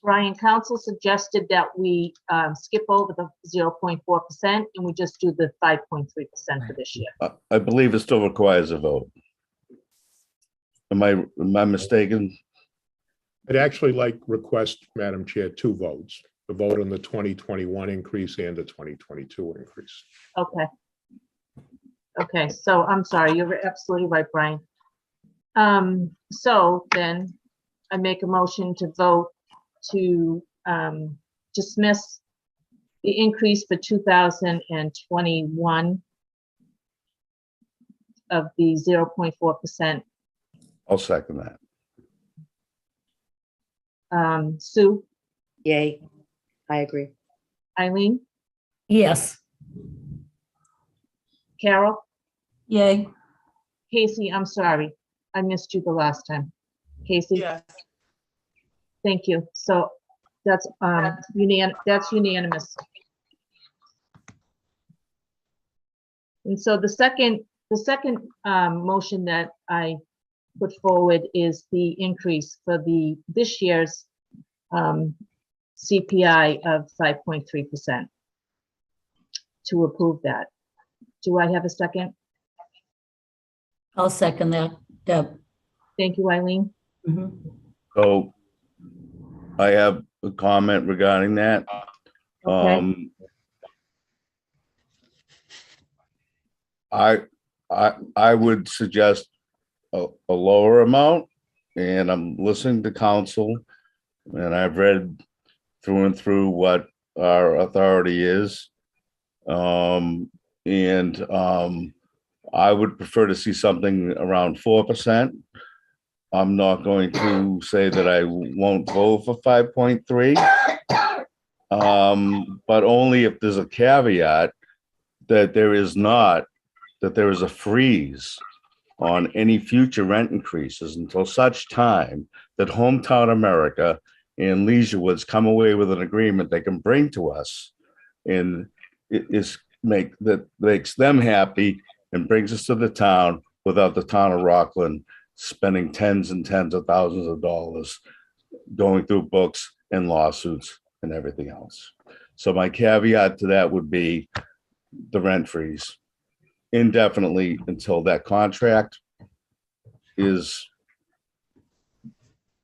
S2: Brian, council suggested that we skip over the 0.4% and we just do the 5.3% for this year.
S6: I believe it still requires a vote. Am I mistaken?
S3: I'd actually request, Madam Chair, 2 votes. The vote on the 2021 increase and the 2022 increase.
S2: Okay. Okay, so I'm sorry, you're absolutely right, Brian. So then I make a motion to vote to dismiss the increase for 2021 of the 0.4%.
S6: I'll second that.
S2: Sue?
S8: Yay. I agree.
S2: Eileen?
S13: Yes.
S2: Carol?
S22: Yay.
S2: Casey, I'm sorry. I missed you the last time. Casey?
S12: Yes.
S2: Thank you. So that's unanimous. And so the second motion that I put forward is the increase for this year's CPI of 5.3% to approve that. Do I have a second?
S13: I'll second that, Deb.
S2: Thank you, Eileen.
S6: So I have a comment regarding that.
S2: Okay.
S6: I would suggest a lower amount, and I'm listening to council, and I've read through and through what our authority is. I would prefer to see something around 4%. I'm not going to say that I won't vote for 5.3, but only if there's a caveat that there is a freeze on any future rent increases until such time that Hometown America and Leisure Woods come away with an agreement they can bring to us, and makes them happy and brings us to the town without the town of Rockland spending tens and tens of thousands of dollars going through books and lawsuits and everything else. So my caveat to that would be the rent freeze indefinitely until that contract is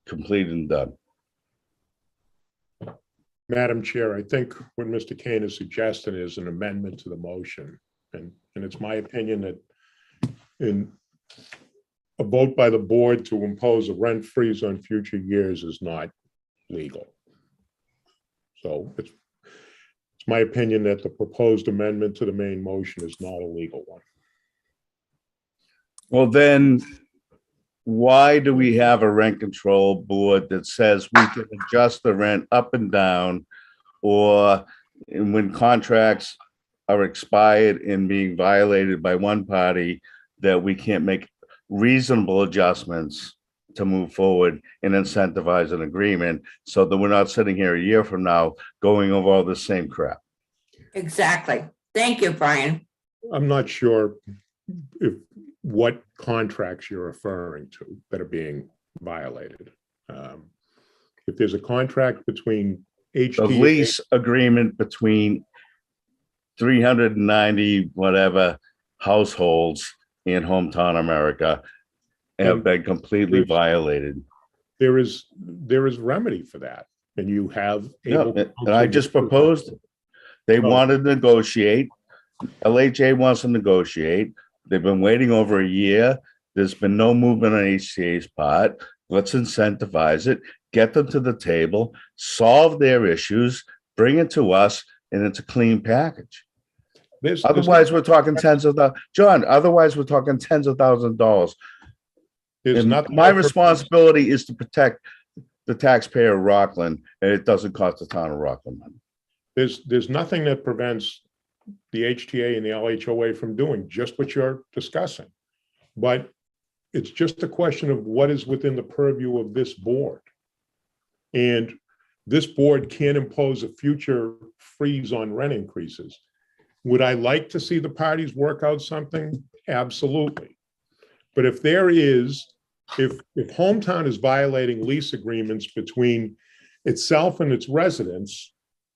S6: completed and done.
S3: Madam Chair, I think what Mr. Kane is suggesting is an amendment to the motion. And it's my opinion that in a vote by the board to impose a rent freeze on future years is not legal. So my opinion that the proposed amendment to the main motion is not a legal one.
S6: Well, then why do we have a rent control board that says we can adjust the rent up and down, or when contracts are expired and being violated by one party, that we can't make reasonable adjustments to move forward and incentivize an agreement so that we're not sitting here a year from now going over all the same crap?
S7: Exactly. Thank you, Brian.
S3: I'm not sure if what contracts you're referring to that are being violated. If there's a contract between
S6: The
S3: HTA,
S6: lease agreement between 390 whatever households in Hometown America have been completely violated.
S3: there is remedy for that, and you have
S6: Yeah,
S3: able.
S6: and I just proposed it. They wanted to negotiate. LHA wants to negotiate. They've been waiting over a year. There's been no movement on HCA's part. Let's incentivize it, get them to the table, solve their issues, bring it to us, and it's a clean package. Otherwise, we're talking tens of thousands. John, otherwise, we're talking tens of thousands of dollars. And my responsibility is to protect the taxpayer of Rockland, and it doesn't cost the town of Rockland money.
S3: There's nothing that prevents the HTA and the LHOA from doing just what you're discussing. But it's just a question of what is within the purview of this board. And this board can impose a future freeze on rent increases. Would I like to see the parties work out something? Absolutely. But if Hometown is violating lease agreements between itself and its residents,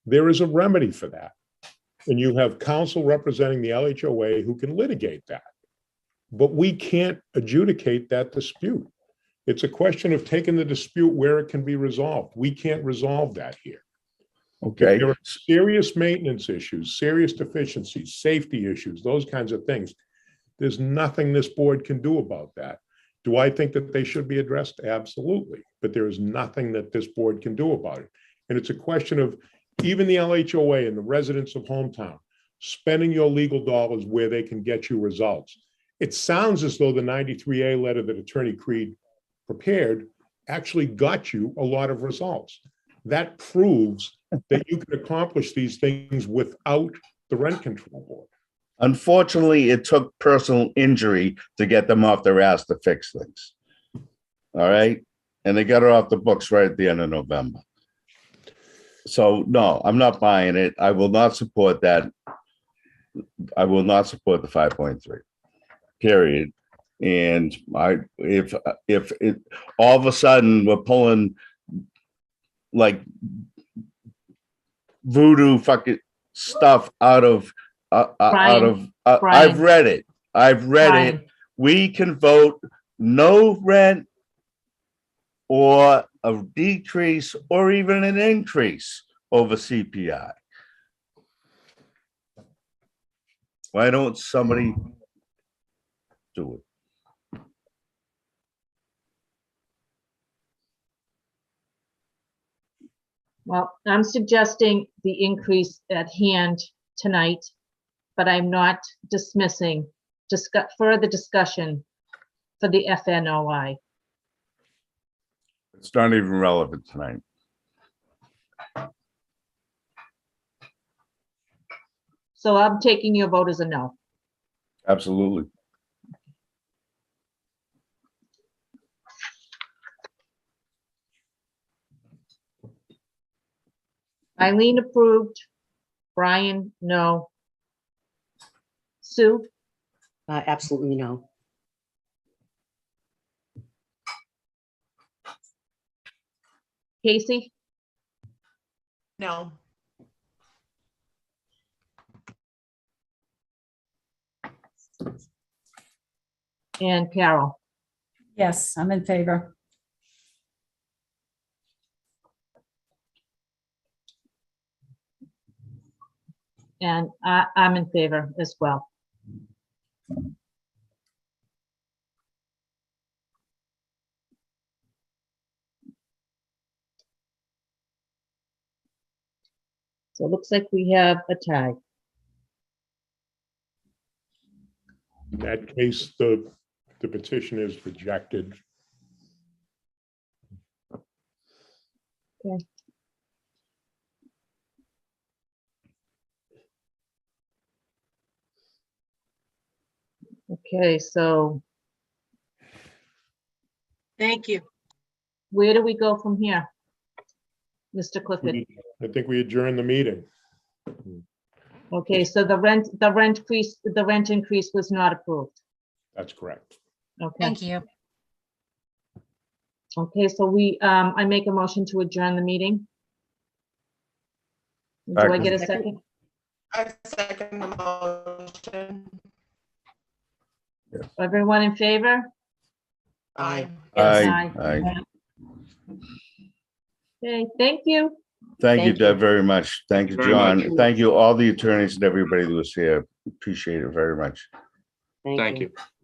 S3: there is a remedy for that. And you have counsel representing the LHOA who can litigate that. But we can't adjudicate that dispute. It's a question of taking the dispute where it can be resolved. We can't resolve that here.
S6: Okay.
S3: If there are serious maintenance issues, serious deficiencies, safety issues, those kinds of things, there's nothing this board can do about that. Do I think that they should be addressed? Absolutely. But there is nothing that this board can do about it. And it's a question of even the LHOA and the residents of Hometown spending your legal dollars where they can get you results. It sounds as though the 93A letter that Attorney Creed prepared actually got you a lot of results. That proves that you can accomplish these things without the rent control board.
S6: Unfortunately, it took personal injury to get them off their ass to fix things. All right. And they got it off the books right at the end of November. So no, I'm not buying it. I will not support that. I will not support the 5.3, period. And if it all of a sudden we're pulling like voodoo fucking stuff out of I've read it. It. We can vote no rent or a decrease or even an increase over CPI. Why don't somebody do it?
S2: Well, I'm suggesting the increase at hand tonight, but I'm not dismissing further discussion for the FNOI.
S6: It's not even relevant tonight.
S2: So I'm taking your vote as a no.
S6: Absolutely.
S2: Eileen approved. Brian, no. Sue?
S8: Absolutely no.
S2: Casey?
S12: No.
S2: And Carol?
S22: Yes, I'm in favor.
S2: And I'm in favor as well. So it looks like we have a tie.
S3: In that case, the petition is rejected.
S2: Okay. Okay, so
S10: Thank you.
S2: where do we go from here? Mr. Clifford?
S3: I think we adjourn the meeting.
S2: Okay, so the rent increase was not approved.
S3: That's correct.
S2: Okay.
S9: Thank you.
S2: Okay, so I make a motion to adjourn the meeting. Do I get a second?
S12: I second the motion.
S2: Everyone in favor?
S12: Aye.
S6: Aye.
S2: Okay, thank you.
S6: Thank you, Deb, very much. Thank you,
S1: Very
S6: John.
S1: much.
S6: Thank you, all the attorneys and everybody that was here. Appreciate it very much.
S1: Thank you.